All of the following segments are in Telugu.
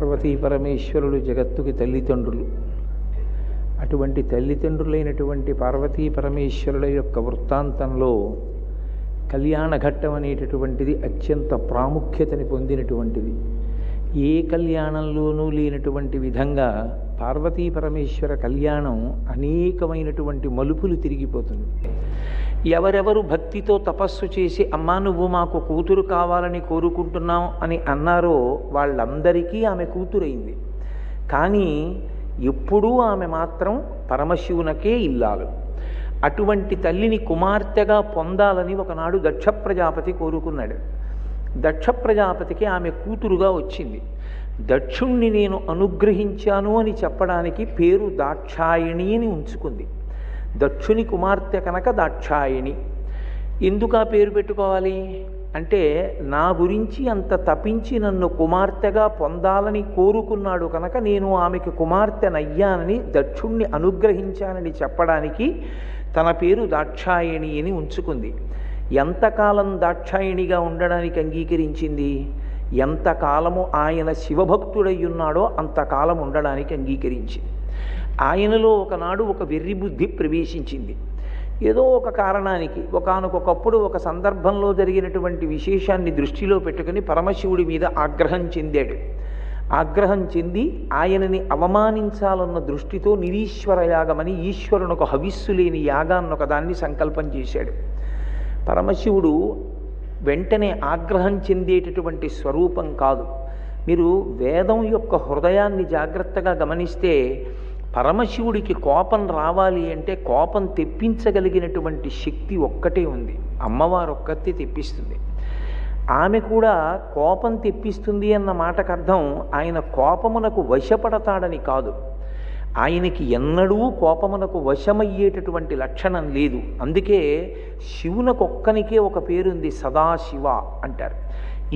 పార్వతీ పరమేశ్వరులు జగత్తుకి తల్లిదండ్రులు. అటువంటి తల్లిదండ్రులైనటువంటి పార్వతీ పరమేశ్వరుల యొక్క వృత్తాంతంలో కళ్యాణ ఘట్టం అనేటటువంటిది అత్యంత ప్రాముఖ్యతని పొందినటువంటిది. ఏ కళ్యాణంలోనూ లేనటువంటి విధంగా పార్వతీ పరమేశ్వర కళ్యాణం అనేకమైనటువంటి మలుపులు తిరిగిపోతుంది. ఎవరెవరు భక్తితో తపస్సు చేసి అమ్మా నువ్వు మాకు కూతురు కావాలని కోరుకుంటున్నాం అని అన్నారో వాళ్ళందరికీ ఆమె కూతురైంది. కానీ ఎప్పుడూ ఆమె మాత్రం పరమశివునకే ఇల్లాలు. అటువంటి తల్లిని కుమార్తెగా పొందాలని ఒకనాడు దక్ష ప్రజాపతి కోరుకున్నాడు. దక్ష ప్రజాపతికి ఆమె కూతురుగా వచ్చింది. దక్షుణ్ణి నేను అనుగ్రహించాను అని చెప్పడానికి పేరు దాక్షాయణి అని ఉంచుకుంది. దక్షుని కుమార్తె కనుక దాక్షాయణి. ఎందుకు ఆ పేరు పెట్టుకోవాలి అంటే, నా గురించి అంత తపించి నన్ను కుమార్తెగా పొందాలని కోరుకున్నాడు కనుక నేను ఆమెకి కుమార్తెనయ్యానని దక్షుణ్ణి అనుగ్రహించానని చెప్పడానికి తన పేరు దాక్షాయణి అని ఉంచుకుంది. ఎంతకాలం దాక్షాయణిగా ఉండడానికి అంగీకరించింది? ఎంతకాలము ఆయన శివభక్తుడై ఉన్నాడో అంతకాలం ఉండడానికి అంగీకరించింది. ఆయనలో ఒకనాడు ఒక వెర్రి బుద్ధి ప్రవేశించింది. ఏదో ఒక కారణానికి ఒకానొకప్పుడు ఒక సందర్భంలో జరిగినటువంటి విశేషాన్ని దృష్టిలో పెట్టుకుని పరమశివుడి మీద ఆగ్రహం చెందాడు. ఆగ్రహం చెంది ఆయనని అవమానించాలన్న దృష్టితో నిరీశ్వర యాగమని ఈశ్వరునొక హవిస్సు లేని యాగాన్ని ఒకదాన్ని సంకల్పం చేశాడు. పరమశివుడు వెంటనే ఆగ్రహం చెందేటటువంటి స్వరూపం కాదు. మీరు వేదం యొక్క హృదయాన్ని జాగ్రత్తగా గమనిస్తే పరమశివుడికి కోపం రావాలి అంటే కోపం తెప్పించగలిగినటువంటి శక్తి ఒక్కటే ఉంది. అమ్మవారు ఒక్కతే తెప్పిస్తుంది. ఆమె కూడా కోపం తెప్పిస్తుంది అన్న మాటకు అర్థం ఆయన కోపమునకు వశపడతాడని కాదు. ఆయనకి ఎన్నడూ కోపమునకు వశమయ్యేటటువంటి లక్షణం లేదు. అందుకే శివునకొక్కనికే ఒక పేరుంది, సదాశివ అంటారు.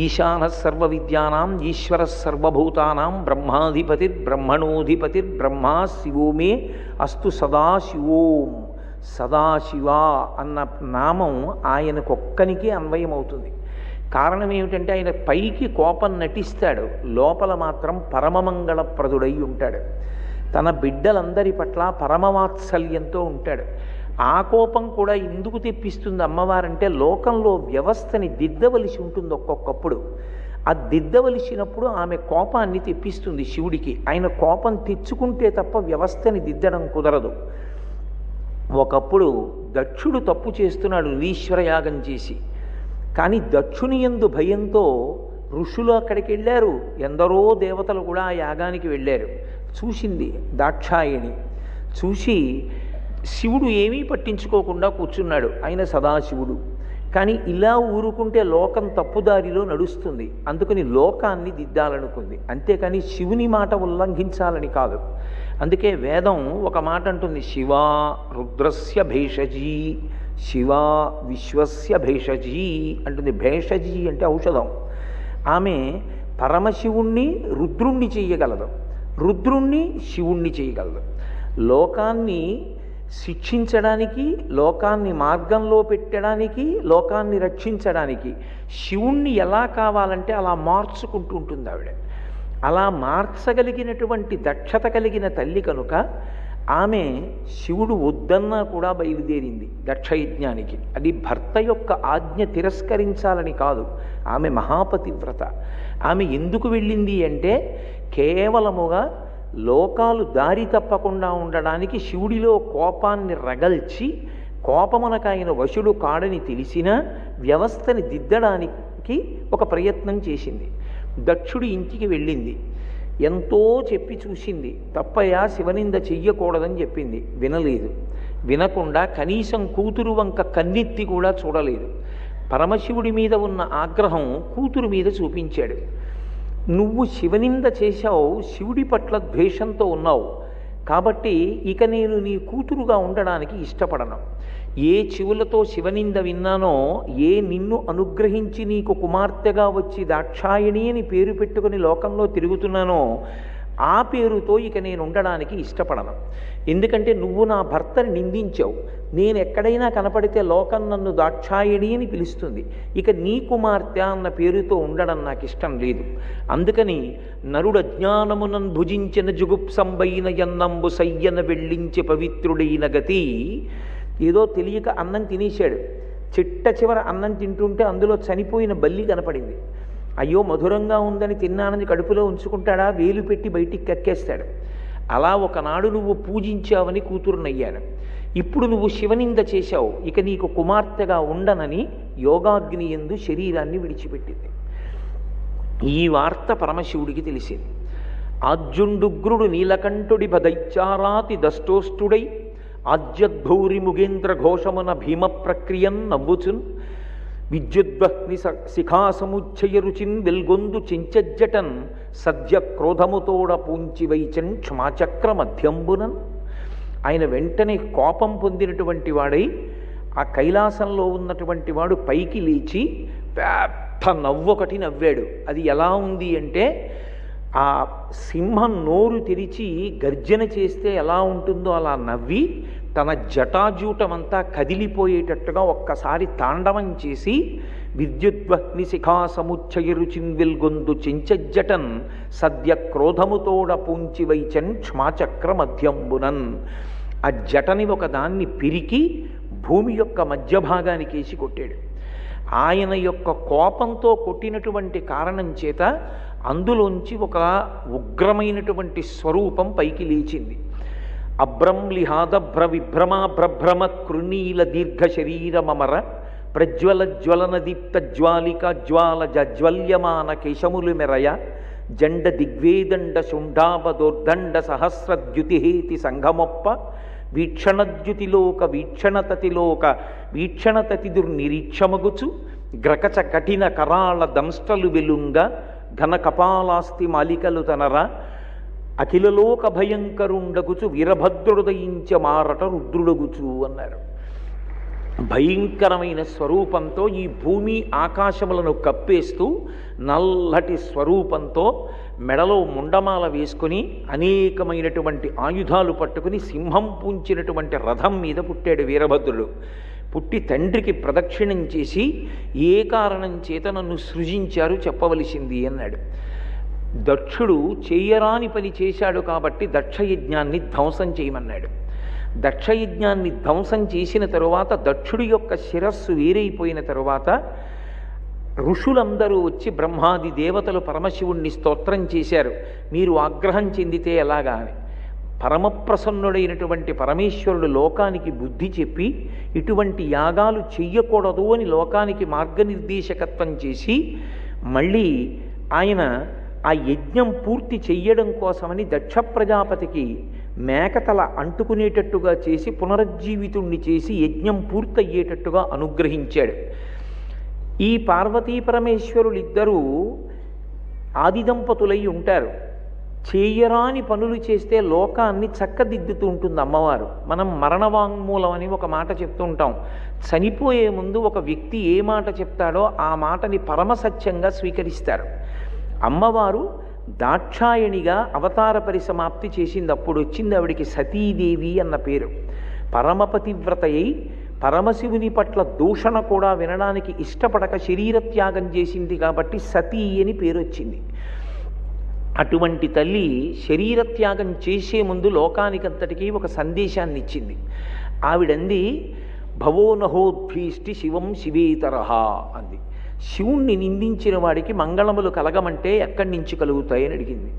ఈశాన సర్వ విద్యానాం ఈశ్వర సర్వభూతానాం బ్రహ్మాధిపతిర్బ్రహ్మణోధిపతిర్బ్రహ్మా శివో మే అస్తు సదాశివోం. సదాశివ అన్న నామం ఆయనకొక్కనికే అన్వయమవుతుంది. కారణం ఏమిటంటే ఆయన పైకి కోపం నటిస్తాడు, లోపల మాత్రం పరమమంగళప్రదుడై ఉంటాడు. తన బిడ్డలందరి పట్ల పరమవాత్సల్యంతో ఉంటాడు. ఆ కోపం కూడా ఎందుకు తెప్పిస్తుంది అమ్మవారంటే, లోకంలో వ్యవస్థని దిద్దవలసి ఉంటుంది ఒక్కొక్కప్పుడు. ఆ దిద్దవలసినప్పుడు ఆమె కోపాన్ని తెప్పిస్తుంది శివుడికి. ఆయన కోపం తెచ్చుకుంటే తప్ప వ్యవస్థని దిద్దడం కుదరదు. ఒకప్పుడు దక్షుడు తప్పు చేస్తున్నాడు నిరీశ్వర యాగం చేసి. కానీ దక్షుని యందు భయంతో ఋషులు అక్కడికి వెళ్ళారు, ఎందరో దేవతలు కూడా ఆ యాగానికి వెళ్ళారు. చూసింది దాక్షాయణి. చూసి శివుడు ఏమీ పట్టించుకోకుండా కూర్చున్నాడు. ఆయన సదాశివుడు. కానీ ఇలా ఊరుకుంటే లోకం తప్పుదారిలో నడుస్తుంది. అందుకని లోకాన్ని దిద్దాలనుకుంది, అంతేకాని శివుని మాట ఉల్లంఘించాలని కాదు. అందుకే వేదం ఒక మాట అంటుంది, శివా రుద్రస్య భేషజీ, శివా విశ్వస్య భేషజీ అంటుంది. భేషజీ అంటే ఔషధం. ఆమె పరమశివుణ్ణి రుద్రుణ్ణి చేయగలదు, రుద్రుణ్ణి శివుణ్ణి చేయగలదు. లోకాన్ని శిక్షించడానికి, లోకాన్ని మార్గంలో పెట్టడానికి, లోకాన్ని రక్షించడానికి శివుణ్ణి ఎలా కావాలంటే అలా మార్చుకుంటూ ఉంటుంది ఆవిడ. అలా మార్చగలిగినటువంటి దక్షత కలిగిన తల్లి కనుక ఆమె శివుడు వద్దన్నా కూడా బయలుదేరింది దక్షయజ్ఞానికి. అది భర్త యొక్క ఆజ్ఞ తిరస్కరించాలని కాదు. ఆమె మహాపతివ్రత. ఆమె ఎందుకు వెళ్ళింది అంటే కేవలముగా లోకాలు దారి తప్పకుండా ఉండడానికి శివుడిలో కోపాన్ని రగల్చి, కోపమునకు ఆయన వశుడు కాడని తెలిసినా వ్యవస్థని దిద్దడానికి ఒక ప్రయత్నం చేసింది. దక్షుడి ఇంటికి వెళ్ళింది. ఎంతో చెప్పి చూసింది. తప్పయా శివనింద చెయ్యకూడదని చెప్పింది. వినలేదు. వినకుండా కనీసం కూతురు వంక కన్నెత్తి కూడా చూడలేదు. పరమశివుడి మీద ఉన్న ఆగ్రహం కూతురు మీద చూపించాడు. నువ్వు శివనింద చేశావు, శివుడి పట్ల ద్వేషంతో ఉన్నావు, కాబట్టి ఇక నేను నీ కూతురుగా ఉండడానికి ఇష్టపడను. ఏ చెవులతో శివనింద విన్నానో, ఏ నిన్ను అనుగ్రహించి నీకు కుమార్తెగా వచ్చి దాక్షాయణి అని పేరు పెట్టుకుని లోకంలో తిరుగుతున్నానో, ఆ పేరుతో ఇక నేను ఉండడానికి ఇష్టపడను. ఎందుకంటే నువ్వు నా భర్తని నిందించావు, నేను ఎక్కడైనా కనపడితే లోకం నన్ను దాక్షాయణి అని పిలుస్తుంది. ఇక నీ కుమార్తె అన్న పేరుతో ఉండడం నాకు ఇష్టం లేదు. అందుకని నరుడు అజ్ఞానమునన్ భుజించిన జుగుప్సంబైన యన్నంబు సయ్యన వెళ్ళించి పవిత్రుడైన గతి. ఏదో తెలియక అన్నం తినేశాడు. చిట్ట చివర అన్నం తింటుంటే అందులో చనిపోయిన బల్లి కనపడింది. అయ్యో మధురంగా ఉందని తిన్నానని కడుపులో ఉంచుకుంటాడా? వేలు పెట్టి బయటికి కక్కేస్తాడు. అలా ఒకనాడు నువ్వు పూజించావని కూతురునయ్యాను, ఇప్పుడు నువ్వు శివనింద చేశావు, ఇక నీకు కుమార్తెగా ఉండనని యోగాగ్ని యందు శరీరాన్ని విడిచిపెట్టింది. ఈ వార్త పరమశివుడికి తెలిసింది. ఆజ్యుండుగ్రుడు నీలకంఠుడి బదైచారాతి దష్టోష్టుడై ఆజ్యద్భౌరి ముగేంద్ర ఘోషమున భీమ ప్రక్రియన్ నవ్వుచున్ విద్యుద్వహ్ని శిఖాసముచ్చయ రుచిన్ వెల్గొందు చెంచజ్జటన్ సద్య క్రోధముతోడ పూంచి వైచన్ క్షమాచక్ర మధ్యంబునన్. ఆయన వెంటనే కోపం పొందినటువంటి వాడై ఆ కైలాసంలో ఉన్నటువంటి వాడు పైకి లేచి పెద్ద నవ్వొకటి నవ్వాడు. అది ఎలా ఉంది అంటే, ఆ సింహం నోరు తెరిచి గర్జన చేస్తే ఎలా ఉంటుందో అలా నవ్వి తన జటాజూటమంతా కదిలిపోయేటట్టుగా ఒక్కసారి తాండవం చేసి విద్యుద్వహ్ని శిఖా సముచ్చయ రుచిన్ వెల్గొందు చెంచజ్జటన్ సద్య క్రోధముతోడ పూంచి వైచన్ క్షమాచక్ర మధ్యంబునన్. ఆ జటని ఒకదాన్ని పిరికి భూమి యొక్క మధ్య భాగానికి వేసి కొట్టాడు. ఆయన యొక్క కోపంతో కొట్టినటువంటి కారణం చేత అందులోంచి ఒక ఉగ్రమైనటువంటి స్వరూపం పైకి లేచింది. అబ్రంలిహాదభ్ర విభ్రమాభ్రభ్రమ కృణీల దీర్ఘ శరీరమర ప్రజ్వల జ్వలన దీప్త జ్వాలిక జ్వాల జజ్వల్యమాన కేశములు మెరయ జండ దిగ్వేదండ శుంఠాబదోర్దండ సహస్రద్యుతిహేతి సంఘమొప్ప వీక్షణద్యుతిలోక వీక్షణతతిలోక వీక్షణతతిదుర్నిరీక్షమగుచు గ్రకచ కఠిన కరాళ దంష్టలు వెలుంగ ఘన కపాలాస్తి మాలికలు తనర అఖిలలోక భయంకరుండగుచు వీరభద్రుడయించ మారట రుద్రుడగుచు అన్నారు. భయంకరమైన స్వరూపంతో ఈ భూమి ఆకాశములను కప్పేస్తూ నల్లటి స్వరూపంతో మెడలో ముండమాల వేసుకుని అనేకమైనటువంటి ఆయుధాలు పట్టుకుని సింహం పూంచినటువంటి రథం మీద పుట్టాడు వీరభద్రుడు. పుట్టి తండ్రికి ప్రదక్షిణం చేసి ఏ కారణం చేత నన్ను సృజించారు చెప్పవలసింది అన్నాడు. దక్షుడు చేయరాని పని చేశాడు కాబట్టి దక్షయజ్ఞాన్ని ధ్వంసం చేయమన్నాడు. దక్షయజ్ఞాన్ని ధ్వంసం చేసిన తరువాత దక్షుడి యొక్క శిరస్సు వేరైపోయిన తరువాత ఋషులందరూ వచ్చి బ్రహ్మాది దేవతలు పరమశివుణ్ణి స్తోత్రం చేశారు. మీరు ఆగ్రహం చెందితే ఎలాగా అని. పరమప్రసన్నుడైనటువంటి పరమేశ్వరుడు లోకానికి బుద్ధి చెప్పి ఇటువంటి యాగాలు చెయ్యకూడదు అని లోకానికి మార్గనిర్దేశకత్వం చేసి మళ్ళీ ఆయన ఆ యజ్ఞం పూర్తి చెయ్యడం కోసమని దక్ష ప్రజాపతికి మేకతల అంటుకునేటట్టుగా చేసి పునరుజ్జీవితుణ్ణి చేసి యజ్ఞం పూర్తయ్యేటట్టుగా అనుగ్రహించాడు. ఈ పార్వతీ పరమేశ్వరులిద్దరూ ఆది దంపతులై ఉంటారు. చేయరాని పనులు చేస్తే లోకాన్ని చక్కదిద్దుతూ ఉంటుంది అమ్మవారు. మనం మరణవాంగ్మూలం అని ఒక మాట చెప్తూ ఉంటాం. చనిపోయే ముందు ఒక వ్యక్తి ఏ మాట చెప్తాడో ఆ మాటని పరమసత్యంగా స్వీకరిస్తారు. అమ్మవారు దాక్షాయణిగా అవతార పరిసమాప్తి చేసింది. అప్పుడు వచ్చింది ఆవిడికి సతీదేవి అన్న పేరు. పరమపతివ్రతయ్యి పరమశివుని పట్ల దూషణ కూడా వినడానికి ఇష్టపడక శరీరత్యాగం చేసింది కాబట్టి సతీ అని పేరు వచ్చింది. అటువంటి తల్లి శరీరత్యాగం చేసే ముందు లోకానికంతటికీ ఒక సందేశాన్ని ఇచ్చింది. ఆవిడంది భవో నహోద్భీష్టి శివం శివేతరహ అంది. శివుణ్ణి నిందించిన వాడికి మంగళములు కలగమంటే ఎక్కడి నుంచి కలుగుతాయని అడిగింది.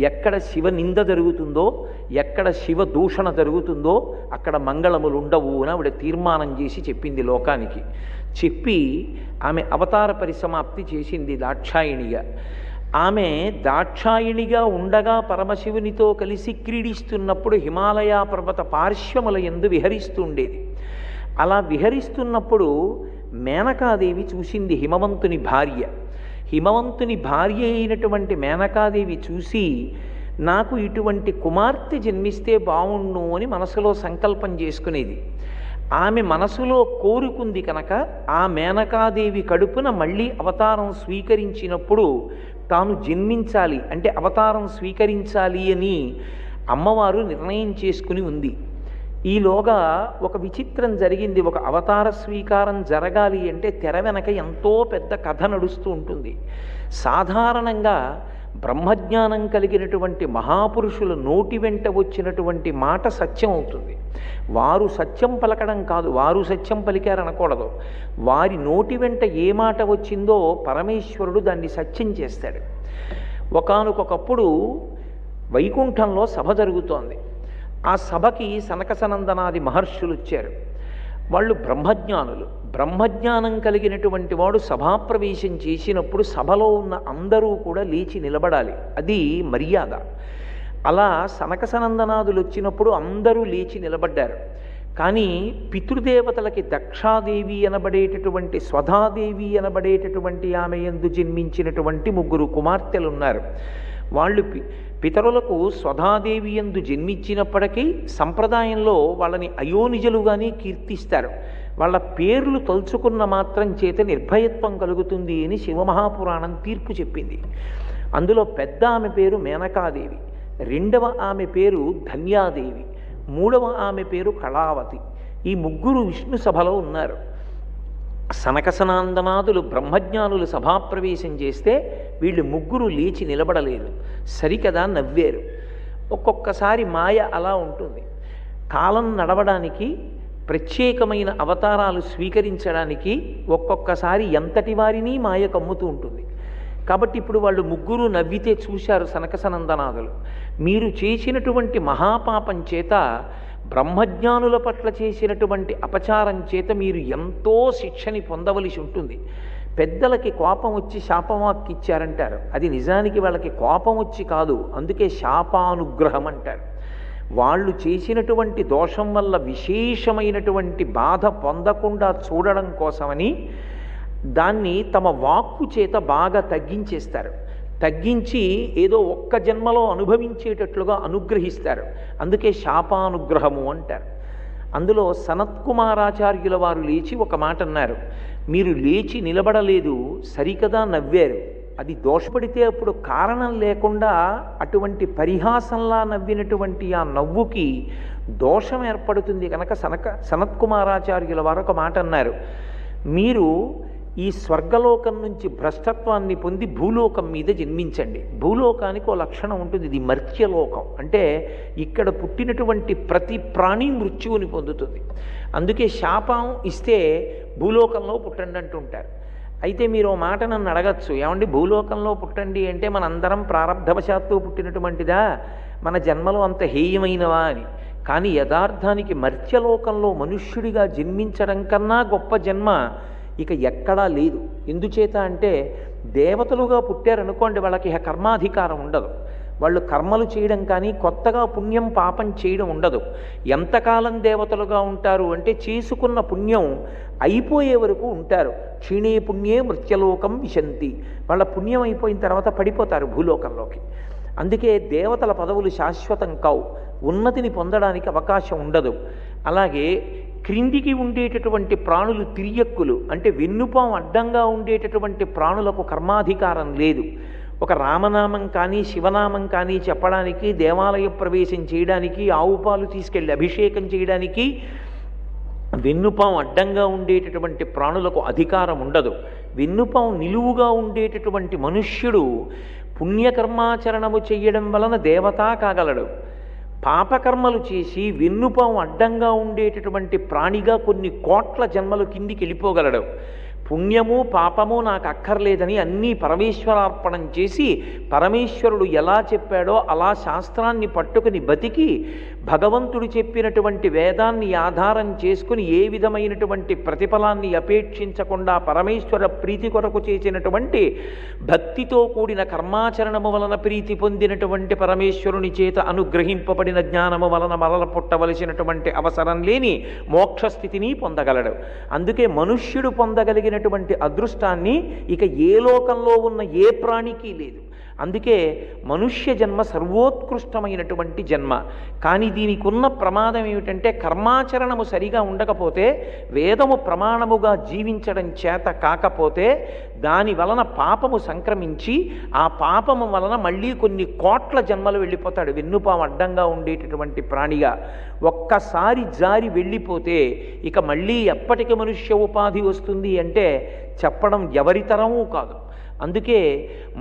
ఎక్కడ శివ నింద జరుగుతుందో, ఎక్కడ శివ దూషణ జరుగుతుందో అక్కడ మంగళములు ఉండవు అని ఆవిడ తీర్మానం చేసి చెప్పింది లోకానికి. చెప్పి ఆమె అవతార పరిసమాప్తి చేసింది దాక్షాయిణిగా. ఆమె దాక్షాయిణిగా ఉండగా పరమశివునితో కలిసి క్రీడిస్తున్నప్పుడు హిమాలయ పర్వత పార్శ్వముల యందు విహరిస్తూ ఉండేది. అలా విహరిస్తున్నప్పుడు మేనకాదేవి చూసింది, హిమవంతుని భార్య. హిమవంతుని భార్య అయినటువంటి మేనకాదేవి చూసి నాకు ఇటువంటి కుమార్తె జన్మిస్తే బావుండు అని మనసులో సంకల్పం చేసుకునేది. ఆమె మనసులో కోరుకుంది కనుక ఆ మేనకాదేవి కడుపున మళ్ళీ అవతారం స్వీకరించినప్పుడు తాను జన్మించాలి అంటే అవతారం స్వీకరించాలి అని అమ్మవారు నిర్ణయం చేసుకుని ఉంది. ఈలోగా ఒక విచిత్రం జరిగింది. ఒక అవతార స్వీకారం జరగాలి అంటే తెర వెనక ఎంతో పెద్ద కథ నడుస్తూ ఉంటుంది. సాధారణంగా బ్రహ్మజ్ఞానం కలిగినటువంటి మహాపురుషుల నోటి వెంట వచ్చినటువంటి మాట సత్యం అవుతుంది. వారు సత్యం పలకడం కాదు, వారు సత్యం పలికారనకూడదు. వారి నోటి వెంట ఏ మాట వచ్చిందో పరమేశ్వరుడు దాన్ని సత్యం చేస్తాడు. ఒకానొకప్పుడు వైకుంఠంలో సభ జరుగుతోంది. ఆ సభకి సనక సనందనాది మహర్షులు వచ్చారు. వాళ్ళు బ్రహ్మజ్ఞానులు. బ్రహ్మజ్ఞానం కలిగినటువంటి వాడు సభాప్రవేశం చేసినప్పుడు సభలో ఉన్న అందరూ కూడా లేచి నిలబడాలి, అది మర్యాద. అలా సనక సనందనాదులు వచ్చినప్పుడు అందరూ లేచి నిలబడ్డారు. కానీ పితృదేవతలకి దక్షాదేవి అనబడేటటువంటి స్వధాదేవి అనబడేటటువంటి ఆమె యందు జన్మించినటువంటి 3 కుమార్తెలు ఉన్నారు. వాళ్ళు పితరులకు స్వధాదేవి యందు జన్మించినప్పటికీ సంప్రదాయంలో వాళ్ళని అయోనిజలుగానే కీర్తిస్తారు. వాళ్ళ పేర్లు తలుచుకున్న మాత్రం చేత నిర్భయత్వం కలుగుతుంది అని శివమహాపురాణం తీర్పు చెప్పింది. అందులో పెద్ద ఆమె పేరు మేనకాదేవి, రెండవ ఆమె పేరు ధన్యాదేవి, మూడవ ఆమె పేరు కళావతి. ఈ 3 విష్ణు సభలో ఉన్నారు. సనకసనాందనాదులు బ్రహ్మజ్ఞానులు సభాప్రవేశం చేస్తే వీళ్ళు 3 లేచి నిలబడలేదు. సరికదా నవ్వారు. ఒక్కొక్కసారి మాయ అలా ఉంటుంది. కాలం నడవడానికి, ప్రత్యేకమైన అవతారాలు స్వీకరించడానికి ఒక్కొక్కసారి ఎంతటి వారిని మాయ కమ్ముతూ ఉంటుంది. కాబట్టి ఇప్పుడు వాళ్ళు 3 నవ్వితే చూశారు సనకసనందనాదులు. మీరు చేసినటువంటి మహాపాపం చేత, బ్రహ్మజ్ఞానుల పట్ల చేసినటువంటి అపచారం చేత మీరు ఎంతో శిక్షని పొందవలసి ఉంటుంది. పెద్దలకి కోపం వచ్చి శాపవాక్కు ఇచ్చారంటారు. అది నిజానికి వాళ్ళకి కోపం వచ్చి కాదు, అందుకే శాపానుగ్రహం అంటారు. వాళ్ళు చేసినటువంటి దోషం వల్ల విశేషమైనటువంటి బాధ పొందకుండా చూడడం కోసమని దాన్ని తమ వాక్కు చేత బాగా తగ్గించేస్తారు. తగ్గించి ఏదో ఒక్క జన్మలో అనుభవించేటట్లుగా అనుగ్రహిస్తారు. అందుకే శాపానుగ్రహము అంటారు. అందులో సనత్కుమారాచార్యుల వారు లేచి ఒక మాట అన్నారు. మీరు లేచి నిలబడలేదు, సరికదా నవ్వారు. అది దోషపడితే అప్పుడు కారణం లేకుండా అటువంటి పరిహాసంలా నవ్వినటువంటి ఆ నవ్వుకి దోషం ఏర్పడుతుంది కనుక సనత్కుమారాచార్యుల వారు ఒక మాట అన్నారు. మీరు ఈ స్వర్గలోకం నుంచి భ్రష్టత్వాన్ని పొంది భూలోకం మీద జన్మించండి. భూలోకానికి ఓ లక్షణం ఉంటుంది, ఇది మర్త్యలోకం. అంటే ఇక్కడ పుట్టినటువంటి ప్రతి ప్రాణి మృత్యువుని పొందుతుంది. అందుకే శాపం ఇస్తే భూలోకంలో పుట్టండి అంటుంటారు. అయితే మీరు ఓ మాట నన్ను అడగచ్చు, ఏమండి భూలోకంలో పుట్టండి అంటే మనందరం ప్రారంధవశాత్తు పుట్టినటువంటిదా, మన జన్మలో అంత హేయమైనవా అని. కానీ యథార్థానికి మర్త్యలోకంలో మనుష్యుడిగా జన్మించడం కన్నా గొప్ప జన్మ ఇక ఎక్కడా లేదు. ఎందుచేత అంటే దేవతలుగా పుట్టారనుకోండి, వాళ్ళకి కర్మాధికారం ఉండదు. వాళ్ళు కర్మలు చేయడం కానీ కొత్తగా పుణ్యం పాపం చేయడం ఉండదు. ఎంతకాలం దేవతలుగా ఉంటారు అంటే చేసుకున్న పుణ్యం అయిపోయే వరకు ఉంటారు. క్షీణే పుణ్యే మృత్యలోకం విశంతి. వాళ్ళ పుణ్యం అయిపోయిన తర్వాత పడిపోతారు భూలోకంలోకి. అందుకే దేవతల పదవులు శాశ్వతం కావు, ఉన్నతిని పొందడానికి అవకాశం ఉండదు. అలాగే క్రిందికి ఉండేటటువంటి ప్రాణులు తిరియక్కులు, అంటే వెన్నుపాం అడ్డంగా ఉండేటటువంటి ప్రాణులకు కర్మాధికారం లేదు. ఒక రామనామం కానీ శివనామం కానీ చెప్పడానికి, దేవాలయ ప్రవేశం చేయడానికి, ఆవు పాలు తీసుకెళ్ళి అభిషేకం చేయడానికి వెన్నుపాం అడ్డంగా ఉండేటటువంటి ప్రాణులకు అధికారం ఉండదు. వెన్నుపాం నిలువుగా ఉండేటటువంటి మనుష్యుడు పుణ్యకర్మాచరణము చెయ్యడం వలన దేవత కాగలడు. పాపకర్మలు చేసి వెన్నుపాం అడ్డంగా ఉండేటటువంటి ప్రాణిగా కొన్ని కోట్ల జన్మలు కిందికి వెళ్ళిపోగలడు. పుణ్యము పాపము నాకు అక్కర్లేదని అన్నీ పరమేశ్వరార్పణం చేసి పరమేశ్వరుడు ఎలా చెప్పాడో అలా శాస్త్రాన్ని పట్టుకుని బతికి భగవంతుడు చెప్పినటువంటి వేదాన్ని ఆధారం చేసుకుని ఏ విధమైనటువంటి ప్రతిఫలాన్ని అపేక్షించకుండా పరమేశ్వర ప్రీతి కొరకు చేసినటువంటి భక్తితో కూడిన కర్మాచరణము వలన ప్రీతి పొందినటువంటి పరమేశ్వరుని చేత అనుగ్రహింపబడిన జ్ఞానము వలన మరల పుట్టవలసినటువంటి అవసరం లేని మోక్షస్థితిని పొందగలడు. అందుకే మనుష్యుడు పొందగలిగినటువంటి అదృష్టాన్ని ఇక ఏ లోకంలో ఉన్న ఏ ప్రాణికి లేదు. అందుకే మనుష్య జన్మ సర్వోత్కృష్టమైనటువంటి జన్మ. కానీ దీనికి ఉన్న ప్రమాదం ఏమిటంటే కర్మాచరణము సరిగా ఉండకపోతే, వేదము ప్రమాణముగా జీవించడం చేత కాకపోతే దాని వలన పాపము సంక్రమించి ఆ పాపము వలన మళ్ళీ కొన్ని కోట్ల జన్మలు వెళ్ళిపోతాడు. వెన్నుపాము అడ్డంగా ఉండేటటువంటి ప్రాణిగా ఒక్కసారి జారి వెళ్ళిపోతే ఇక మళ్ళీ ఎప్పటికి మనుష్య ఉపాధి వస్తుంది అంటే చెప్పడం ఎవరితరమూ కాదు. అందుకే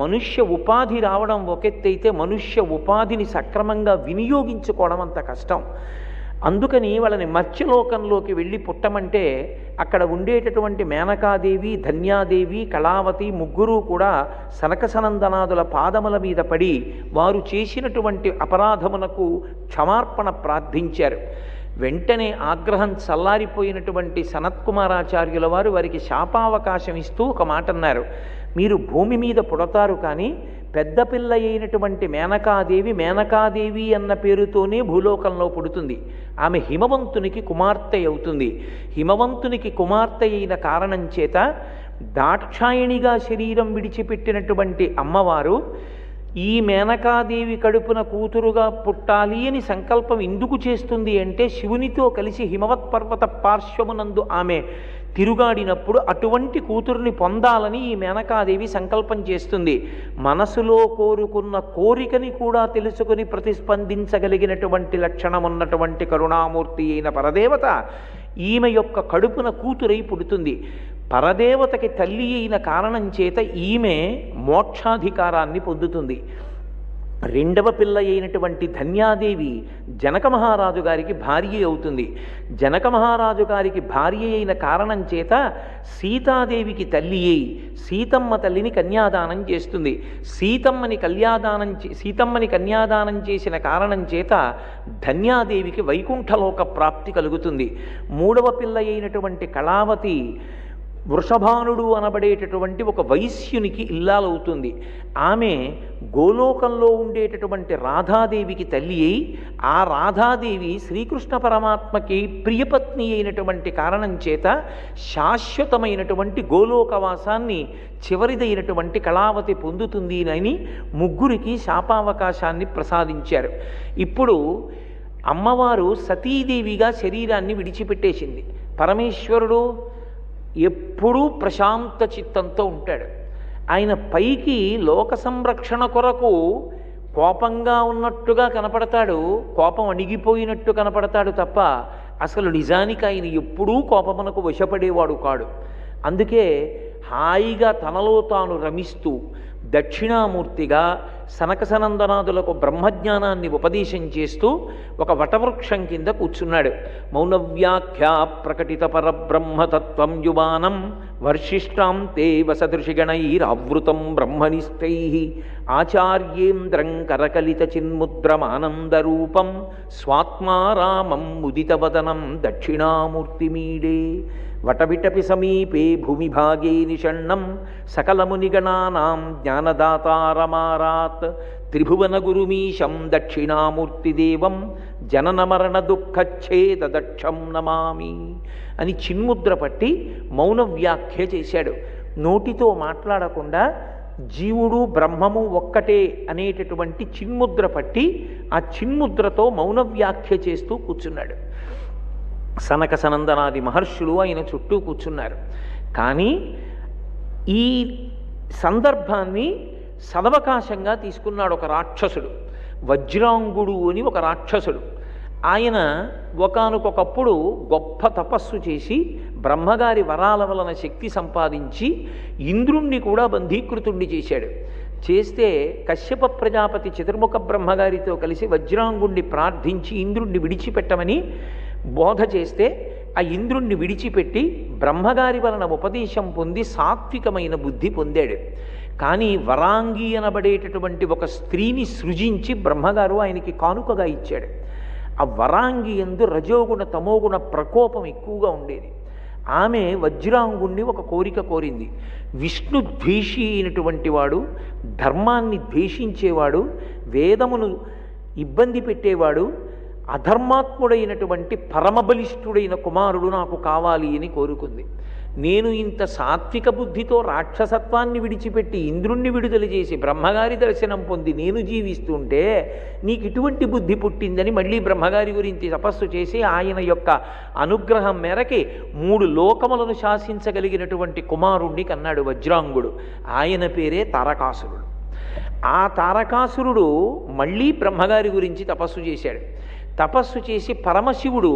మనుష్య ఉపాధి రావడం ఒకెత్తైతే మనుష్య ఉపాధిని సక్రమంగా వినియోగించుకోవడం అంత కష్టం. అందుకని వాళ్ళని మత్స్యలోకంలోకి వెళ్ళి పుట్టమంటే అక్కడ ఉండేటటువంటి మేనకాదేవి, ధన్యాదేవి, కళావతి ముగ్గురు కూడా సనకసనందనాదుల పాదముల మీద పడి వారు చేసినటువంటి అపరాధమునకు క్షమార్పణ ప్రార్థించారు. వెంటనే ఆగ్రహం చల్లారిపోయినటువంటి సనత్కుమారాచార్యుల వారు వారికి శాపావకాశం ఇస్తూ ఒక మాట అన్నారు. మీరు భూమి మీద పుడతారు, కానీ పెద్ద పిల్ల అయినటువంటి మేనకాదేవి అన్న పేరుతోనే భూలోకంలో పుడుతుంది. ఆమె హిమవంతునికి కుమార్తె అవుతుంది. హిమవంతునికి కుమార్తె అయిన కారణం చేత దాక్షాయణిగా శరీరం విడిచిపెట్టినటువంటి అమ్మవారు ఈ మేనకాదేవి కడుపున కూతురుగా పుట్టాలి అని సంకల్పం ఎందుకు చేస్తుంది అంటే శివునితో కలిసి హిమవత్ పర్వత పార్శ్వమునందు ఆమె తిరుగాడినప్పుడు అటువంటి కూతుర్ని పొందాలని ఈ మేనకాదేవి సంకల్పం చేస్తుంది. మనసులో కోరుకున్న కోరికని కూడా తెలుసుకుని ప్రతిస్పందించగలిగినటువంటి లక్షణం ఉన్నటువంటి కరుణామూర్తి అయిన పరదేవత ఈమె యొక్క కడుపున కూతురై పుడుతుంది. పరదేవతకి తల్లి అయిన కారణం చేత ఈమె మోక్షాధికారాన్ని పొందుతుంది. రెండవ పిల్ల అయినటువంటి ధన్యాదేవి జనక మహారాజు గారికి భార్య అవుతుంది. జనక మహారాజు గారికి భార్య అయిన కారణం చేత సీతాదేవికి తల్లి అయి సీతమ్మ తల్లిని కన్యాదానం చేస్తుంది. సీతమ్మని కన్యాదానం చేసిన కారణం చేత ధన్యాదేవికి వైకుంఠలోక ప్రాప్తి కలుగుతుంది. మూడవ పిల్ల అయినటువంటి కళావతి వృషభానుడు అనబడేటటువంటి ఒక వైశ్యునికి ఇల్లాలవుతుంది. ఆమె గోలోకంలో ఉండేటటువంటి రాధాదేవికి తల్లి అయి ఆ రాధాదేవి శ్రీకృష్ణ పరమాత్మకి ప్రియపత్ని అయినటువంటి కారణం చేత శాశ్వతమైనటువంటి గోలోకవాసాన్ని చివరిదైనటువంటి కళావతి పొందుతుంది అని ముగ్గురికి శాపావకాశాన్ని ప్రసాదించారు. ఇప్పుడు అమ్మవారు సతీదేవిగా శరీరాన్ని విడిచిపెట్టేసింది. పరమేశ్వరుడు ఎప్పుడూ ప్రశాంత చిత్తంతో ఉంటాడు. ఆయన పైకి లోక సంరక్షణ కొరకు కోపంగా ఉన్నట్టుగా కనపడతాడు, కోపం అణిగిపోయినట్టు కనపడతాడు తప్ప అసలు నిజానికి ఆయన ఎప్పుడూ కోపమునకు వశపడేవాడు కాడు. అందుకే హాయిగా తనలో తాను రమిస్తూ దక్షిణామూర్తిగా సనకసనందనాదులకు బ్రహ్మజ్ఞానాన్ని ఉపదేశం చేస్తూ ఒక వటవృక్షం కింద కూర్చున్నాడు. మౌనవ్యాఖ్యా ప్రకటిత పరబ్రహ్మతత్వం యువానం వర్షిష్టాం తే వసదృషిగణైరావృతం బ్రహ్మనిష్టై ఆచార్యేంద్రం కరకలిత చిన్ముద్రమానందరూపం స్వాత్మారామం ముదితవదనం దక్షిణామూర్తిమీడే వటవిటపి సమీపే భూమిభాగే నిషణ్ణం సకలమునిగణానాం జ్ఞానదాతారమారాత్ త్రిభువనగురుమీశం దక్షిణామూర్తిదేవం జననమరణ దుఃఖచ్ఛేదదక్షం నమామి అని చిన్ముద్ర పట్టి మౌన వ్యాఖ్య చేశాడు. నోటితో మాట్లాడకుండా జీవుడు బ్రహ్మము ఒక్కటే అనేటటువంటి చిన్ముద్ర పట్టి ఆ చిన్ముద్రతో మౌన వ్యాఖ్య చేస్తూ కూర్చున్నాడు. సనక సనందనాది మహర్షులు ఆయన చుట్టూ కూర్చున్నారు. కానీ ఈ సందర్భాన్ని సదవకాశంగా తీసుకున్నాడు ఒక రాక్షసుడు, వజ్రాంగుడు అని ఒక రాక్షసుడు. ఆయన ఒకానొకప్పుడు గొప్ప తపస్సు చేసి బ్రహ్మగారి వరాల వలన శక్తి సంపాదించి ఇంద్రుణ్ణి కూడా బంధీకృతుణ్ణి చేశాడు. చేస్తే కశ్యప ప్రజాపతి చతుర్ముఖ బ్రహ్మగారితో కలిసి వజ్రాంగుణ్ణి ప్రార్థించి ఇంద్రుణ్ణి విడిచిపెట్టమని బోధ చేస్తే ఆ ఇంద్రుణ్ణి విడిచిపెట్టి బ్రహ్మగారి వలన ఉపదేశం పొంది సాత్వికమైన బుద్ధి పొందాడు. కానీ వరాంగి అనబడేటటువంటి ఒక స్త్రీని సృజించి బ్రహ్మగారు ఆయనకి కానుకగా ఇచ్చాడు. ఆ వరాంగి యందు రజోగుణ తమోగుణ ప్రకోపం ఎక్కువగా ఉండేది. ఆమె వజ్రాంగుణ్ణి ఒక కోరిక కోరింది. విష్ణు ద్వేషి అయినటువంటి వాడు, ధర్మాన్ని ద్వేషించేవాడు, వేదమును ఇబ్బంది పెట్టేవాడు, అధర్మాత్ముడైనటువంటి పరమబలిష్ఠుడైన కుమారుడు నాకు కావాలి అని కోరుకుంది. నేను ఇంత సాత్విక బుద్ధితో రాక్షసత్వాన్ని విడిచిపెట్టి ఇంద్రుణ్ణి విడుదల చేసి బ్రహ్మగారి దర్శనం పొంది నేను జీవిస్తుంటే నీకు ఇటువంటి బుద్ధి పుట్టిందని మళ్ళీ బ్రహ్మగారి గురించి తపస్సు చేసి ఆయన యొక్క అనుగ్రహం మేరకి 3 లోకములను శాసించగలిగినటువంటి కుమారుణ్ణి కన్నాడు వజ్రాంగుడు. ఆయన పేరే తారకాసురుడు. ఆ తారకాసురుడు మళ్ళీ బ్రహ్మగారి గురించి తపస్సు చేశాడు. తపస్సు చేసి పరమశివుడు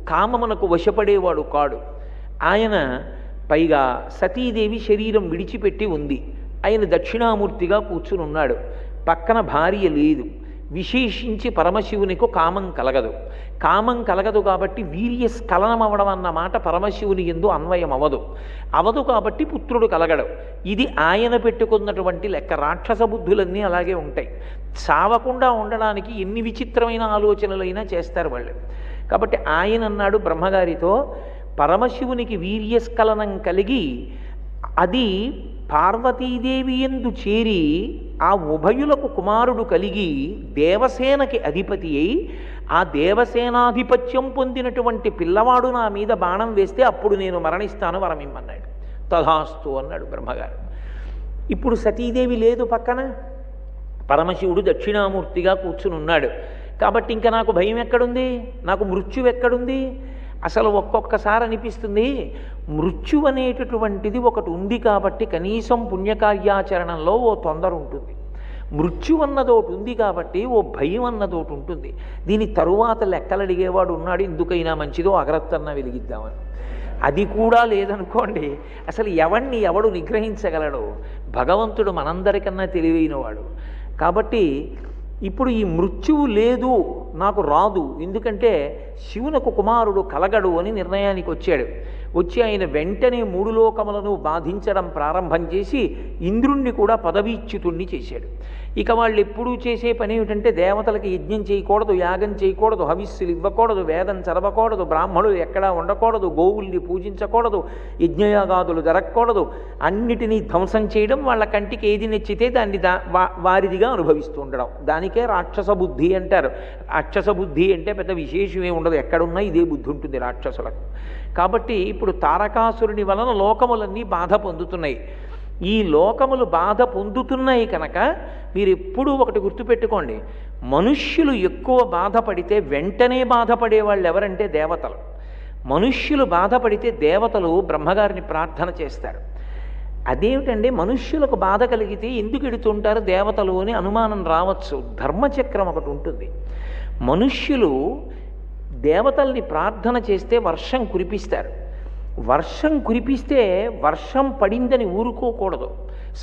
కామమునకు వశపడేవాడు కాడు. ఆయన పైగా సతీదేవి శరీరం విడిచిపెట్టి ఉంది. ఆయన దక్షిణామూర్తిగా కూర్చుని ఉన్నాడు. పక్కన భార్య లేదు. విశేషించి పరమశివునికి కామం కలగదు. కామం కలగదు కాబట్టి వీర్యస్ఖలనం అవ్వడం అన్న మాట పరమశివుని యందు అన్వయం అవదు కాబట్టి పుత్రుడు కలగడు. ఇది ఆయన పెట్టుకున్నటువంటి లెక్క. రాక్షస బుద్ధులన్నీ అలాగే ఉంటాయి. చావకుండా ఉండడానికి ఎన్ని విచిత్రమైన ఆలోచనలైనా చేస్తారు వాళ్ళు. కాబట్టి ఆయన అన్నాడు బ్రహ్మగారితో, పరమశివునికి వీర్యస్ఖలనం కలిగి అది పార్వతీదేవి యందు చేరి ఆ ఉభయులకు కుమారుడు కలిగి దేవసేనకి అధిపతి అయి ఆ దేవసేనాధిపత్యం పొందినటువంటి పిల్లవాడు నా మీద బాణం వేస్తే అప్పుడు నేను మరణిస్తాను, వరమిమ్మన్నాడు. తథాస్తు అన్నాడు బ్రహ్మగారు. ఇప్పుడు సతీదేవి లేదు పక్కన, పరమశివుడు దక్షిణామూర్తిగా కూర్చుని ఉన్నాడు. కాబట్టి ఇంకా నాకు భయం ఎక్కడుంది, నాకు మృత్యువు ఎక్కడుంది? అసలు ఒక్కొక్కసారి అనిపిస్తుంది మృత్యు అనేటటువంటిది ఒకటి ఉంది కాబట్టి కనీసం పుణ్యకార్యాచరణంలో ఓ తొందర ఉంటుంది. మృత్యు అన్నదోటి ఉంది కాబట్టి ఓ భయం అన్నదోటి ఉంటుంది. దీని తరువాత లెక్కలు అడిగేవాడు ఉన్నాడు, ఎందుకైనా మంచిదో అగరత్తన్న వెలిగిద్దామని. అది కూడా లేదనుకోండి, అసలు ఎవడు నిగ్రహించగలడు? భగవంతుడు మనందరికన్నా తెలివైనవాడు. కాబట్టి ఇప్పుడు ఈ మృత్యువు లేదు, నాకు రాదు, ఎందుకంటే శివునకు కుమారుడు కలగడు అని నిర్ణయానికి వచ్చి ఆయన వెంటనే 3 లోకములను బాధించడం ప్రారంభం చేసి ఇంద్రుణ్ణి కూడా పదవీచ్యుతుణ్ణి చేశాడు. ఇక వాళ్ళు ఎప్పుడూ చేసే పని ఏమిటంటే దేవతలకి యజ్ఞం చేయకూడదు, యాగం చేయకూడదు, హవిస్సులు ఇవ్వకూడదు, వేదం చదవకూడదు, బ్రాహ్మణులు ఎక్కడా ఉండకూడదు, గోవుల్ని పూజించకూడదు, యజ్ఞయాగాదులు జరగకూడదు, అన్నిటినీ ధ్వంసం చేయడం, వాళ్ళ కంటికి ఏది నచ్చితే దాన్ని వారిదిగా అనుభవిస్తూ ఉండడం. దానికే రాక్షస బుద్ధి అంటారు. రాక్షస బుద్ధి అంటే పెద్ద విశేషమే ఉండదు, ఎక్కడున్నా ఇదే బుద్ధి ఉంటుంది రాక్షసులకు. కాబట్టి ఇప్పుడు తారకాసురుని వలన లోకములన్నీ బాధ పొందుతున్నాయి. ఈ లోకములు బాధ పొందుతున్నాయి కనుక మీరు ఎప్పుడూ ఒకటి గుర్తుపెట్టుకోండి, మనుష్యులు ఎక్కువ బాధపడితే వెంటనే బాధపడే వాళ్ళు ఎవరంటే దేవతలు. మనుష్యులు బాధపడితే దేవతలు బ్రహ్మగారిని ప్రార్థన చేస్తారు. అదేమిటండి, మనుష్యులకు బాధ కలిగితే ఎందుకు ఎడుతుంటారు దేవతలు అని అనుమానం రావచ్చు. ధర్మచక్రం ఒకటి ఉంటుంది. మనుష్యులు దేవతల్ని ప్రార్థన చేస్తే వర్షం కురిపిస్తారు. వర్షం కురిపిస్తే వర్షం పడిందని ఊరుకోకూడదు.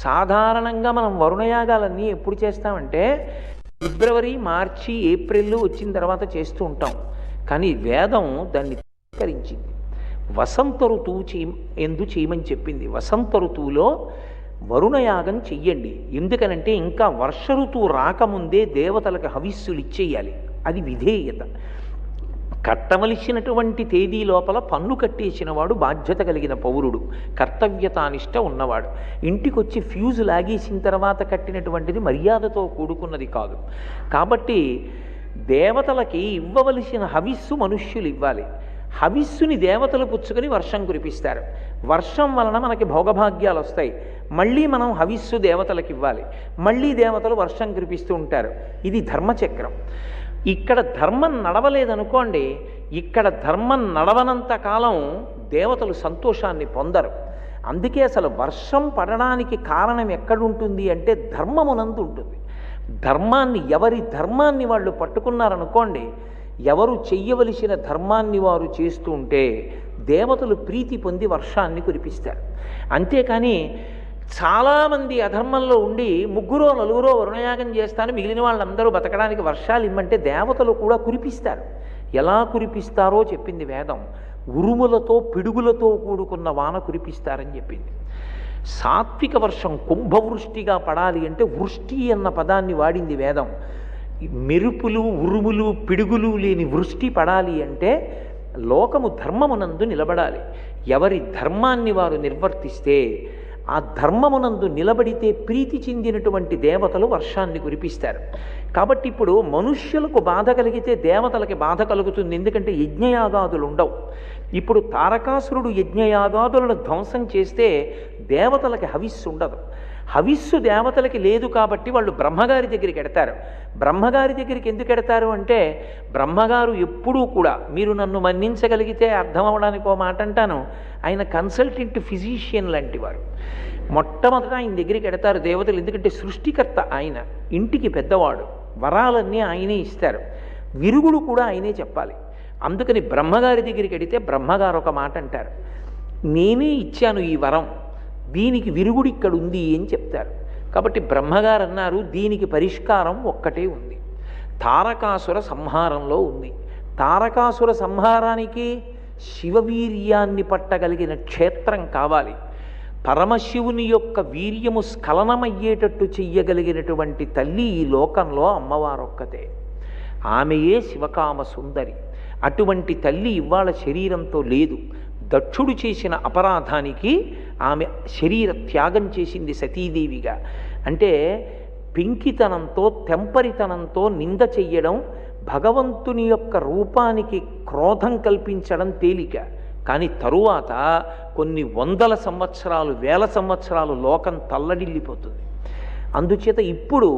సాధారణంగా మనం వరుణయాగాలన్నీ ఎప్పుడు చేస్తామంటే ఫిబ్రవరి, మార్చి, ఏప్రిల్ వచ్చిన తర్వాత చేస్తూ ఉంటాం. కానీ వేదం దాన్ని తిరస్కరించింది. వసంత ఋతువు ఎందు చేయమని చెప్పింది. వసంత ఋతువులో వరుణయాగం చెయ్యండి. ఎందుకనంటే ఇంకా వర్ష ఋతువు రాకముందే దేవతలకు హవిస్సులు ఇచ్చేయాలి. అది విధేయత. కట్టవలసినటువంటి తేదీ లోపల పన్ను కట్టేసిన వాడు బాధ్యత కలిగిన పౌరుడు, కర్తవ్యతానిష్ట ఉన్నవాడు. ఇంటికొచ్చి ఫ్యూజు లాగేసిన తర్వాత కట్టినటువంటిది మర్యాదతో కూడుకున్నది కాదు. కాబట్టి దేవతలకి ఇవ్వవలసిన హవిస్సు మనుష్యులు ఇవ్వాలి. హవిస్సుని దేవతలు పుచ్చుకొని వర్షం కురిపిస్తారు. వర్షం వలన మనకి భోగభాగ్యాలు వస్తాయి. మళ్ళీ మనం హవిస్సు దేవతలకు ఇవ్వాలి. మళ్ళీ దేవతలు వర్షం కురిపిస్తూ ఉంటారు. ఇది ధర్మచక్రం. ఇక్కడ ధర్మం నడవలేదనుకోండి, ఇక్కడ ధర్మం నడవనంత కాలం దేవతలు సంతోషాన్ని పొందరు. అందుకే అసలు వర్షం పడడానికి కారణం ఎక్కడుంటుంది అంటే ధర్మమునందు ఉంటుంది. ఎవరి ధర్మాన్ని వాళ్ళు పట్టుకున్నారనుకోండి, ఎవరు చెయ్యవలసిన ధర్మాన్ని వారు చేస్తూ ఉంటే దేవతలు ప్రీతి పొంది వర్షాన్ని కురిపిస్తారు. అంతేకాని చాలామంది అధర్మంలో ఉండి 3-4 వరుణయాగం చేస్తాను, మిగిలిన వాళ్ళందరూ బతకడానికి వర్షాలు ఇమ్మంటే దేవతలు కూడా కురిపిస్తారు. ఎలా కురిపిస్తారో చెప్పింది వేదం. ఉరుములతో, పిడుగులతో కూడుకున్న వాన కురిపిస్తారని చెప్పింది. సాత్విక వర్షం కుంభవృష్టిగా పడాలి అంటే వృష్టి అన్న పదాన్ని వాడింది వేదం. మెరుపులు, ఉరుములు, పిడుగులు లేని వృష్టి పడాలి అంటే లోకము ధర్మమునందు నిలబడాలి. ఎవరి ధర్మాన్ని వారు నిర్వర్తిస్తే ఆ ధర్మమునందు నిలబడితే ప్రీతి చెందినటువంటి దేవతలు వర్షాన్ని కురిపిస్తారు. కాబట్టి ఇప్పుడు మనుష్యులకు బాధ కలిగితే దేవతలకి బాధ కలుగుతుంది, ఎందుకంటే యజ్ఞయాగాదులు ఉండవు. ఇప్పుడు తారకాసురుడు యజ్ఞయాగాదులను ధ్వంసం చేస్తే దేవతలకి హవిస్సు ఉండదు. హవిస్సు దేవతలకి లేదు కాబట్టి వాళ్ళు బ్రహ్మగారి దగ్గరికి ఎడతారు. బ్రహ్మగారి దగ్గరికి ఎందుకు ఎడతారు అంటే, బ్రహ్మగారు ఎప్పుడూ కూడా, మీరు నన్ను మన్నించగలిగితే అర్థం అవడానికి ఓ మాట అంటాను, ఆయన కన్సల్టెంట్ ఫిజీషియన్ లాంటి వారు. మొట్టమొదట ఆయన దగ్గరికి ఎడతారు దేవతలు, ఎందుకంటే సృష్టికర్త ఆయన, ఇంటికి పెద్దవాడు, వరాలన్నీ ఆయనే ఇస్తారు, విరుగుడు కూడా ఆయనే చెప్పాలి. అందుకని బ్రహ్మగారి దగ్గరికి ఎడితే బ్రహ్మగారు ఒక మాట అంటారు, నేనే ఇచ్చాను ఈ వరం, దీనికి విరుగుడు ఇక్కడ ఉంది అని చెప్తారు. కాబట్టి బ్రహ్మగారు అన్నారు, దీనికి పరిష్కారం ఒక్కటే ఉంది, తారకాసుర సంహారంలో ఉంది. తారకాసుర సంహారానికి శివవీర్యాన్ని పట్టగలిగిన క్షేత్రం కావాలి. పరమశివుని యొక్క వీర్యము స్ఖలనమయ్యేటట్టు చెయ్యగలిగినటువంటి తల్లి ఈ లోకంలో అమ్మవారొక్కతే. ఆమెయే శివకామ సుందరి. అటువంటి తల్లి ఇవాళ శరీరంతో లేదు. దక్షుడు చేసిన అపరాధానికి ఆమె శరీర త్యాగం చేసింది సతీదేవిగా. అంటే పెంకితనంతో తెంపరితనంతో నింద చెయ్యడం, భగవంతుని యొక్క రూపానికి క్రోధం కల్పించడం తేలిక, కానీ తరువాత కొన్ని వందల సంవత్సరాలు, వేల సంవత్సరాలు లోకం తల్లడిల్లిపోతుంది. అందుచేత ఇప్పుడు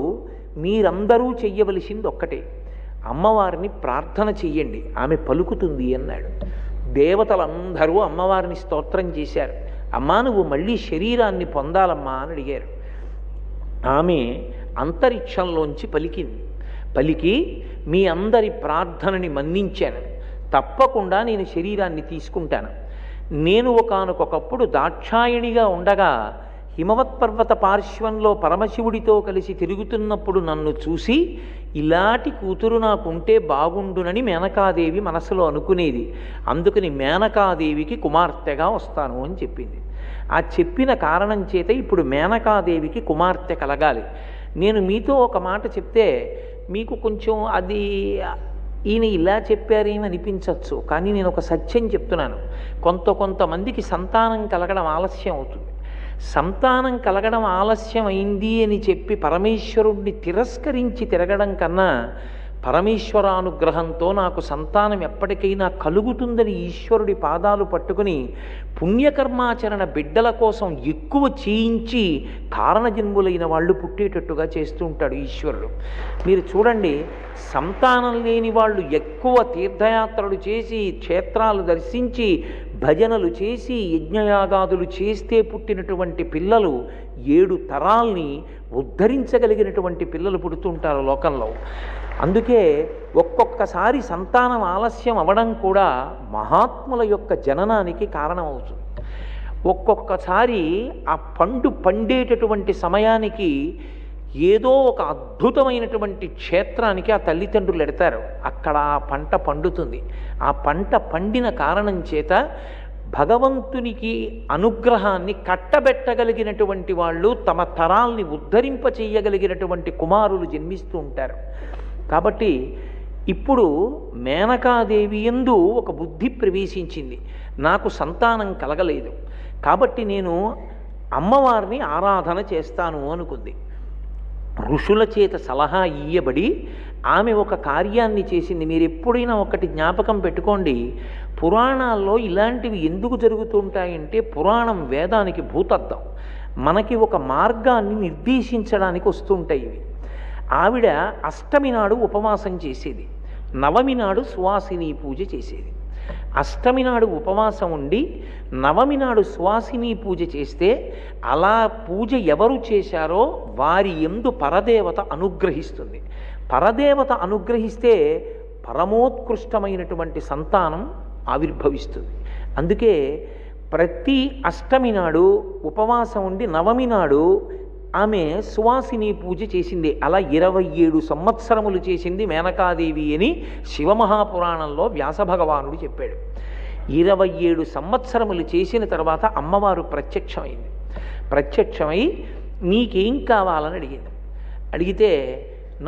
మీరందరూ చెయ్యవలసింది ఒక్కటే, అమ్మవారిని ప్రార్థన చెయ్యండి, ఆమె పలుకుతుంది అన్నాడు. దేవతలందరూ అమ్మవారిని స్తోత్రం చేశారు. అమ్మా నువ్వు మళ్ళీ శరీరాన్ని పొందాలమ్మా అని అడిగారు. ఆమె అంతరిక్షంలోంచి పలికి మీ అందరి ప్రార్థనని మన్నించాను, తప్పకుండా నేను శరీరాన్ని తీసుకుంటాను. నేను ఒకానొకప్పుడు దాక్షాయణిగా ఉండగా హిమవత్పర్వత పార్శ్వంలో పరమశివుడితో కలిసి తిరుగుతున్నప్పుడు నన్ను చూసి ఇలాంటి కూతురు నాకుంటే బాగుండునని మేనకాదేవి మనసులో అనుకునేది. అందుకని మేనకాదేవికి కుమార్తెగా వస్తాను అని చెప్పింది. ఆ చెప్పిన కారణం చేత ఇప్పుడు మేనకాదేవికి కుమార్తె కలగాలి. నేను మీతో ఒక మాట చెప్తే మీకు కొంచెం అది ఈయన ఇలా చెప్పారేమని అనిపించవచ్చు, కానీ నేను ఒక సత్యం చెప్తున్నాను. కొంతమందికి సంతానం కలగడం ఆలస్యం అవుతుంది. సంతానం కలగడం ఆలస్యం అయింది అని చెప్పి పరమేశ్వరుణ్ణి తిరస్కరించి తిరగడం కన్నా, పరమేశ్వరానుగ్రహంతో నాకు సంతానం ఎప్పటికైనా కలుగుతుందని ఈశ్వరుడి పాదాలు పట్టుకుని పుణ్యకర్మాచరణ బిడ్డల కోసం ఎక్కువ చేయించి కారణజన్ములైన వాళ్ళు పుట్టేటట్టుగా చేస్తూ ఉంటాడు ఈశ్వరుడు. మీరు చూడండి, సంతానం లేని వాళ్ళు ఎక్కువ తీర్థయాత్రలు చేసి, క్షేత్రాలు దర్శించి, భజనలు చేసి, యజ్ఞయాగాదులు చేస్తే పుట్టినటువంటి పిల్లలు 7 తరాల్ని ఉద్ధరించగలిగినటువంటి పిల్లలు పుడుతుంటారు లోకంలో. అందుకే ఒక్కొక్కసారి సంతానం ఆలస్యం అవ్వడం కూడా మహాత్ముల యొక్క జననానికి కారణమవుతుంది. ఒక్కొక్కసారి ఆ పండు పండేటటువంటి సమయానికి ఏదో ఒక అద్భుతమైనటువంటి క్షేత్రానికి ఆ తల్లిదండ్రులు ఎడతారు, అక్కడ ఆ పంట పండుతుంది. ఆ పంట పండిన కారణం చేత భగవంతునికి అనుగ్రహాన్ని కట్టబెట్టగలిగినటువంటి వాళ్ళు, తమ తరాల్ని ఉద్ధరింప చేయగలిగినటువంటి కుమారులు జన్మిస్తూ ఉంటారు. కాబట్టి ఇప్పుడు మేనకాదేవి యందు ఒక బుద్ధి ప్రవేశించింది, నాకు సంతానం కలగలేదు కాబట్టి నేను అమ్మవారిని ఆరాధన చేస్తాను అనుకుంది. ఋషుల చేత సలహా ఇయ్యబడి ఆమె ఒక కార్యాన్ని చేసింది. మీరు ఎప్పుడైనా ఒకటి జ్ఞాపకం పెట్టుకోండి, పురాణాల్లో ఇలాంటివి ఎందుకు జరుగుతుంటాయంటే, పురాణం వేదానికి భూతద్దం, మనకి ఒక మార్గాన్ని నిర్దేశించడానికి వస్తుంటాయి ఇవి. ఆవిడ అష్టమి నాడు ఉపవాసం చేసేది, నవమి నాడు సువాసిని పూజ చేసేది. అష్టమి నాడు ఉపవాసం ఉండి నవమి నాడు సువాసిని పూజ చేస్తే, అలా పూజ ఎవరు చేశారో వారి యందు పరదేవత అనుగ్రహిస్తుంది. పరదేవత అనుగ్రహిస్తే పరమోత్కృష్టమైనటువంటి సంతానం ఆవిర్భవిస్తుంది. అందుకే ప్రతి అష్టమి నాడు ఉపవాసం ఉండి నవమి నాడు ఆమె సువాసిని పూజ చేసింది. అలా 27 సంవత్సరములు చేసింది మేనకాదేవి అని శివమహాపురాణంలో వ్యాసభగవానుడు చెప్పాడు. 27 సంవత్సరములు చేసిన తర్వాత అమ్మవారు ప్రత్యక్షమై నీకేం కావాలని అడిగింది. అడిగితే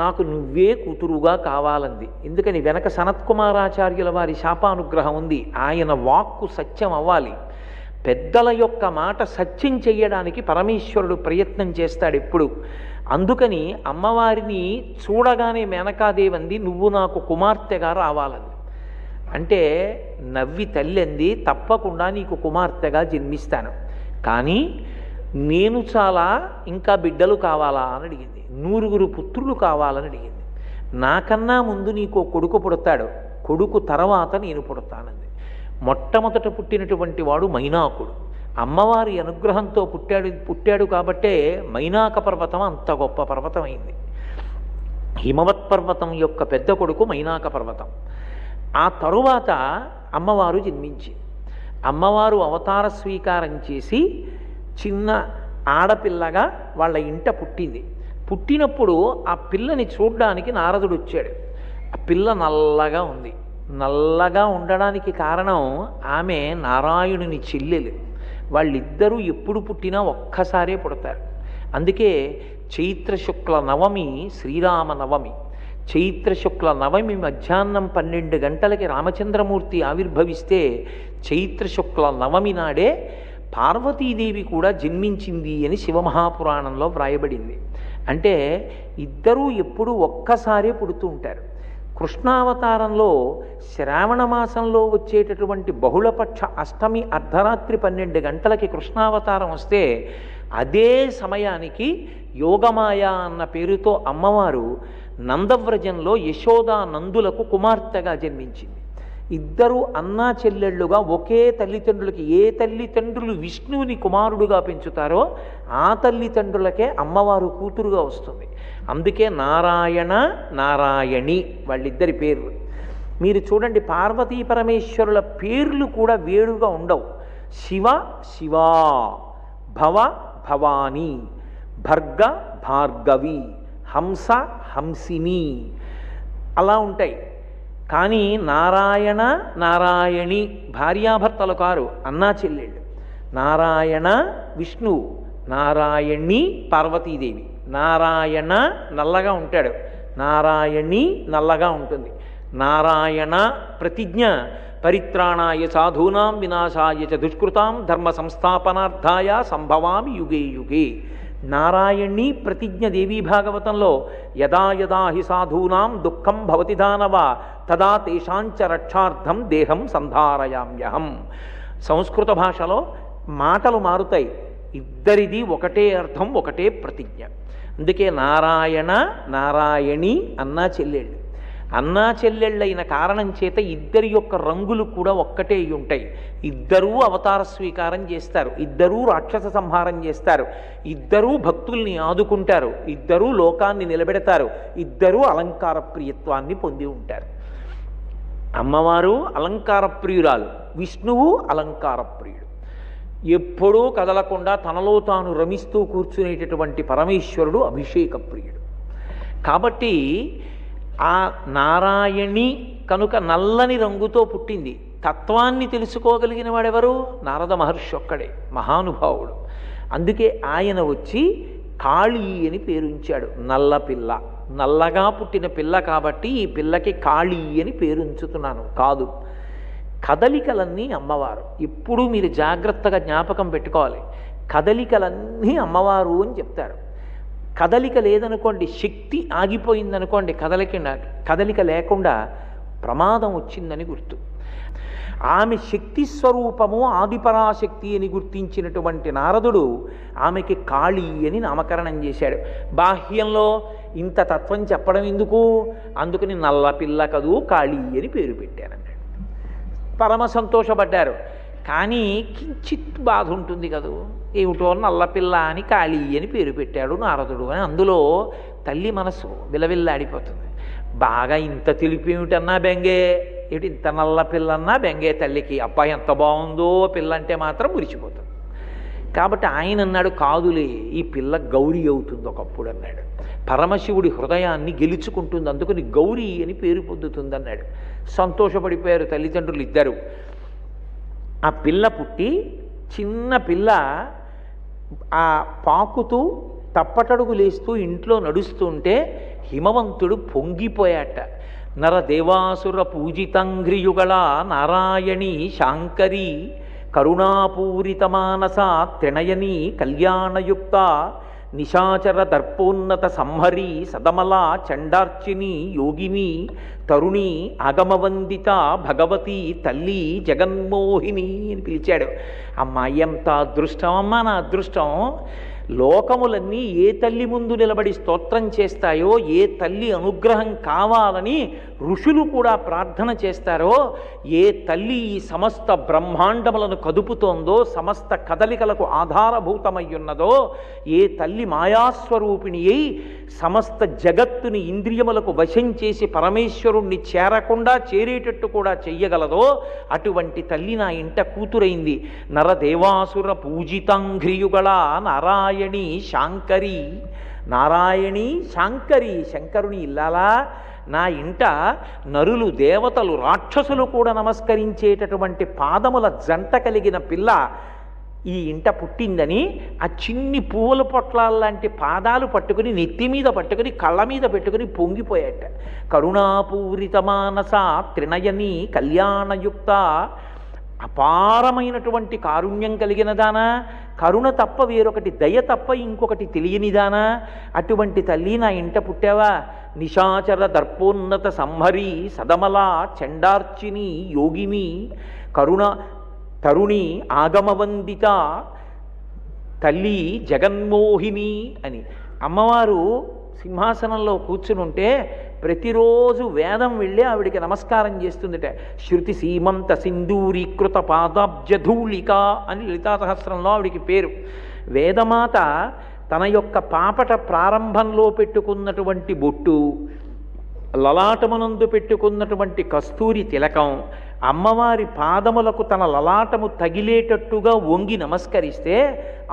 నాకు నువ్వే కూతురుగా కావాలంది. ఎందుకని, వెనక సనత్కుమారాచార్యుల వారి శాపానుగ్రహం ఉంది, ఆయన వాక్కు సత్యం అవ్వాలి. పెద్దల యొక్క మాట సత్యం చెయ్యడానికి పరమేశ్వరుడు ప్రయత్నం చేస్తాడు ఎప్పుడు. అందుకని అమ్మవారిని చూడగానే మేనకాదేవంది, నువ్వు నాకు కుమార్తెగా రావాలంది. అంటే నవ్వి తల్లి అంది, తప్పకుండా నీకు కుమార్తెగా జన్మిస్తాను, కానీ నేను చాలా ఇంకా బిడ్డలు కావాలా అని అడిగింది. 9 పుత్రులు కావాలని అడిగింది. నాకన్నా ముందు నీకు కొడుకు పుడతాడు, కొడుకు తర్వాత నేను పుడతానంది. మొట్టమొదట పుట్టినటువంటి వాడు మైనాకుడు. అమ్మవారి అనుగ్రహంతో పుట్టాడు కాబట్టే మైనాక పర్వతం అంత గొప్ప పర్వతం అయింది. హిమవత్ పర్వతం యొక్క పెద్ద కొడుకు మైనాక పర్వతం. ఆ తరువాత అమ్మవారు జన్మించి, అమ్మవారు అవతార స్వీకారం చేసి చిన్న ఆడపిల్లగా వాళ్ళ ఇంట పుట్టింది. పుట్టినప్పుడు ఆ పిల్లని చూడ్డానికి నారదుడు వచ్చాడు. ఆ పిల్ల నల్లగా ఉంది. నల్లగా ఉండడానికి కారణం ఆమె నారాయణుని చెల్లెలు. వాళ్ళిద్దరూ ఎప్పుడు పుట్టినా ఒక్కసారే పుడతారు. అందుకే చైత్రశుక్ల నవమి శ్రీరామనవమి. చైత్రశుక్ల నవమి మధ్యాహ్నం 12 గంటలకి రామచంద్రమూర్తి ఆవిర్భవిస్తే చైత్రశుక్ల నవమి నాడే పార్వతీదేవి కూడా జన్మించింది అని శివమహాపురాణంలో వ్రాయబడింది. అంటే ఇద్దరూ ఎప్పుడూ ఒక్కసారే పుడుతూ ఉంటారు. కృష్ణావతారంలో శ్రావణ మాసంలో వచ్చేటటువంటి బహుళపక్ష అష్టమి అర్ధరాత్రి 12 గంటలకి కృష్ణావతారం వస్తే అదే సమయానికి యోగమాయ అన్న పేరుతో అమ్మవారు నందవ్రజంలో యశోదా నందులకు కుమార్తెగా జన్మించింది. ఇద్దరు అన్నా చెల్లెళ్ళుగా ఒకే తల్లిదండ్రులకి, ఏ తల్లిదండ్రులు విష్ణువుని కుమారుడుగా పెంచుతారో ఆ తల్లిదండ్రులకే అమ్మవారు కూతురుగా వస్తుంది. అందుకే నారాయణ నారాయణి వాళ్ళిద్దరి పేర్లు. మీరు చూడండి, పార్వతీ పరమేశ్వరుల పేర్లు కూడా వేరుగా ఉండవు. శివ శివా, భవ భవాని, భర్గ భార్గవి, హంస హంసిని అలా ఉంటాయి. కానీ నారాయణ నారాయణి భార్యాభర్తలు కారు, అన్నా చెల్లెళ్ళు. నారాయణ విష్ణువు, నారాయణి పార్వతీదేవి. నారాయణ నల్లగా ఉంటాడు, నారాయణి నల్లగా ఉంటుంది. నారాయణ ప్రతిజ్ఞ పరిత్రాణాయ సాధూనాం వినాశాయ చ దుష్కృతాం ధర్మ సంస్థాపనార్థాయ సంభవామి యుగే యుగే. నారాయణి ప్రతిజ్ఞ దేవీ భాగవతంలో యదా యదా హి సాధూనాం దుఃఖం భవతి దానవ తదా తేషాంచ రక్షార్థం దేహం సంధారయామ్యహం. సంస్కృత భాషలో మాటలు మారుతాయి, ఇద్దరిది ఒకటే అర్థం, ఒకటే ప్రతిజ్ఞ. అందుకే నారాయణ నారాయణి అన్నా చెల్లెళ్ళు. అన్నా చెల్లెళ్ళైన కారణం చేత ఇద్దరి యొక్క రంగులు కూడా ఒక్కటే ఉంటాయి. ఇద్దరూ అవతార స్వీకారం చేస్తారు, ఇద్దరూ రాక్షస సంహారం చేస్తారు, ఇద్దరూ భక్తుల్ని ఆదుకుంటారు, ఇద్దరూ లోకాన్ని నిలబెడతారు, ఇద్దరూ అలంకార ప్రియత్వాన్ని పొంది ఉంటారు. అమ్మవారు అలంకార ప్రియురాలు, విష్ణువు అలంకార ప్రియుడు. ఎప్పుడూ కదలకుండా తనలో తాను రమిస్తూ కూర్చునేటటువంటి పరమేశ్వరుడు అభిషేక ప్రియుడు. కాబట్టి ఆ నారాయణి కనుక నల్లని రంగుతో పుట్టింది. తత్వాన్ని తెలుసుకోగలిగిన వాడెవరు? నారద మహర్షి ఒక్కడే, మహానుభావుడు. అందుకే ఆయన వచ్చి కాళీ అని పేరుంచాడు. నల్ల పిల్ల, నల్లగా పుట్టిన పిల్ల కాబట్టి ఈ పిల్లకి కాళీ అని పేరుంచుతున్నాను కాదు. కదలికలన్నీ అమ్మవారు. ఎప్పుడూ మీరు జాగ్రత్తగా జ్ఞాపకం పెట్టుకోవాలి. కదలికలన్నీ అమ్మవారు అని చెప్తారు. కదలిక లేదనుకోండి, శక్తి ఆగిపోయిందనుకోండి, కదలిక లేకుండా ప్రమాదం వచ్చిందని గుర్తు. ఆమె శక్తి స్వరూపము ఆదిపరాశక్తి అని గుర్తించినటువంటి నారదుడు ఆమెకి కాళీ అని నామకరణం చేశాడు. బాహ్యంలో ఇంత తత్వం చెప్పడం ఎందుకు, అందుకని నల్ల పిల్ల కదూ కాళీ అని పేరు పెట్టారన్నాడు. పరమ సంతోషపడ్డారు. కానీ కించిత్ బాధ ఉంటుంది కదూ, ఏమిటో నల్లపిల్ల అని కాళీ అని పేరు పెట్టాడు నారదుడు అని. అందులో తల్లి మనసు విలవిల్లాడిపోతుంది. బాగా ఇంత తెలిపేమిటన్నా బెంగే, ఏమిటి ఇంత నల్ల పిల్లన్నా బెంగే తల్లికి. అబ్బాయి ఎంత బాగుందో పిల్ల అంటే మాత్రం మురిచిపోతుంది. కాబట్టి ఆయన అన్నాడు, కాదులే ఈ పిల్ల గౌరీ అవుతుంది ఒకప్పుడు అన్నాడు. పరమశివుడి హృదయాన్ని గెలుచుకుంటుంది, అందుకని గౌరీ అని పేరు పొందుతుంది అన్నాడు. సంతోషపడిపోయారు తల్లిదండ్రులు ఇద్దరు. ఆ పిల్ల పుట్టి, చిన్న పిల్ల ఆ పాకుతూ తప్పటడుగు లేస్తూ ఇంట్లో నడుస్తుంటే హిమవంతుడు పొంగిపోయాట. నరదేవాసుర పూజితంఘ్రియుగళ నారాయణి శాంకరి కరుణాపూరిత మానస త్రినయనీ కళ్యాణయుక్త నిశాచర దర్పోన్నత సంహరి సదమలా చండార్చిని యోగిని తరుణి ఆగమవందిత భగవతి తల్లి జగన్మోహిని అని పిలిచాడు. అమ్మ ఎంత అదృష్టం అమ్మ, నా అదృష్టం. లోకములన్నీ ఏ తల్లి ముందు నిలబడి స్తోత్రం చేస్తాయో, ఏ తల్లి అనుగ్రహం కావాలని ఋషులు కూడా ప్రార్థన చేస్తారో, ఏ తల్లి ఈ సమస్త బ్రహ్మాండములను కదుపుతోందో, సమస్త కదలికలకు ఆధారభూతమయ్యున్నదో, ఏ తల్లి మాయాస్వరూపిణి అయి సమస్త జగత్తుని ఇంద్రియములకు వశం చేసి పరమేశ్వరుణ్ణి చేరకుండా చేరేటట్టు కూడా చెయ్యగలదో అటువంటి తల్లి నా ఇంట కూతురైంది. నరదేవాసుర పూజితాంఘ్రియుగళ నారాయణి శాంకరి. నారాయణి శాంకరి, శంకరుని ఇల్లాలా నా ఇంట నరులు దేవతలు రాక్షసులు కూడా నమస్కరించేటటువంటి పాదముల జంట కలిగిన పిల్ల ఈ ఇంట పుట్టిందని ఆ చిన్ని పువ్వుల పొట్లాల్లాంటి పాదాలు పట్టుకుని నెత్తి మీద పట్టుకుని కళ్ళ మీద పెట్టుకుని పొంగిపోయాట. కరుణాపూరిత మానస త్రినయని కళ్యాణయుక్త, అపారమైనటువంటి కారుణ్యం కలిగిన దానా, కరుణ తప్ప వేరొకటి, దయ తప్ప ఇంకొకటి తెలియనిదానా, అటువంటి తల్లి నా ఇంట పుట్టావా. నిశాచర దర్పోన్నత సంహరి సదమలా చండార్చిని యోగిని కరుణ తరుణి ఆగమవందిత తల్లి జగన్మోహిని అని. అమ్మవారు సింహాసనంలో కూర్చునుంటే ప్రతిరోజు వేదం వెళ్ళి ఆవిడికి నమస్కారం చేస్తుందిట. శృతి సీమంత సింధూరీకృత పాదాబ్జధూళిక అని లలితా సహస్రంలో ఆవిడికి పేరు. వేదమాత తన యొక్క పాపట ప్రారంభంలో పెట్టుకున్నటువంటి బొట్టు, లలాటమునందు పెట్టుకున్నటువంటి కస్తూరి తిలకం, అమ్మవారి పాదములకు తన లలాటము తగిలేటట్టుగా వంగి నమస్కరిస్తే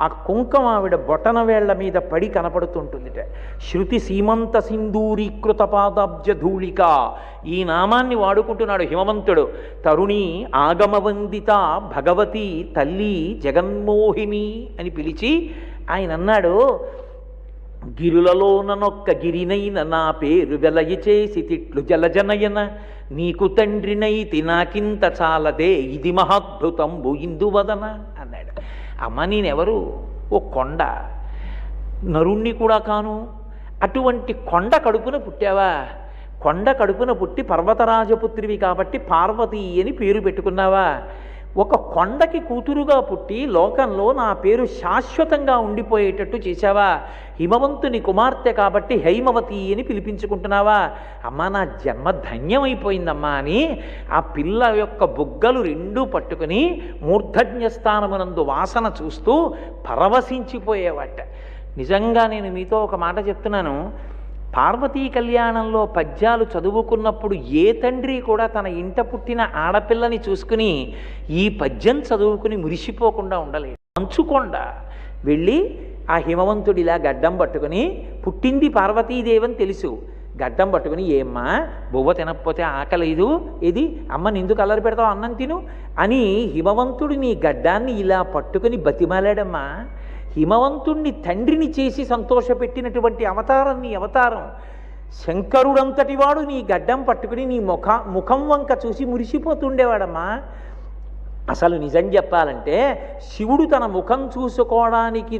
ఆ కుంకం ఆవిడ బొటన వేళ్ల మీద పడి కనపడుతుంటుందిట. శృతి సీమంత సింధూరీకృత పాదాబ్జధూళిక, ఈ నామాన్ని వాడుకుంటున్నాడు హిమవంతుడు. తరుణి ఆగమవందిత భగవతి తల్లి జగన్మోహిని అని పిలిచి ఆయన అన్నాడు, గిరులలోననొక్క గిరినైన నా పేరు వెలయి చేసి తిట్లు జలజనయన, నీకు తండ్రినైతి నాకింత చాలదే ఇది మహాద్భుతంబు ఇందువదన అన్నాడు. అమ్మ నేనెవరు? ఓ కొండ, నరుణ్ణి కూడా కాను. అటువంటి కొండ కడుపున పుట్టావా? కొండ కడుపున పుట్టి పర్వతరాజపుత్రివి కాబట్టి పార్వతి అని పేరు పెట్టుకున్నావా? ఒక కొండకి కూతురుగా పుట్టి లోకంలో నా పేరు శాశ్వతంగా ఉండిపోయేటట్టు చేశావా? హిమవంతుని కుమార్తె కాబట్టి హైమవతి అని పిలిపించుకుంటున్నావా? అమ్మా నా జన్మ ధన్యమైపోయిందమ్మా అని ఆ పిల్ల యొక్క బుగ్గలు రెండూ పట్టుకుని మూర్ధన్యస్థానమునందు వాసన చూస్తూ పరవశించిపోయేవాట. నిజంగా నేను మీతో ఒక మాట చెప్తున్నాను, పార్వతీ కళ్యాణంలో పద్యాలు చదువుకున్నప్పుడు ఏ తండ్రి కూడా తన ఇంట పుట్టిన ఆడపిల్లని చూసుకుని ఈ పద్యం చదువుకుని మురిసిపోకుండా ఉండలేదు. మంచుకొండ వెళ్ళి ఆ హిమవంతుడిలా గడ్డం పట్టుకుని, పుట్టింది పార్వతీదేవని తెలుసు, గడ్డం పట్టుకుని ఏమ్మా బువ్వ తినకపోతే ఆకలేదు, ఏది అమ్మ నిందుకు అల్లరి పెడతావు, అన్నం తిను అని హిమవంతుడు నీ గడ్డాన్ని ఇలా పట్టుకుని బతిమాలాడమ్మా. హిమవంతుణ్ణి తండ్రిని చేసి సంతోషపెట్టినటువంటి అవతారం నీ అవతారం. శంకరుడంతటి వాడు నీ గడ్డం పట్టుకుని నీ ముఖం వంక చూసి మురిసిపోతుండేవాడమ్మా. అసలు నిజం చెప్పాలంటే శివుడు తన ముఖం చూసుకోవడానికి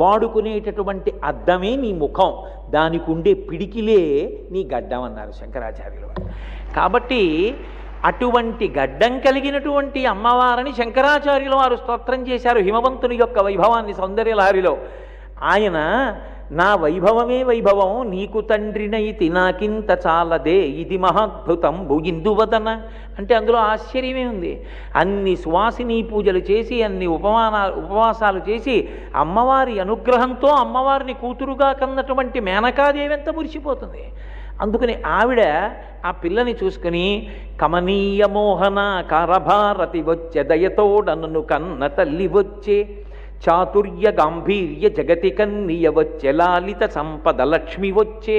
వాడుకునేటటువంటి అద్దమే నీ ముఖం, దానికి ఉండే పిడికిలే నీ గడ్డం అన్నారు శంకరాచార్యులు. కాబట్టి అటువంటి గడ్డం కలిగినటువంటి అమ్మవారిని శంకరాచార్యుల వారు స్తోత్రం చేశారు హిమవంతుని యొక్క వైభవాన్ని సౌందర్యలహరిలో. ఆయన నా వైభవమే వైభవం, నీకు తండ్రినైతి నాకింత చాలదే ఇది మహాద్భుతం ఇందువదన అంటే అందులో ఆశ్చర్యమే ఉంది. అన్ని సువాసిని పూజలు చేసి, అన్ని ఉపవాసాలు చేసి అమ్మవారి అనుగ్రహంతో అమ్మవారిని కూతురుగా కన్నటువంటి మేనకాదేవి ఎంత మురిసిపోతుంది. అందుకని ఆవిడ ఆ పిల్లని చూసుకుని కమనీయ మోహన కారభారతి వచ్చే దయతోడను కన్న తల్లి వచ్చే, చాతుర్య గాంభీర్య జగతి కన్నియ వచ్చే, లాలిత సంపద లక్ష్మి వచ్చే,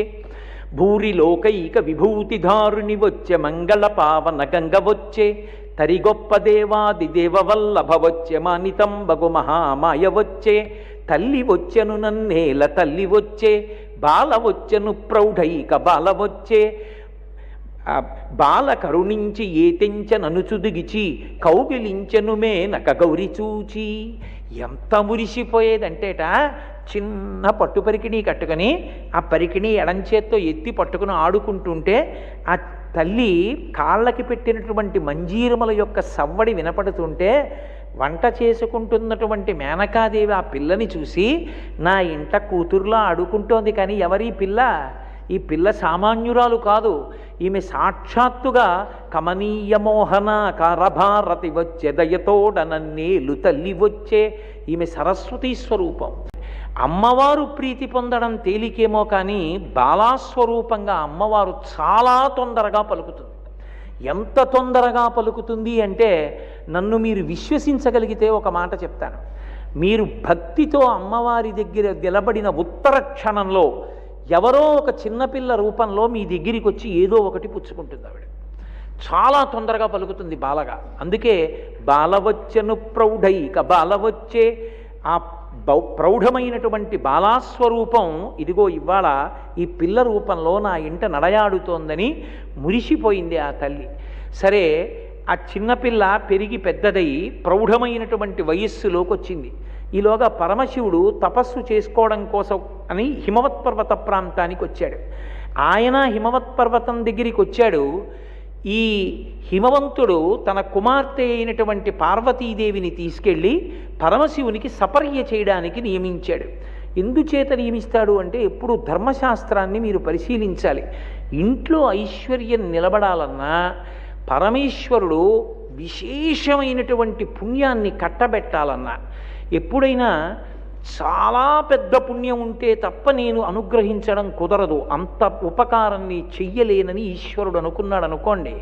భూరి లోకైక విభూతిధారుని వచ్చే, మంగళ పావన గంగ వచ్చే, తరి గొప్ప దేవాది దేవవల్లభ వచ్చే, మానితంబగు మహామాయ వచ్చే, తల్లి వచ్చెను నన్నేల తల్లి వచ్చే, బాల వచ్చెను ప్రౌఢైక బాల వచ్చే, బాల కరుణించి ఏతెంచననుచుదిగిచి కౌగిలించెను మే నక గౌరి చూచి. ఎంత మురిసిపోయేదంటేట, చిన్న పట్టు పరికిణీ కట్టుకొని ఆ పరికిణీ ఎడంచేత్తో ఎత్తి పట్టుకుని ఆడుకుంటుంటే ఆ తల్లి కాళ్ళకి పెట్టినటువంటి మంజీరముల యొక్క సవ్వడి వినపడుతుంటే వంట చేసుకుంటున్నటువంటి మేనకాదేవి ఆ పిల్లని చూసి, నా ఇంట కూతురులా ఆడుకుంటోంది, కానీ ఎవరి పిల్ల? ఈ పిల్ల సామాన్యురాలు కాదు, ఈమె సాక్షాత్తుగా కమనీయ మోహన కారభారతి వచ్చే దయతోడనన్నేలు తల్లి వచ్చే, ఈమె సరస్వతీ స్వరూపం. అమ్మవారు ప్రీతి పొందడం తేలికేమో కానీ బాలాస్వరూపంగా అమ్మవారు చాలా తొందరగా పలుకుతుంది. ఎంత తొందరగా పలుకుతుంది అంటే, నన్ను మీరు విశ్వసించగలిగితే ఒక మాట చెప్తాను. మీరు భక్తితో అమ్మవారి దగ్గర నిలబడిన ఉత్తర క్షణంలో ఎవరో ఒక చిన్నపిల్ల రూపంలో మీ దగ్గరికి వచ్చి ఏదో ఒకటి పుచ్చుకుంటుంది ఆవిడ. చాలా తొందరగా పలుకుతుంది బాలగా. అందుకే బాలవచ్చను ప్రౌఢైక బాలవచ్చే, ఆ ప్రౌఢమైనటువంటి బాలాస్వరూపం ఇదిగో ఇవాళ ఈ పిల్ల రూపంలో నా ఇంట నడయాడుతోందని మురిసిపోయింది ఆ తల్లి. సరే, ఆ చిన్నపిల్ల పెరిగి పెద్దదై ప్రౌఢమైనటువంటి వయస్సులోకి వచ్చింది. ఈలోగా పరమశివుడు తపస్సు చేసుకోవడం కోసం అని హిమవత్పర్వత ప్రాంతానికి వచ్చాడు. ఆయన హిమవత్పర్వతం దగ్గరికి వచ్చాడు. ఈ హిమవంతుడు తన కుమార్తె అయినటువంటి పార్వతీదేవిని తీసుకెళ్ళి పరమశివునికి సపర్య చేయడానికి నియమించాడు. ఎందుచేత నియమిస్తాడు అంటే, ఎప్పుడు ధర్మశాస్త్రాన్ని మీరు పరిశీలించాలి. ఇంట్లో ఐశ్వర్యం నిలబడాలన్నా పరమేశ్వరుడు విశేషమైనటువంటి పుణ్యాన్ని కట్టబెట్టాలన్నా, ఎప్పుడైనా చాలా పెద్ద పుణ్యం ఉంటే తప్ప నేను అనుగ్రహించడం కుదరదు, అంత ఉపకారాన్ని చెయ్యలేనని ఈశ్వరుడు అనుకున్నాడు అనుకోండి,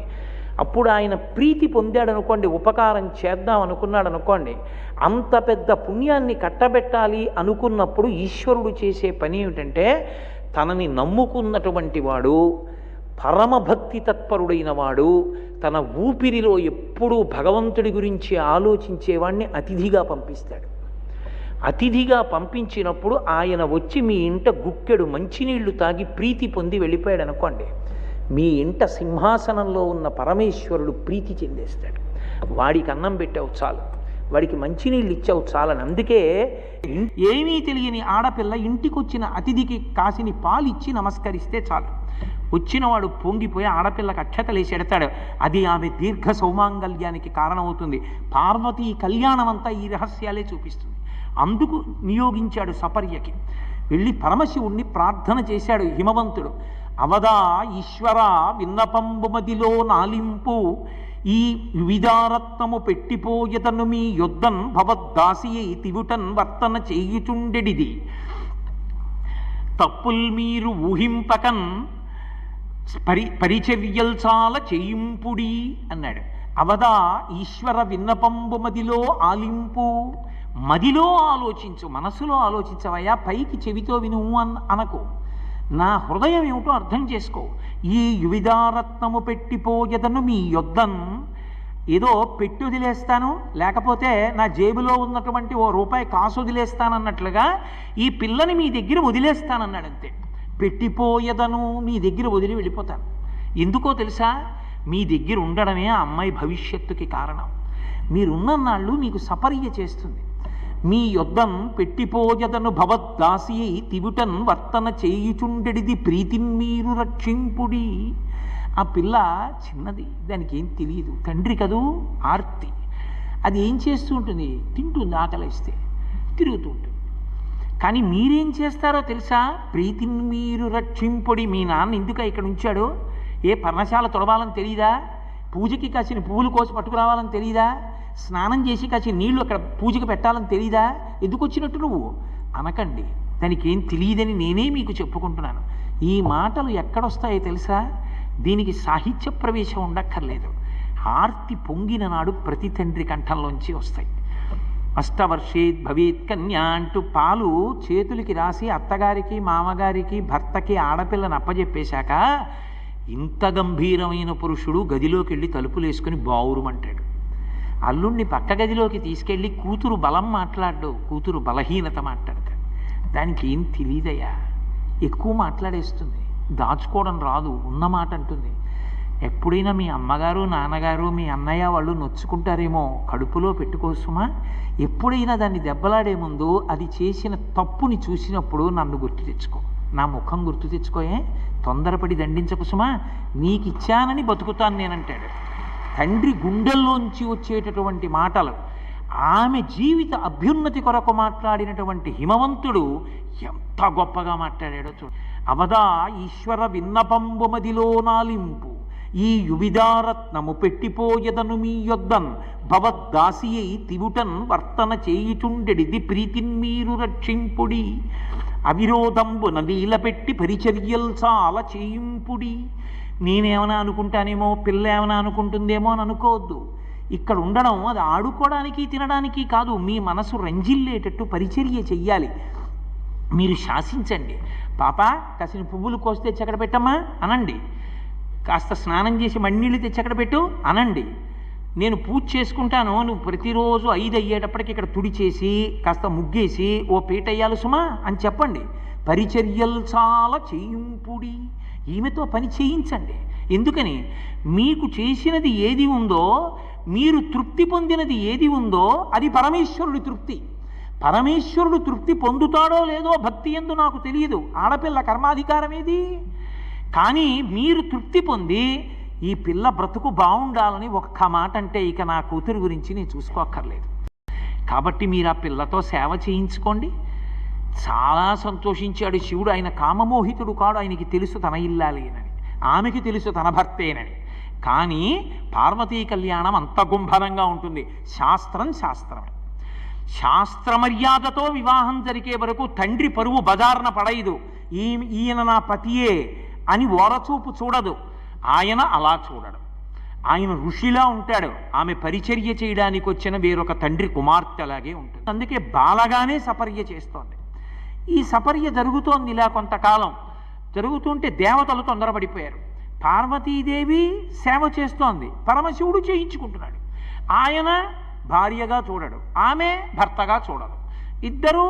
అప్పుడు ఆయన ప్రీతి పొందాడు అనుకోండి, ఉపకారం చేద్దాం అనుకున్నాడు అనుకోండి, అంత పెద్ద పుణ్యాన్ని కట్టబెట్టాలి అనుకున్నప్పుడు ఈశ్వరుడు చేసే పని ఏమిటంటే, తనని నమ్ముకున్నటువంటి వాడు, పరమభక్తి తత్పరుడైన వాడు, తన ఊపిరిలో ఎప్పుడూ భగవంతుడి గురించి ఆలోచించేవాడిని అతిథిగా పంపిస్తాడు. అతిథిగా పంపించినప్పుడు ఆయన వచ్చి మీ ఇంట గుక్కెడు మంచినీళ్లు తాగి ప్రీతి పొంది వెళ్ళిపోయాడు అనుకోండి, మీ ఇంట సింహాసనంలో ఉన్న పరమేశ్వరుడు ప్రీతి చెందేస్తాడు. వాడికి అన్నం పెట్టావు చాలు, వాడికి మంచినీళ్ళు ఇచ్చావు చాలని. అందుకే ఏమీ తెలియని ఆడపిల్ల ఇంటికి వచ్చిన అతిథికి కాసిని పాలిచ్చి నమస్కరిస్తే చాలు, వచ్చినవాడు పొంగిపోయి ఆడపిల్లకి అక్షతలేసి ఎడతాడు. అది ఆమె దీర్ఘ సౌమాంగల్యానికి కారణమవుతుంది. పార్వతీ కళ్యాణం అంతా ఈ రహస్యాలే చూపిస్తుంది. అందుకు నియోగించాడు సపర్యకి. వెళ్ళి పరమశివుణ్ణి ప్రార్థన చేశాడు హిమవంతుడు. అవదా ఈశ్వర విన్నపంబుమదిలో నాలింపు, ఈ వివిధారత్నము పెట్టిపోయతను మీ యొద్దన్ భవద్దాసియై తివుటన్ వర్తన చేయుచుండెడిది, తప్పుల్ మీరు ఊహింపకన్ పరిచర్యల్ చాలా చేయింపుడి అన్నాడు. అవదా ఈశ్వర విన్నపంబు మదిలో ఆలింపు, మదిలో ఆలోచించు, మనసులో ఆలోచించవయ్యా, పైకి చెవితో విను అనకు. నా హృదయం ఏమిటో అర్థం చేసుకో. ఈ యువిధారత్నము పెట్టిపోయదను మీ యొద్దన్, ఏదో పెట్టి వదిలేస్తాను, లేకపోతే నా జేబులో ఉన్నటువంటి ఓ రూపాయి కాసు వదిలేస్తానన్నట్లుగా ఈ పిల్లని మీ దగ్గర వదిలేస్తానన్నాడు. అంతే, పెట్టిపోయదను, మీ దగ్గర వదిలి వెళ్ళిపోతాను. ఎందుకో తెలుసా? మీ దగ్గర ఉండడమే ఆ అమ్మాయి భవిష్యత్తుకి కారణం. మీరున్నన్నాళ్ళు మీకు సపర్య చేస్తుంది. మీ యొద్దన్ పెట్టిపోయదను భవద్దాసి తివుటన్ వర్తన చేయుచుండెడిది ప్రీతిన్ మీరు రక్షింపుడి. ఆ పిల్ల చిన్నది, దానికి ఏం తెలియదు, తండ్రి కదూ, ఆర్తి. అది ఏం చేస్తూ ఉంటుంది? తింటుంది, ఆకలిస్తే తిరుగుతూ ఉంటుంది. కానీ మీరేం చేస్తారో తెలుసా? ప్రీతిని మీరు రక్షింపుడి. మీ నాన్న ఎందుకు ఇక్కడ ఉంచాడో? ఏ పర్ణశాల తొడవాలని తెలియదా? పూజకి కాసిన పువ్వులు కోసి పట్టుకురావాలని తెలియదా? స్నానం చేసి కాసిన నీళ్లు అక్కడ పూజకి పెట్టాలని తెలియదా? ఎందుకు వచ్చినట్టు నువ్వు అనకండి. దానికి ఏం తెలియదని నేనే మీకు చెప్పుకుంటున్నాను. ఈ మాటలు ఎక్కడొస్తాయో తెలుసా? దీనికి సాహిత్య ప్రవేశం ఉండక్కర్లేదు. ఆర్తి పొంగిన నాడు ప్రతి తండ్రి కంఠంలోంచి వస్తాయి. అష్టవర్షేద్ భవేత్ కన్యా అంటూ పాలు చేతులకి రాసి అత్తగారికి, మామగారికి, భర్తకి ఆడపిల్లని అప్పజెప్పేశాక ఇంత గంభీరమైన పురుషుడు గదిలోకి వెళ్ళి తలుపులు వేసుకుని బావురుమంటాడు. అల్లుణ్ణి పక్క గదిలోకి తీసుకెళ్ళి కూతురు బలం మాట్లాడు, కూతురు బలహీనత మాట్లాడతాడు. దానికి ఏం తెలియదయ్యా, ఎక్కువ మాట్లాడేస్తుంది, దాచుకోవడం రాదు, ఉన్నమాట అంటుంది. ఎప్పుడైనా మీ అమ్మగారు నాన్నగారు మీ అన్నయ్య వాళ్ళు నొచ్చుకుంటారేమో కడుపులో పెట్టుకోసుమా. ఎప్పుడైనా దాన్ని దెబ్బలాడే ముందు అది చేసిన తప్పుని చూసినప్పుడు నన్ను గుర్తు తెచ్చుకో, నా ముఖం గుర్తు తెచ్చుకోయే, తొందరపడి దండించకుసుమా, నీకు ఇచ్చానని బతుకుతాను నేనంటాడు. తండ్రి గుండెల్లోంచి వచ్చేటటువంటి మాటలు, ఆమె జీవిత అభ్యున్నతి కొరకు మాట్లాడినటువంటి హిమవంతుడు ఎంత గొప్పగా మాట్లాడాడో చూడు. అవదా ఈశ్వర విన్నపంబు మదిలో నాలింపు, ఈ యువిదారత్నము పెట్టిపోయదను మీ యొద్దన్, భవద్దాసియై తివుటన్ వర్తన చేయుచుండెడిది ప్రీతిన్ మీరు రక్షింపుడి, అవిరోధంబున నీల పెట్టి పరిచర్యల్ చాలా చేయింపుడి. నేనేమైనా అనుకుంటానేమో, పిల్ల ఏమైనా అనుకుంటుందేమో అని అనుకోవద్దు. ఇక్కడ ఉండడం అది ఆడుకోవడానికి తినడానికి కాదు, మీ మనసు రంజిల్లేటట్టు పరిచర్య చెయ్యాలి. మీరు శాసించండి. పాప కాసిన పువ్వులు కోసి తెచ్చి ఎక్కడ పెట్టమ్మా అనండి, కాస్త స్నానం చేసి మಣ್ಣీళ్ళు తెచ్చి ఎక్కడ పెట్టు అనండి. నేను పూజ చేసుకుంటాను, నువ్వు ప్రతిరోజు 5 అయ్యేటప్పటికి ఇక్కడ తుడిచేసి కాస్త ముగ్గేసి ఓ పీట అయ్యాలి సుమా అని చెప్పండి. పరిచర్యలు చాలా చేయింపుడి, ఈమెతో పని చేయించండి. ఎందుకని? మీకు చేసినది ఏది ఉందో, మీరు తృప్తి పొందినది ఏది ఉందో అది పరమేశ్వరుడి తృప్తి. పరమేశ్వరుడు తృప్తి పొందుతాడో లేదో భక్తి యందు నాకు తెలియదు, ఆడపిల్ల కర్మాధికారం ఏది. కానీ మీరు తృప్తి పొంది ఈ పిల్ల బ్రతుకు బాగుండాలని ఒక్క మాట అంటే ఇక నా కూతురు గురించి నేను చూసుకోక్కర్లేదు. కాబట్టి మీరు ఆ పిల్లతో సేవ చేయించుకోండి. చాలా సంతోషించాడు శివుడు. ఆయన కామమోహితుడు కాడు, ఆయనకి తెలుసు తన ఇల్లాలేనని, ఆమెకి తెలుసు తన భర్తేనని. కానీ పార్వతీ కళ్యాణం అంత గుంభరంగా ఉంటుంది. శాస్త్రం శాస్త్రమే. శాస్త్రమర్యాదతో వివాహం జరిగే వరకు తండ్రి పరువు బజారున పడైదు. ఈయన నా పతియే అని ఓరచూపు చూడదు. ఆయన అలా చూడడు. ఆయన ఋషిలా ఉంటాడు. ఆమె పరిచర్య చేయడానికి వచ్చిన వేరొక తండ్రి కుమార్తెలాగే ఉంటుంది. అందుకే బాలగానే సపర్య చేస్తోంది. ఈ సపర్య జరుగుతోంది. ఇలా కొంతకాలం జరుగుతుంటే దేవతలు తొందరపడిపోయారు. పార్వతీదేవి సేవ చేస్తోంది, పరమశివుడు చేయించుకుంటున్నాడు. ఆయన భార్యగా చూడడు, ఆమె భర్తగా చూడదు. ఇద్దరు,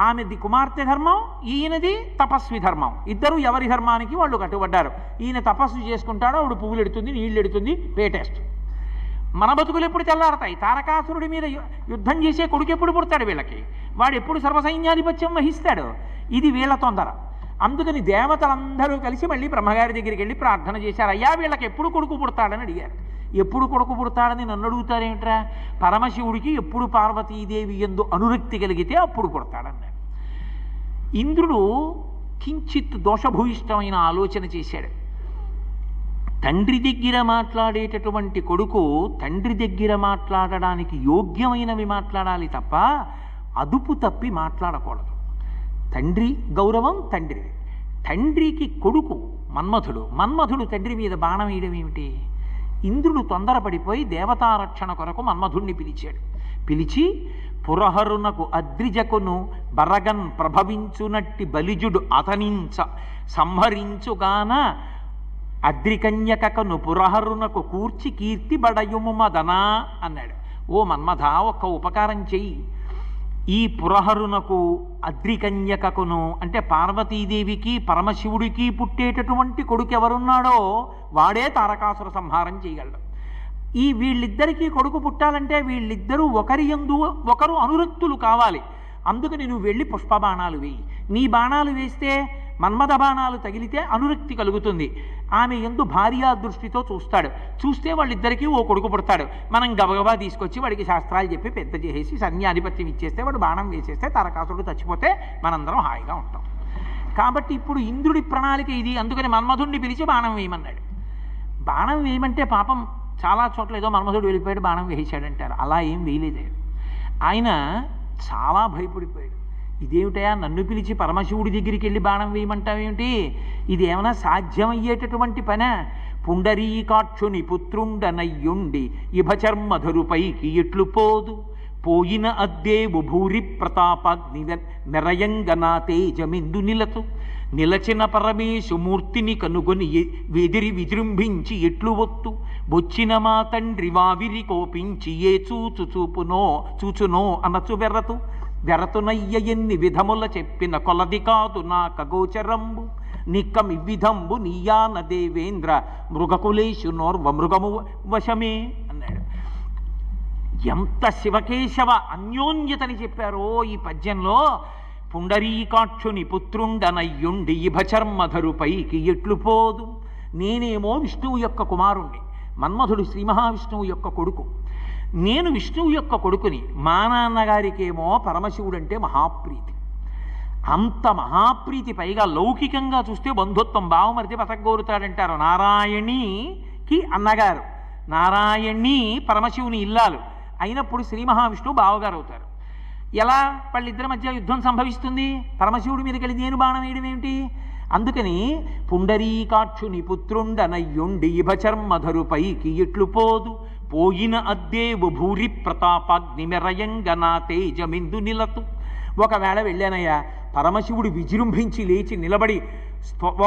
ఆమెది కుమార్తె ధర్మం, ఈయనది తపస్వి ధర్మం. ఇద్దరు ఎవరి ధర్మానికి వాళ్ళు కట్టుబడ్డారు. ఈయన తపస్సు చేసుకుంటాడు, ఆవిడ పువ్వులు ఎడుతుంది, నీళ్ళు ఎడుతుంది, పేటేస్తుంది. మన బతుకులు ఎప్పుడు తెల్లారతాయి? తారకాసురుడి మీద యుద్ధం చేసే కొడుకు ఎప్పుడు పుడతాడు వీళ్ళకి? వాడు ఎప్పుడు సర్వసైన్యాధిపత్యం వహిస్తాడు? ఇది వీళ్ళ తొందర. అందుకని దేవతలందరూ కలిసి మళ్ళీ బ్రహ్మగారి దగ్గరికి వెళ్ళి ప్రార్థన చేశారు. అయ్యా వీళ్ళకి ఎప్పుడు కొడుకు పుడతాడని అడిగారు. ఎప్పుడు కొడుకు పుడతాడని నన్ను అడుగుతారేమిట్రా? పరమశివుడికి ఎప్పుడు పార్వతీదేవి యందు అనురక్తి కలిగితే అప్పుడు పుడతాడన్నారు. ఇంద్రుడు కించిత్ దోషభూయిష్టమైన ఆలోచన చేశాడు. తండ్రి దగ్గర మాట్లాడేటటువంటి కొడుకు తండ్రి దగ్గర మాట్లాడడానికి యోగ్యమైనవి మాట్లాడాలి తప్ప అదుపు తప్పి మాట్లాడకూడదు. తండ్రి గౌరవం తండ్రి. తండ్రికి కొడుకు మన్మథుడు. మన్మథుడు తండ్రి మీద బాణం వేయడం ఏమిటి? ఇంద్రుడు తొందరపడిపోయి దేవతారక్షణ కొరకు మన్మథుణ్ణి పిలిచాడు. పిలిచి పురహరునకు అద్రిజకును బరగన్ ప్రభవించునట్టి బలిజుడు అతనించ సంహరించుగాన అద్రికన్యకను పురహరునకు కూర్చి కీర్తి బడయుము మదనా అన్నాడు. ఓ మన్మథ, ఒక్క ఉపకారం చెయ్యి. ఈ పురహరునకు అద్రికన్యకకును అంటే పార్వతీదేవికి పరమశివుడికి పుట్టేటటువంటి కొడుకు ఎవరున్నాడో వాడే తారకాసుర సంహారం చేయగలడు. ఈ వీళ్ళిద్దరికీ కొడుకు పుట్టాలంటే వీళ్ళిద్దరూ ఒకరి యందు ఒకరు అనురక్తులు కావాలి. అందుకని నువ్వు వెళ్ళి పుష్పబాణాలు వేయి. నీ బాణాలు వేస్తే మన్మథ బాణాలు తగిలితే అనురక్తి కలుగుతుంది. ఆమె యందు భార్యా దృష్టితో చూస్తాడు. చూస్తే వాళ్ళిద్దరికీ ఓ కొడుకు పుడతాడు. మనం గబగబా తీసుకొచ్చి వాడికి శాస్త్రాలు చెప్పి పెద్ద చేసి సన్యాధిపత్యం ఇచ్చేస్తే వాడు బాణం వేసేస్తే తారకాసురుడు చచ్చిపోతే మనందరం హాయిగా ఉంటాం. కాబట్టి ఇప్పుడు ఇంద్రుడి ప్రణాళిక ఇది. అందుకని మన్మధుడిని పిలిచి బాణం వేయమన్నాడు. బాణం వేయమంటే పాపం చాలా చోట్ల ఏదో మన్మధుడు వెళ్ళిపోయాడు బాణం వేయించాడంటారు. అలా ఏం వేయలేదే. ఆయన చాలా భయపడిపోయాడు. ఇదేమిటయా నన్ను పిలిచి పరమశివుడి దగ్గరికి వెళ్ళి బాణం వేయమంటావేమిటి? ఇది ఏమైనా సాధ్యమయ్యేటటువంటి పనే? పుండరీకాక్షుని పుత్రుండనయ్యుండి ఇభచర్మధరుపైకి ఎట్లు పోదు, పోయిన అద్దేవు భూరి ప్రతాపాగ్ని నిరయంగనా తేజమెందు నిలతు, నిలచిన పరమేశు మూర్తిని కనుగొని వెదిరి విజృంభించి ఎట్లు ఒత్తు, బొచ్చిన మా తండ్రి వావిరి కోపించి ఏ చూచునో అనచు వెర్రతు, వెరతునయ్య ఎన్ని విధముల చెప్పిన కొలది కాదు నా కగోచరంబు, నిక్కమివిధంబు నీయాన దేవేంద్ర మృగకులేషు నోర్వమృగము వశమే అన్నాడు. ఎంత శివకేశవ అన్యోన్యతని చెప్పారో ఈ పద్యంలో. పుండరీకాక్షుని పుత్రుండనయ్యుండి ఇభచర్మధరుపైకి ఎట్లు పోదు. నేనేమో విష్ణువు యొక్క కుమారుణ్ణి, మన్మధుడు శ్రీ మహావిష్ణువు యొక్క కొడుకు. నేను విష్ణువు యొక్క కొడుకుని. మా నాన్నగారికేమో పరమశివుడంటే మహాప్రీతి. అంత మహాప్రీతి, పైగా లౌకికంగా చూస్తే బంధుత్వం, బావమరిది బతకగోరుతాడంటారు. నారాయణికి అన్నగారు, నారాయణి పరమశివుని ఇల్లాలు అయినప్పుడు శ్రీ మహావిష్ణువు బావగారు అవుతారు. ఎలా వాళ్ళిద్దరి మధ్య యుద్ధం సంభవిస్తుంది? పరమశివుడి మీదకి వెళ్ళి నేను బాణం వేయడం ఏమిటి? అందుకని పుండరీకాక్షుని పుత్రుండనయ్యుండి ఇభచర్మధరుపైకి ఎట్లు పోదు. పోయిన అద్దేవు భూరి ప్రతాపాగ్నిమెరయంగనా తేజమిందు నిలతు. ఒకవేళ వెళ్ళానయ్యా, పరమశివుడు విజృంభించి లేచి నిలబడి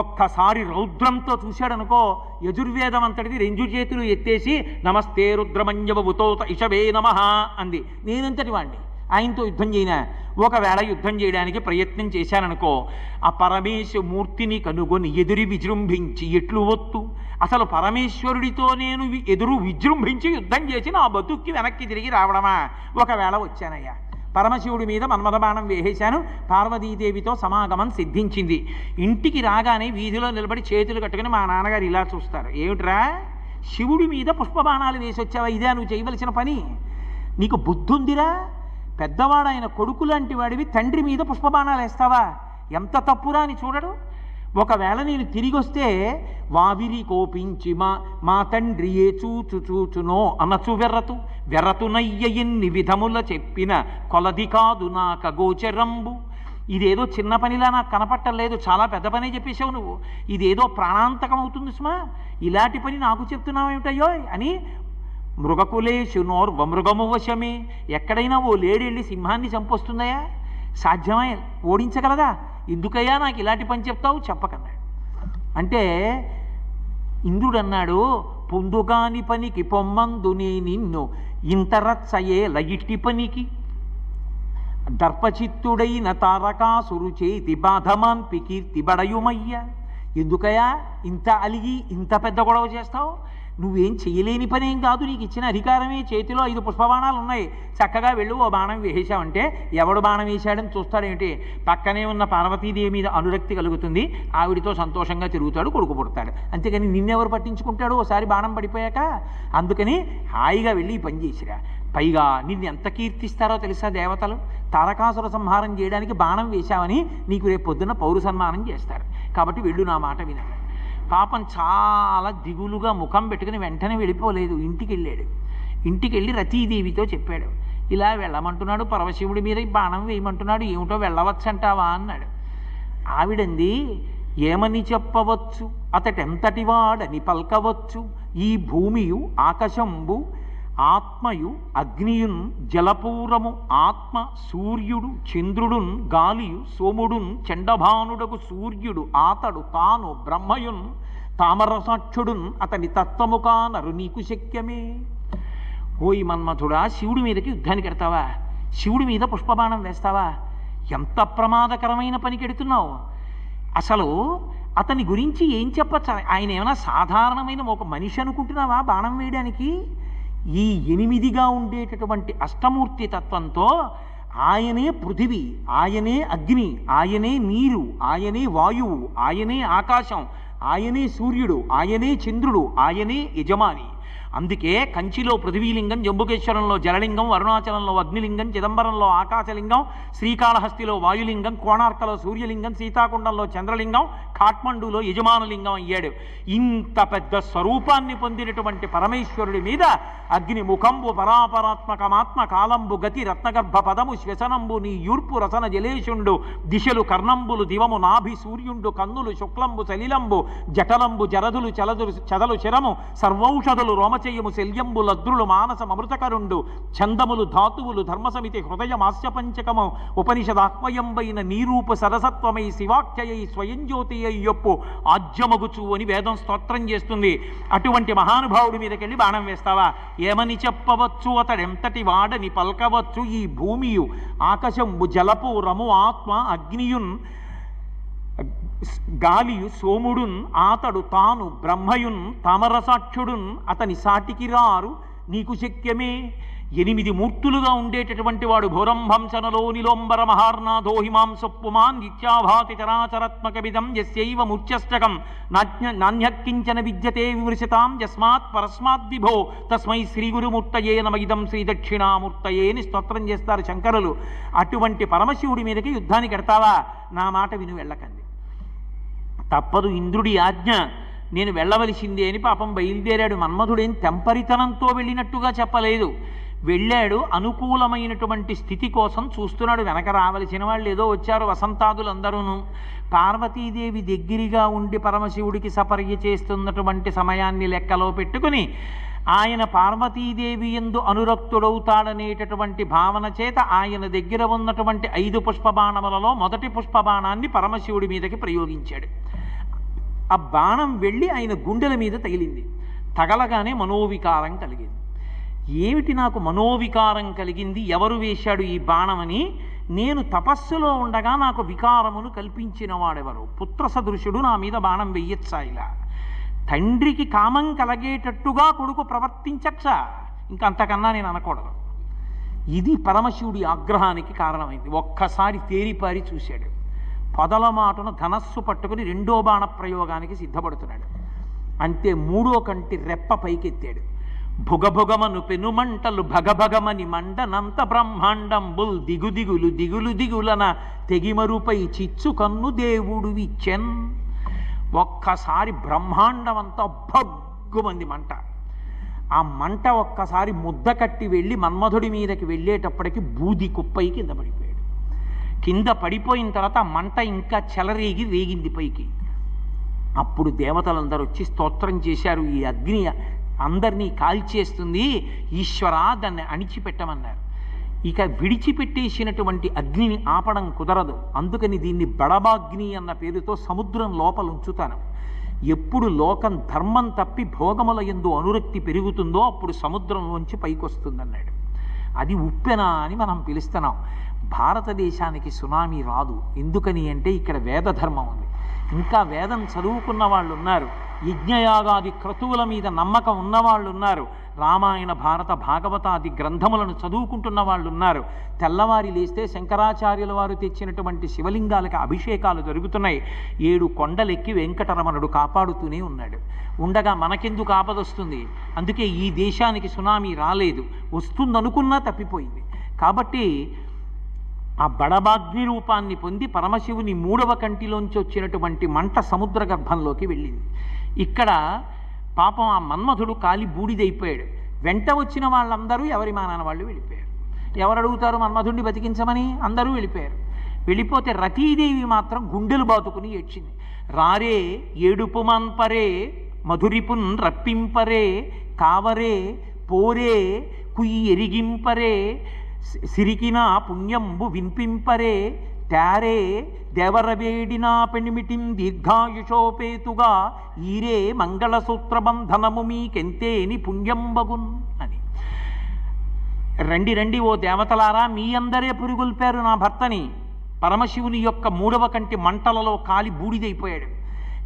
ఒక్కసారి రౌద్రంతో చూశాడనుకో, యజుర్వేదం అంతటిది రెండు చేతులు ఎత్తేసి నమస్తే రుద్రమన్యవతోత ఇషవే నమః అంది. నేనంతటి వాణ్ణి, ఆయనతో యుద్ధం చేయనా? ఒకవేళ యుద్ధం చేయడానికి ప్రయత్నం చేశాననుకో, ఆ పరమేశ్వమూర్తిని కనుగొని ఎదురు విజృంభించి ఎట్లు ఒత్తు. అసలు పరమేశ్వరుడితో నేను ఎదురు విజృంభించి యుద్ధం చేసి నా బతుక్కి వెనక్కి తిరిగి రావడమా? ఒకవేళ వచ్చానయ్యా, పరమశివుడి మీద మన్మథబాణం వేసేశాను, పార్వతీదేవితో సమాగమం సిద్ధించింది. ఇంటికి రాగానే వీధిలో నిలబడి చేతులు కట్టుకుని మా నాన్నగారు ఇలా చూస్తారు, ఏమిట్రా శివుడి మీద పుష్పబాణాలు వేసి వచ్చావా? ఇదే నువ్వు చేయవలసిన పని? నీకు బుద్ధుందిరా? పెద్దవాడైన కొడుకు లాంటి వాడివి తండ్రి మీద పుష్పబాణాలు వేస్తావా? ఎంత తప్పురా అని చూడడు. ఒకవేళ నేను తిరిగి వస్తే వావిరి కోపించి మా తండ్రి ఏ చూచునో అనచు వెర్రతునయ్య ఎన్ని విధముల చెప్పిన కొలది కాదు నాక గోచరంబు. ఇదేదో చిన్న పనిలా నాకు కనపట్టలేదు, చాలా పెద్ద పనే చెప్పేశావు నువ్వు. ఇదేదో ప్రాణాంతకం అవుతుంది సుమా, ఇలాంటి పని నాకు చెప్తున్నావేమిటయ్యో అని. మృగకులేషు నోర్వమృగము వశమే. ఎక్కడైనా ఓ లేడీ వెళ్ళి సింహాన్ని చంపొస్తుందయా? సాధ్యమై ఓడించగలదా? ఎందుకయ్యా నాకు ఇలాంటి పని చెప్తావు? చెప్పకన్నాడు. అంటే ఇంద్రుడు అన్నాడు, పొందుగాని పనికి పొమ్మందునే నిన్ను ఇంతరచ్చయే లయిట్టి పనికి. దర్పచిత్తుడైన తారకాసురు చేతి బాధమాన్పి కీర్తి బడయుమయ్య. ఎందుకయ్యా ఇంత అలిగి ఇంత పెద్ద గొడవ చేస్తావు? నువ్వేం చేయలేని పనేం కాదు, నీకు ఇచ్చిన అధికారమే. చేతిలో 5 పుష్పబాణాలు ఉన్నాయి, చక్కగా వెళ్ళు ఓ బాణం వేసావంటే ఎవడు బాణం వేశాడని చూస్తాడేమిటి? పక్కనే ఉన్న పార్వతీదేవి మీద అనురక్తి కలుగుతుంది, ఆవిడితో సంతోషంగా తిరుగుతాడు, కొడుకు పుడతాడు. అంతేకాని నిన్నెవరు పట్టించుకుంటాడు ఓసారి బాణం పడిపోయాక? అందుకని హాయిగా వెళ్ళి ఈ పని చేసిరా. పైగా నిన్ను ఎంత కీర్తిస్తారో తెలుసా దేవతలు? తారకాసుర సంహారం చేయడానికి బాణం వేశావని నీకు రేపు పొద్దున్న పౌరు సన్మానం చేస్తారు. కాబట్టి వెళ్ళు, నా మాట వినాలి. పాపం చాలా దిగులుగా ముఖం పెట్టుకుని వెంటనే వెళ్ళిపోలేదు, ఇంటికి వెళ్ళాడు. ఇంటికి వెళ్ళి రతీదేవితో చెప్పాడు, ఇలా వెళ్ళమంటున్నాడు పరమశివుడి మీద బాణం వేయమంటున్నాడు, ఏమిటో వెళ్ళవచ్చంటావా అన్నాడు. ఆవిడంది, ఏమని చెప్పవచ్చు, అతటెంతటి వాడని పల్కవచ్చు. ఈ భూమియు ఆకాశంబు ఆత్మయు అగ్నియున్ జలపూరము ఆత్మ సూర్యుడు చంద్రుడున్ గాలియు సోముడున్ చండభానుడకు సూర్యుడు ఆతడు తాను బ్రహ్మయున్ తామరసాక్షుడున్ అతని తత్వముకానరు నీకు శక్యమే. ఓయి మన్మథుడా, శివుడి మీదకి యుద్ధానికి ఎడతావా? శివుడి మీద పుష్పబాణం వేస్తావా? ఎంత ప్రమాదకరమైన పనికి ఎడుతున్నావు. అసలు అతని గురించి ఏం చెప్పచ్చు? ఆయన ఏమైనా సాధారణమైన ఒక మనిషి అనుకుంటున్నావా బాణం వేయడానికి? ఈ 8గా ఉండేటటువంటి అష్టమూర్తి తత్వంతో ఆయనే పృథివీ, ఆయనే అగ్ని, ఆయనే నీరు, ఆయనే వాయువు, ఆయనే ఆకాశం, ఆయనే సూర్యుడు, ఆయనే చంద్రుడు, ఆయనే యజమాని. అందుకే కంచిలో పృథివీలింగం, జంబుకేశ్వరంలో జలలింగం, అరుణాచలంలో అగ్నిలింగం, చిదంబరంలో ఆకాశలింగం, శ్రీకాళహస్తిలో వాయులింగం, కోణార్కలో సూర్యలింగం, సీతాకుండంలో చంద్రలింగం, కాఠ్మండూలో యజమానులింగం అయ్యాడు. ఇంత పెద్ద స్వరూపాన్ని పొందినటువంటి పరమేశ్వరుడి మీద అగ్ని ముఖంబు పరాపరాత్మకమాత్మ కాలంబు గతి రత్నగర్భ పదము శ్వసనంబు నీ యూర్పు రసన జలేషుండు దిశలు కర్ణంబులు దివము నాభి సూర్యుండు కన్నులు శుక్లంబు సలిలంబు జటలంబు జరదులు చదలు శరము సర్వౌషధులు రోమచయము శల్యంబు లద్రులు మానసం అమృతకరుండు ఛందములు ధాతువులు ధర్మసమితి హృదయమాస్య పంచకము ఉపనిషదాహ్వయంబైన నీరూపు సరసత్వమై శివాఖ్యయై స్వయం జ్యోతి అయ్యొప్పు ఆజ్యమగుచు అని వేదం స్తోత్రం చేస్తుంది. అటువంటి మహానుభావుడి మీదకెళ్ళి బాణం వేస్తావా? ఏమని చెప్పవచ్చు, అతడెంతటి వాడని పల్కవచ్చు. ఈ భూమియు ఆకాశంబు జలపూరము ఆత్మ అగ్నియున్ గాలియు సోముడున్ ఆతడు తాను బ్రహ్మయున్ తామరసాక్షుడున్ అతని సాటికి రారు నీకు శక్యమే. 8 మూర్తులుగా ఉండేటటువంటి వాడు భోరంభంశనలో నిలోంబర మహార్నాథో హిమాంసొప్పుమాన్ నిత్యాభాతి చరాచరాత్మకమిదం యస్యైవ మూర్ఛష్టకం నాణ్యకించన విద్యతే విమృశతాం యస్మాత్ పరస్మాత్ విభో తస్మై శ్రీ గురుమూర్తయే నమ ఇదం శ్రీ దక్షిణామూర్తయే అని స్తోత్రం చేస్తారు శంకరులు. అటువంటి పరమశివుడి మీదకి యుద్ధానికి ఎడతావా? నా మాట విను, వెళ్ళకండి. తప్పదు, ఇంద్రుడి ఆజ్ఞ, నేను వెళ్ళవలసిందే అని పాపం బయలుదేరాడు. మన్మధుడేం తెంపరితనంతో వెళ్ళినట్టుగా చెప్పలేదు. వెళ్ళాడు, అనుకూలమైనటువంటి స్థితి కోసం చూస్తున్నాడు. వెనక రావలసిన వాళ్ళు ఏదో వచ్చారు, వసంతాదులందరూను. పార్వతీదేవి దగ్గరగా ఉండి పరమశివుడికి సపర్య చేస్తున్నటువంటి సమయాన్ని లెక్కలో పెట్టుకుని ఆయన పార్వతీదేవి యందు అనురక్తుడవుతాడనేటటువంటి భావన చేత ఆయన దగ్గర ఉన్నటువంటి 5 పుష్పబాణములలో మొదటి పుష్పబాణాన్ని పరమశివుడి మీదకి ప్రయోగించాడు. ఆ బాణం వెళ్ళి ఆయన గుండెల మీద తగిలింది. తగలగానే మనోవికారం కలిగింది. ఏమిటి నాకు మనోవికారం కలిగింది, ఎవరు వేశాడు ఈ బాణమని? నేను తపస్సులో ఉండగా నాకు వికారమును కల్పించిన వాడెవరు? పుత్ర సదృశుడు నా మీద బాణం వెయ్యొచ్చా? ఇలా తండ్రికి కామం కలిగేటట్టుగా కొడుకు ప్రవర్తించచ్చా? ఇంకంతకన్నా నేను అనకూడదు. ఇది పరమశివుడి ఆగ్రహానికి కారణమైంది. ఒక్కసారి తేరిపారి చూశాడు. పొదల మాటను ధనస్సు పట్టుకుని 2వ బాణ ప్రయోగానికి సిద్ధపడుతున్నాడు. అంతే, 3వ కంటి రెప్ప పైకెత్తాడు. భుగభుగమను పెనుమంటలు భగభగమని మండనంత బ్రహ్మాండంబుల్ దిగుదిగులు దిగులు దిగులన తెగిమరుపై చిచ్చు కన్ను దేవుడు విచ్చెన్. ఒక్కసారి బ్రహ్మాండం అంతా భగ్గుమంది మంట. ఆ మంట ఒక్కసారి ముద్ద కట్టి వెళ్ళి మన్మధుడి మీదకి వెళ్ళేటప్పటికి బూది కుప్పై కింద పడిపోయాడు. కింద పడిపోయిన తర్వాత ఆ మంట ఇంకా చెలరేగి రేగింది పైకి. అప్పుడు దేవతలందరూ వచ్చి స్తోత్రం చేశారు, ఈ అగ్ని అందరినీ కాల్చేస్తుంది, ఈశ్వర దాన్ని అణిచిపెట్టమన్నారు. ఇక విడిచిపెట్టేసినటువంటి అగ్నిని ఆపడం కుదరదు. అందుకని దీన్ని బడబాగ్ని అన్న పేరుతో సముద్రం లోపల ఉంచుతాను. ఎప్పుడు లోకం ధర్మం తప్పి భోగముల యందు అనురక్తి పెరుగుతుందో అప్పుడు సముద్రంలోంచి పైకొస్తుందన్నాడు. అది ఉప్పెన అని మనం పిలుస్తున్నాం. భారతదేశానికి సునామీ రాదు. ఎందుకని అంటే ఇక్కడ వేదధర్మం ఉంది. ఇంకా వేదం చదువుకున్న వాళ్ళు ఉన్నారు, యజ్ఞయాగాది క్రతువుల మీద నమ్మకం ఉన్నవాళ్ళు ఉన్నారు, రామాయణ భారత భాగవతాది గ్రంథములను చదువుకుంటున్న వాళ్ళు ఉన్నారు. తెల్లవారి లేస్తే శంకరాచార్యుల వారు తెచ్చినటువంటి శివలింగాలకు అభిషేకాలు జరుగుతున్నాయి. 7 కొండలెక్కి వెంకటరమణుడు కాపాడుతూనే ఉన్నాడు. ఉండగా మనకెందుకు ఆపదొస్తుంది? అందుకే ఈ దేశానికి సునామీ రాలేదు. వస్తుందనుకున్నా తప్పిపోయింది. కాబట్టి ఆ బడబాగ్ని రూపాన్ని పొంది పరమశివుని 3వ కంటిలోంచి వచ్చినటువంటి మంట సముద్ర గర్భంలోకి వెళ్ళింది. ఇక్కడ పాపం ఆ మన్మధుడు కాలి బూడిదైపోయాడు. వెంట వచ్చిన వాళ్ళందరూ ఎవరి మానాన వాళ్ళు వెళ్ళిపోయారు. ఎవరు అడుగుతారు మన్మధుడిని బతికించమని? అందరూ వెళ్ళిపోయారు. వెళ్ళిపోతే రతీదేవి మాత్రం గుండెలు బాతుకుని ఏడ్చింది. రారే ఏడుపు మాన్పరే మధురిపున్ రప్పింపరే కావరే పోరే కుయ్యి ఎరిగింపరే సిరికిన పుణ్యంబు విన్పింపరే తారే దేవరవేడినా పెనిమిటిం దీర్ఘాయుషోపేతుగా ఈరే మంగళసూత్రబంధనము మీకెంతేని పుణ్యంబగున్ అని. రండి రండి ఓ దేవతలారా, మీ అందరే పురిగొల్పారు నా భర్తని. పరమశివుని యొక్క 3వ కంటి మంటలలో కాలి బూడిదైపోయాడు.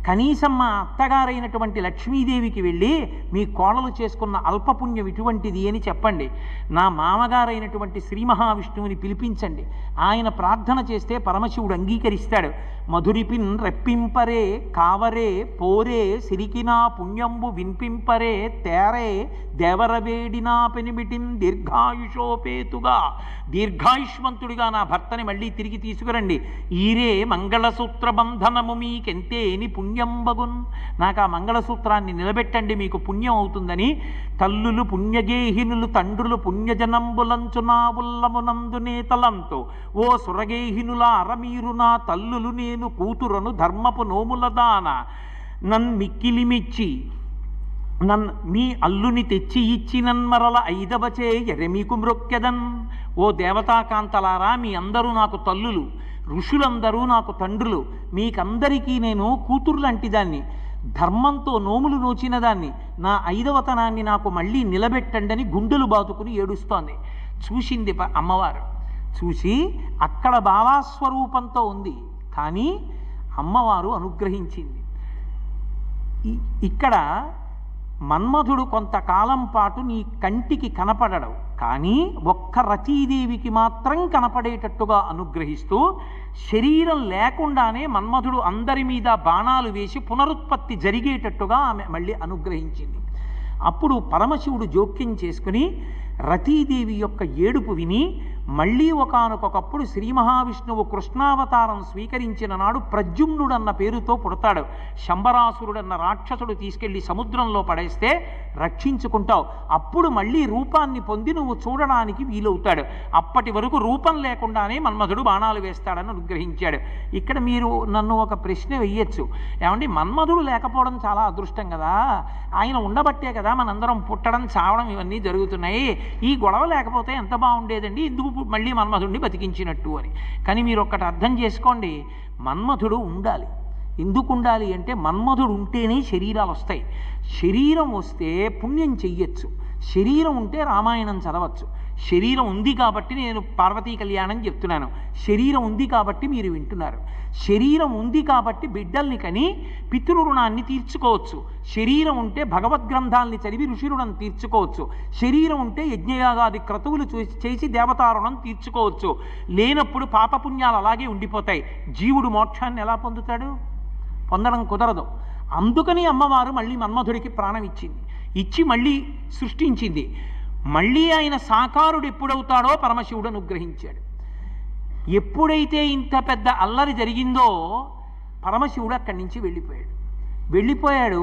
కనీసం మా అత్తగారైనటువంటి లక్ష్మీదేవికి వెళ్ళి మీ కోడలు చేసుకున్న అల్పపుణ్యం ఇటువంటిది అని చెప్పండి. నా మామగారైనటువంటి శ్రీ మహావిష్ణువుని పిలిపించండి. ఆయన ప్రార్థన చేస్తే పరమశివుడు అంగీకరిస్తాడు. మధురిపిన్ రెప్పింపరే కావరే పోరే సిరికినా పుణ్యంబు విన్పింపరే తేరే దేవరవేడినా పెనిమిటిం దీర్ఘాయుషోపేతుగా, దీర్ఘాయుష్మంతుడిగా నా భర్తని మళ్ళీ తిరిగి తీసుకురండి. ఈరే మంగళసూత్ర బంధనము మీకెంతేని పుణ్యంబగున్, నాకు ఆ మంగళసూత్రాన్ని నిలబెట్టండి, మీకు పుణ్యం అవుతుందని తల్లులు పుణ్యగేహినులు తండ్రులు పుణ్యజనంబులంచునా ఉల్లమునందు నేతలంతో ఓ సురగేహినులార మీరు నా తల్లులు నేను కూతురను ధర్మపు నోముల దాన నన్మిక్కిలిమిచ్చి మీ అల్లుని తెచ్చి ఇచ్చినన్మరల 5వచే ఎరె మీకు మ్రొక్కెదన్. ఓ దేవతాకాంతలారా, మీ అందరూ నాకు తల్లులు, ఋషులందరూ నాకు తండ్రులు, మీకందరికీ నేను కూతురు లాంటి దాన్ని, ధర్మంతో నోములు నోచిన దాన్ని, నా 5వతనాన్ని నాకు మళ్ళీ నిలబెట్టండి అని గుండెలు బాతుకుని ఏడుస్తోంది. చూసింది అమ్మవారు. చూసి అక్కడ బాలాస్వరూపంతో ఉంది, కానీ అమ్మవారు అనుగ్రహించింది. ఇక్కడ మన్మధుడు కొంతకాలం పాటు నీ కంటికి కనపడడు, కానీ ఒక్క రతీదేవికి మాత్రం కనపడేటట్టుగా అనుగ్రహిస్తూ శరీరం లేకుండానే మన్మధుడు అందరి మీద బాణాలు వేసి పునరుత్పత్తి జరిగేటట్టుగా ఆమె మళ్ళీ అనుగ్రహించింది. అప్పుడు పరమశివుడు జోక్యం చేసుకుని రతీదేవి యొక్క ఏడుపు విని మళ్ళీ ఒకానొకప్పుడు శ్రీ మహావిష్ణువు కృష్ణావతారం స్వీకరించిన నాడు ప్రద్యుమ్నుడన్న పేరుతో పుడతాడు. శంబరాసురుడన్న రాక్షసుడు తీసుకెళ్లి సముద్రంలో పడేస్తే రక్షించుకుంటావు. అప్పుడు మళ్ళీ రూపాన్ని పొంది నువ్వు చూడడానికి వీలవుతాడు. అప్పటి వరకు రూపం లేకుండానే మన్మధుడు బాణాలు వేస్తాడని అనుగ్రహించాడు. ఇక్కడ మీరు నన్ను ఒక ప్రశ్న వెయ్యొచ్చు, ఏమండి మన్మధుడు లేకపోవడం చాలా అదృష్టం కదా, ఆయన ఉండబట్టే కదా మనందరం పుట్టడం చావడం ఇవన్నీ జరుగుతున్నాయి, ఈ గొడవ లేకపోతే ఎంత బాగుండేదండి, ఎందుకు మళ్ళీ మన్మధుడిని బతికించినట్టు అని. కానీ మీరు ఒక్కటి అర్థం చేసుకోండి, మన్మధుడు ఉండాలి. ఎందుకు ఉండాలి అంటే మన్మధుడు ఉంటేనే శరీరాలు వస్తాయి. శరీరం వస్తే పుణ్యం చెయ్యొచ్చు, శరీరం ఉంటే రామాయణం చదవచ్చు. శరీరం ఉంది కాబట్టి నేను పార్వతీ కళ్యాణం చెప్తున్నాను, శరీరం ఉంది కాబట్టి మీరు వింటున్నారు. శరీరం ఉంది కాబట్టి బిడ్డల్ని కని పితృరుణాన్ని తీర్చుకోవచ్చు. శరీరం ఉంటే భగవద్గ్రంథాల్ని చదివి ఋషిరుణం తీర్చుకోవచ్చు. శరీరం ఉంటే యజ్ఞయాగాది క్రతువులు చేసి దేవతారుణం తీర్చుకోవచ్చు. లేనప్పుడు పాపపుణ్యాలు అలాగే ఉండిపోతాయి. జీవుడు మోక్షాన్ని ఎలా పొందుతాడు? పొందడం కుదరదు. అందుకని అమ్మవారు మళ్ళీ మన్మధుడికి ప్రాణం ఇచ్చింది, ఇచ్చి మళ్ళీ సృష్టించింది. మళ్ళీ ఆయన సాకారుడు ఎప్పుడవుతాడో పరమశివుడు అనుగ్రహించాడు. ఎప్పుడైతే ఇంత పెద్ద అల్లరి జరిగిందో పరమశివుడు అక్కడి నుంచి వెళ్ళిపోయాడు.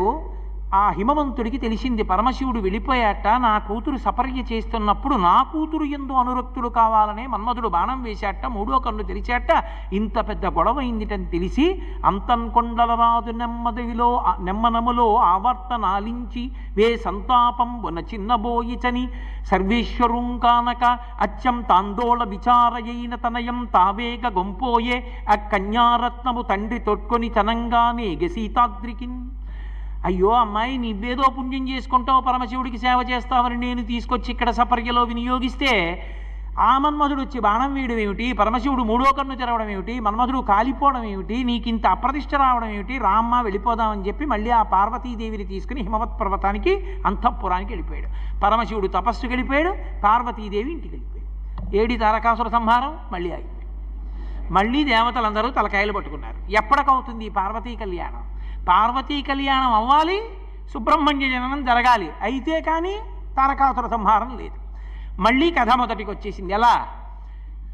ఆ హిమవంతుడికి తెలిసింది పరమశివుడు వెళ్ళిపోయాట, నా కూతురు సపర్య చేస్తున్నప్పుడు నా కూతురు ఎందు అనురక్తుడు కావాలనే మన్మధుడు బాణం వేశాట, మూడో కన్ను తెరిచాట, ఇంత పెద్ద గొడవ అయిందిటని తెలిసి అంతన్కొండలరాదు నెమ్మనములో ఆవర్తనాలించి వే సంతాపం వన చిన్నబోయిచని సర్వేశ్వరుం కానక అచ్చం తాందోళ విచారయైన తనయం తావేగ గొంపోయే ఆ కన్యారత్నము తండ్రి తొట్టుకొని తనంగానే సీతాద్రికిన్. అయ్యో అమ్మాయి, నీవేదో పుణ్యం చేసుకుంటావు, పరమశివుడికి సేవ చేస్తావని నేను తీసుకొచ్చి ఇక్కడ సపర్యలో వినియోగిస్తే ఆ మన్మధుడు వచ్చి బాణం వేయడం ఏమిటి, పరమశివుడు మూడో కన్ను తెరవడం ఏమిటి, మన్మధుడు కాలిపోవడం ఏమిటి, నీకింత అప్రతిష్ట రావడం ఏమిటి, రామ్మ వెళ్ళిపోదామని చెప్పి మళ్ళీ ఆ పార్వతీదేవిని తీసుకుని హిమవత్ పర్వతానికి అంతఃపురానికి వెళ్ళిపోయాడు. పరమశివుడు తపస్సుకి వెళ్ళిపోయాడు, పార్వతీదేవి ఇంటికి వెళ్ళిపోయాడు. ఏడి తారకాసుర సంహారం మళ్ళీ ఆగిపోయాడు. మళ్ళీ దేవతలందరూ తలకాయలు పట్టుకున్నారు. ఎప్పటికవుతుంది పార్వతీ కళ్యాణం? పార్వతీ కళ్యాణం అవ్వాలి, సుబ్రహ్మణ్య జననం జరగాలి, అయితే కానీ తారకాసుర సంహారం లేదు. మళ్ళీ కథ మొదటికి వచ్చేసింది. ఎలా?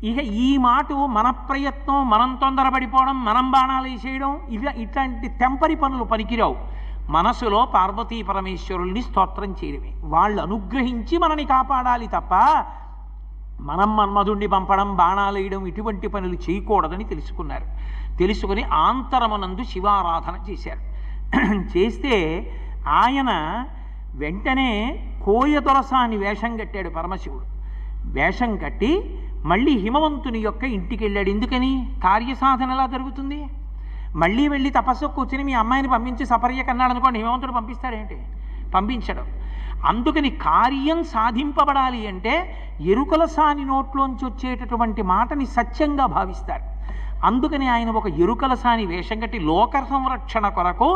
ఇక ఈ మాట మన ప్రయత్నం, మనం తొందరపడిపోవడం, మనం బాణాలు వేసేయడం, ఇట్లాంటి తెంపరి పనులు పనికిరావు. మనసులో పార్వతీ పరమేశ్వరుల్ని స్తోత్రం చేయడమే. వాళ్ళు అనుగ్రహించి మనని కాపాడాలి తప్ప మనం మన్మధుణ్ణి పంపడం, బాణాలు వేయడం ఇటువంటి పనులు చేయకూడదని తెలుసుకున్నారు. తెలుసుకుని ఆంతరమునందు శివారాధన చేశారు. చేస్తే ఆయన వెంటనే కోయదొరసాని వేషం కట్టాడు పరమశివుడు. వేషం కట్టి మళ్ళీ హిమవంతుని యొక్క ఇంటికి వెళ్ళాడు. ఎందుకని? కార్యసాధన ఎలా జరుగుతుంది? మళ్ళీ వెళ్ళి తపస్సు కూర్చుని మీ అమ్మాయిని పంపించి సపర్య కన్నాడు అనుకోండి, హిమవంతుడు పంపిస్తాడేంటి? పంపించడం. అందుకని కార్యం సాధింపబడాలి అంటే ఎరుకల సాని నోట్లోంచి వచ్చేటటువంటి మాటని సత్యంగా భావిస్తాడు. అందుకని ఆయన ఒక ఎరుకల సాని వేషం కట్టి లోక సంరక్షణ కొరకు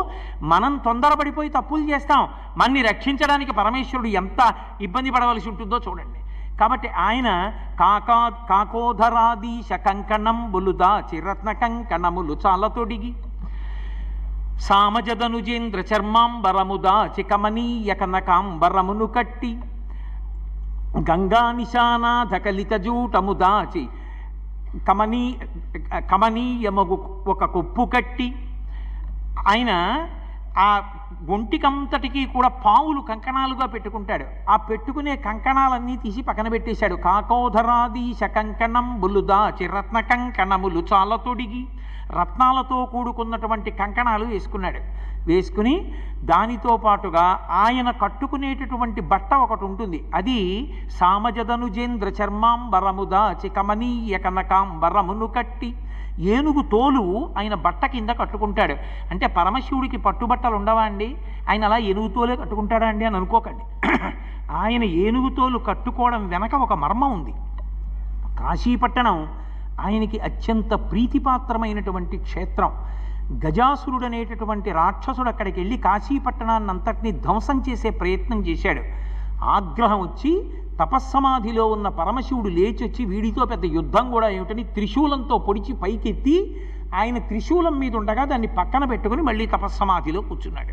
మనం తొందరపడిపోయి తప్పులు చేస్తాం, మన్ని రక్షించడానికి పరమేశ్వరుడు ఎంత ఇబ్బంది పడవలసి ఉంటుందో చూడండి. కాబట్టి ఆయన కాకోధరాదీశ కంకణం బులుదా చిరత్న కంకణములు చాలా తొడిగి సామజదనుజేంద్ర చర్మాంబరముదా చికమనీయ కనకాంబరమును కట్టి గంగా నిశానాథ కలిత జూటము దాచి కమనీయమగు ఒక కొప్పు కట్టి ఆయన ఆ ఒంటికంతటికి కూడా పావులు కంకణాలుగా పెట్టుకుంటాడు. ఆ పెట్టుకునే కంకణాలన్నీ తీసి పక్కన పెట్టేశాడు. కాకోధరాదీశ కంకణం బులుదాచి రత్న కంకణములు చాలా తొడిగి రత్నాలతో కూడుకున్నటువంటి కంకణాలు వేసుకున్నాడు. వేసుకుని దానితో పాటుగా ఆయన కట్టుకునేటటువంటి బట్ట ఒకటి ఉంటుంది. అది సామజదనుజేంద్ర చర్మాంబరముదాచి కమనీయ కనకాంబరమును కట్టి ఏనుగు తోలు ఆయన బట్ట కింద కట్టుకుంటాడు. అంటే పరమశివుడికి పట్టుబట్టలు ఉండవా అండి? ఆయన అలా ఏనుగు తోలే కట్టుకుంటాడా అండి అని అనుకోకండి. ఆయన ఏనుగు తోలు కట్టుకోవడం వెనక ఒక మర్మం ఉంది. కాశీపట్టణం ఆయనకి అత్యంత ప్రీతిపాత్రమైనటువంటి క్షేత్రం. గజాసురుడు అనేటటువంటి రాక్షసుడు అక్కడికి వెళ్ళి కాశీపట్టణాన్ని అంతటినీ ధ్వంసం చేసే ప్రయత్నం చేశాడు. ఆగ్రహం వచ్చి తపస్సమాధిలో ఉన్న పరమశివుడు లేచొచ్చి వీడితో పెద్ద యుద్ధం కూడా ఏమిటని త్రిశూలంతో పొడిచి పైకెత్తి ఆయన త్రిశూలం మీద ఉండగా దాన్ని పక్కన పెట్టుకుని మళ్ళీ తపస్సమాధిలో కూర్చున్నాడు.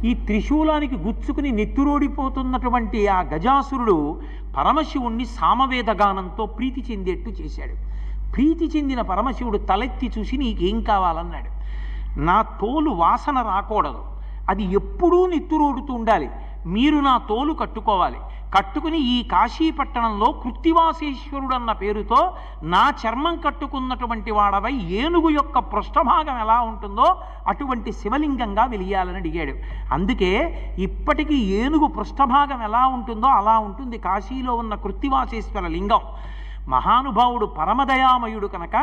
ఈ త్రిశూలానికి గుచ్చుకుని నెత్తురోడిపోతున్నటువంటి ఆ గజాసురుడు పరమశివుణ్ణి సామవేదగానంతో ప్రీతి చెందేట్టు చేశాడు. ప్రీతి చెందిన పరమశివుడు తలెత్తి చూసి నీకేం కావాలన్నాడు. నా తోలు వాసన రాకూడదు, అది ఎప్పుడూ నెత్తురోడుతూ ఉండాలి, మీరు నా తోలు కట్టుకోవాలి, కట్టుకుని ఈ కాశీపట్టణంలో కృత్తివాసేశ్వరుడు అన్న పేరుతో నా చర్మం కట్టుకున్నటువంటి వాడవై ఏనుగు యొక్క పృష్ఠభాగం ఎలా ఉంటుందో అటువంటి శివలింగంగా వెలియాలని అడిగాడు. అందుకే ఇప్పటికీ ఏనుగు పృష్ఠభాగం ఎలా ఉంటుందో అలా ఉంటుంది కాశీలో ఉన్న కృత్తివాసేశ్వర లింగం. మహానుభావుడు పరమదయామయుడు కనుక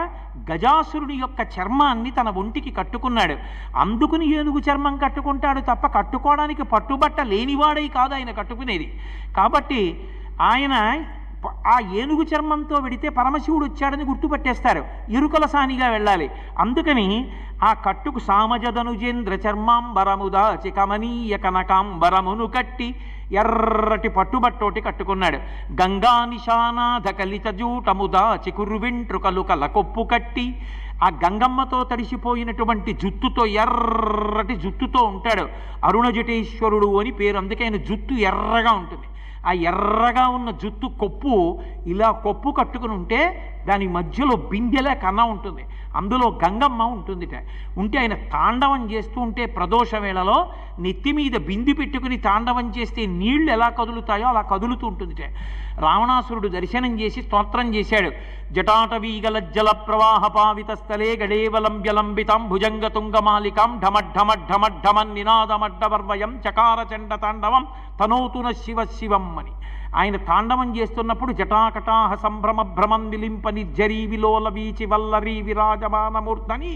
గజాసురుని యొక్క చర్మాన్ని తన ఒంటికి కట్టుకున్నాడు. అందుకుని ఏనుగు చర్మం కట్టుకుంటాడు తప్ప కట్టుకోవడానికి పట్టుబట్ట లేనివాడై కాదు ఆయన కట్టుకునేది. కాబట్టి ఆయన ఆ ఏనుగు చర్మంతో వెడితే పరమశివుడు వచ్చాడని గుర్తుపట్టేస్తారు, ఎరుకల సానిగా వెళ్ళాలి. అందుకని ఆ కట్టుకు సామజదనుజేంద్ర చర్మాంబరముదాచి కమనీయ కనకాంబరమును కట్టి ఎర్రటి పట్టుబట్టోటి కట్టుకున్నాడు. గంగా నిశానాథ కలిత జూటముదాచి కురువెంట్రుకలు కల కొప్పు కట్టి ఆ గంగమ్మతో తడిసిపోయినటువంటి జుత్తుతో ఎర్రటి జుత్తుతో ఉంటాడు. అరుణజటేశ్వరుడు అని పేరు, అందుకే ఆయన జుత్తు ఎర్రగా ఉంటుంది. ఆ ఎర్రగా ఉన్న జుత్తు కొప్పు ఇలా కొప్పు కట్టుకుని ఉంటే దాని మధ్యలో బిందెలే కన్న ఉంటుంది, అందులో గంగమ్మ ఉంటుందిట. ఉంటే ఆయన తాండవం చేస్తూ ఉంటే ప్రదోష వేళలో నెత్తి మీద బింది పెట్టుకుని తాండవం చేస్తే నీళ్లు ఎలా కదులుతాయో అలా కదులుతూ ఉంటుందిట. రావణాసురుడు దర్శనం చేసి స్తోత్రం చేశాడు. జటాటవీగలజ్జల ప్రవాహ పావిత స్థలే గడేవలంబ్యలంబితం భుజంగ తుంగమాలికం ఢమఢమఢమఢమన్ నినాదమడ్డవర్వయం చకార చండ తాండవం తనోతున శివ శివం అని ఆయన తాండవం చేస్తున్నప్పుడు జటాకటాహ సంభ్రమ భ్రమం విలింప నిర్జరీ విలోల వీచి వల్లరీ విరాజమానమూర్ధని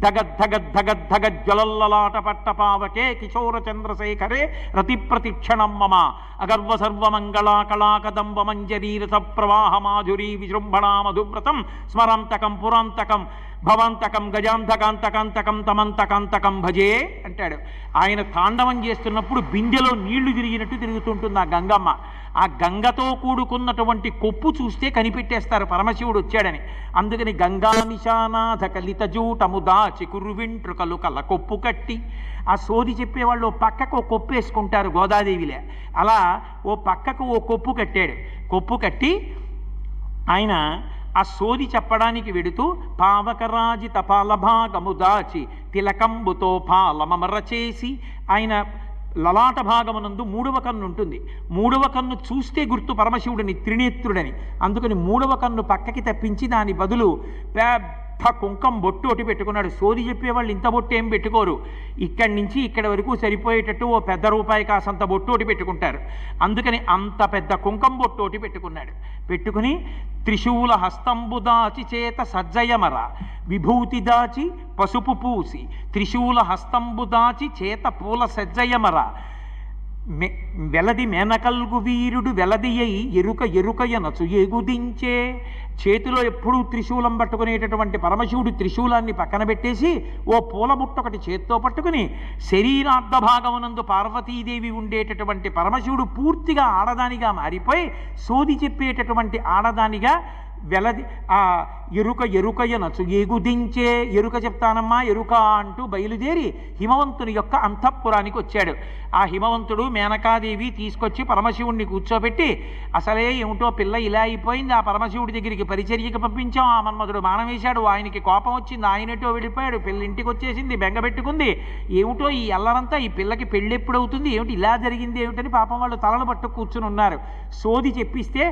ధగద్ధగద్ధగద్ధగజ్వలల్లలాట పట్టపావకే కిశోర చంద్రశేఖరే రతి ప్రతిక్షణం మమ అగర్వ సర్వమంగళా కళాకదంబ మంజరీరథ ప్రవాహ మాధురీ విజృంభణా మధువ్రతం స్మరాంతకం పురాంతకం భవాంతకం గజాంతకాంతకాంతకం తమంతకాంతకం భజే అంటాడు. ఆయన తాండవం చేస్తున్నప్పుడు బిందెలో నీళ్లు తిరిగినట్టు తిరుగుతుంటుంది ఆ గంగమ్మ. ఆ గంగతో కూడుకున్నటువంటి కొప్పు చూస్తే కనిపెట్టేస్తారు పరమశివుడు వచ్చాడని. అందుకని గంగా నిశానాథ కలిత జూటముదాచి కురువింట్రుకలు కల కొప్పు కట్టి ఆ సోది చెప్పేవాళ్ళు ఓ పక్కకు ఓ కొప్పు వేసుకుంటారు గోదాదేవిలే, అలా ఓ పక్కకు ఓ కొప్పు కట్టాడు. కొప్పు కట్టి ఆయన ఆ సోది చెప్పడానికి వెడుతూ పావకరాజిత పాలభాగము దాచి తిలకంబుతో పాలమమర చేసి ఆయన లలాట భాగమునందు మూడవ కన్ను ఉంటుంది. మూడవ కన్ను చూస్తే గుర్తు పరమశివుడిని త్రినేత్రుడని. అందుకని మూడవ కన్ను పక్కకి తప్పించి దాని బదులు పెద్ద కుంకం బొట్టు ఒకటి పెట్టుకున్నాడు. సోది చెప్పేవాళ్ళు ఇంత బొట్టు ఏం పెట్టుకోరు, ఇక్కడి నుంచి ఇక్కడి వరకు సరిపోయేటట్టు ఓ పెద్ద రూపాయి కాసంత బొట్టు ఒకటి పెట్టుకుంటారు. అందుకని అంత పెద్ద కుంకం బొట్టు ఒకటి పెట్టుకున్నాడు. పెట్టుకుని త్రిశూల హస్తంబు దాచి చేత సజ్జయమర విభూతి దాచి పసుపు పూసి త్రిశూల హస్తంబు దాచి చేత పూల సజ్జయమర వెలది మేనకల్గు వీరుడు వెలది అయి ఎరుక ఎరుకయనచు ఎగుదించే. చేతిలో ఎప్పుడూ త్రిశూలం పట్టుకునేటటువంటి పరమశివుడు త్రిశూలాన్ని పక్కన పెట్టేసి ఓ పూలబుట్ట ఒకటి చేత్తో పట్టుకుని శరీరార్ధ భాగమునందు పార్వతీదేవి ఉండేటటువంటి పరమశివుడు పూర్తిగా ఆడదానిగా మారిపోయి సోది చెప్పేటటువంటి ఆడదానిగా వెలది ఆ ఎరుక ఎరుకయనచు ఎగుదించే. ఎరుక చెప్తానమ్మా ఎరుక అంటూ బయలుదేరి హిమవంతుని యొక్క అంతఃపురానికి వచ్చాడు. ఆ హిమవంతుడు మేనకాదేవి తీసుకొచ్చి పరమశివుణ్ణి కూర్చోబెట్టి అసలే ఏమిటో పిల్ల ఇలా అయిపోయింది, ఆ పరమశివుడి దగ్గరికి పరిచర్యకి పంపించాం, ఆ మన్మధుడు మానం వేశాడు, ఆయనకి కోపం వచ్చింది, ఆయనటో వెళ్ళిపోయాడు, పిల్ల ఇంటికి వచ్చేసింది, బెంగబెట్టుకుంది, ఏమిటో ఈ అల్లరంతా, ఈ పిల్లకి పెళ్ళి ఎప్పుడవుతుంది, ఏమిటి ఇలా జరిగింది ఏమిటని పాపం వాళ్ళు తలలు పట్టు కూర్చుని ఉన్నారు. సోది చెప్పిస్తే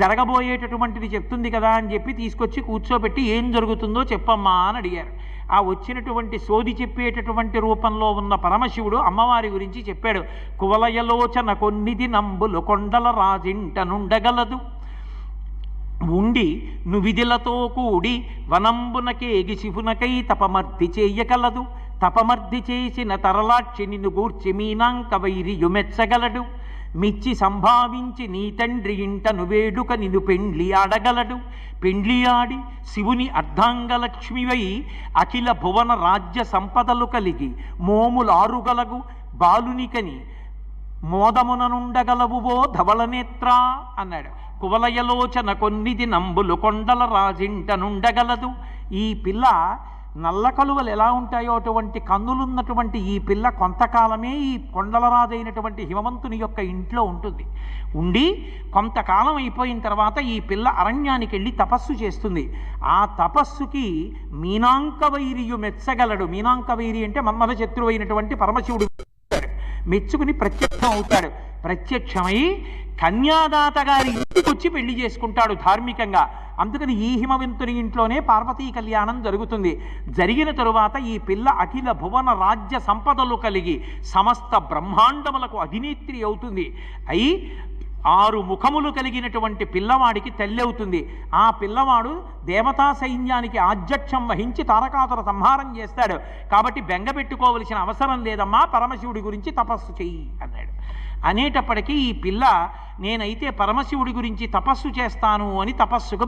జరగబోయేటటువంటిది చెప్తుంది కదా అని చెప్పి తీసుకొచ్చి కూర్చోబెట్టి ఏం జరుగుతుందో చెప్పమ్మా అని అడిగారు. ఆ వచ్చినటువంటి సోది చెప్పేటటువంటి రూపంలో ఉన్న పరమశివుడు అమ్మవారి గురించి చెప్పాడు. కువలయలోచన కొన్నిది నంబులు కొండల రాజింట నుండగలదు ఉండి నువిధిలతో కూడి వనంబునకేగి శివునకై తపమర్ది చేయగలదు తపమర్ది చేసిన తరలాక్షి నిన్ను గూర్చి మీనాంక వైరియుమెచ్చగలడు మెచ్చి సంభావించి నీ తండ్రి ఇంటను వేడుక నిన్ను పెండ్లి ఆడగలడు. పెండ్లి ఆడి శివుని అర్ధాంగలక్ష్మివై అఖిల భువన రాజ్య సంపదలు కలిగి మోములారుగలగు బాలునికని మోదముననుండగలవువో ధవళనేత్ర అన్నాడు. కువలయలోచన కొన్నిది నంబులు కొండల రాజింటనుండగలదు. ఈ పిల్ల నల్ల కలువలు ఎలా ఉంటాయో అటువంటి కన్నులున్నటువంటి ఈ పిల్ల కొంతకాలమే ఈ కొండలరాజైనటువంటి హిమవంతుని యొక్క ఇంట్లో ఉంటుంది. ఉండి కొంతకాలం అయిపోయిన తర్వాత ఈ పిల్ల అరణ్యానికి వెళ్ళి తపస్సు చేస్తుంది. ఆ తపస్సుకి మీనాంకవైరియు మెచ్చగలడు. మీనాంకవైరి అంటే మన్మథ శత్రువైనటువంటి పరమశివుడు మెచ్చుకుని ప్రత్యక్షం అవుతాడు. ప్రత్యక్షమై కన్యాదాత గారి ఇంటికి వచ్చి పెళ్లి చేసుకుంటాడు ధార్మికంగా. అందుకని ఈ హిమవంతుని ఇంట్లోనే పార్వతీ కళ్యాణం జరుగుతుంది. జరిగిన తరువాత ఈ పిల్ల అఖిల భువన రాజ్య సంపదలు కలిగి సమస్త బ్రహ్మాండములకు అధినేత్రి అవుతుంది. అయి 6 ముఖములు కలిగినటువంటి పిల్లవాడికి తల్లి అవుతుంది. ఆ పిల్లవాడు దేవతా సైన్యానికి ఆధ్యక్షం వహించి తారకాసుర సంహారం చేస్తాడు. కాబట్టి బెంగపెట్టుకోవలసిన అవసరం లేదమ్మా, పరమశివుడి గురించి తపస్సు చెయ్యి అన్నాడు. అనేటప్పటికీ ఈ పిల్ల నేనైతే పరమశివుడి గురించి తపస్సు చేస్తాను అని తపస్సుకు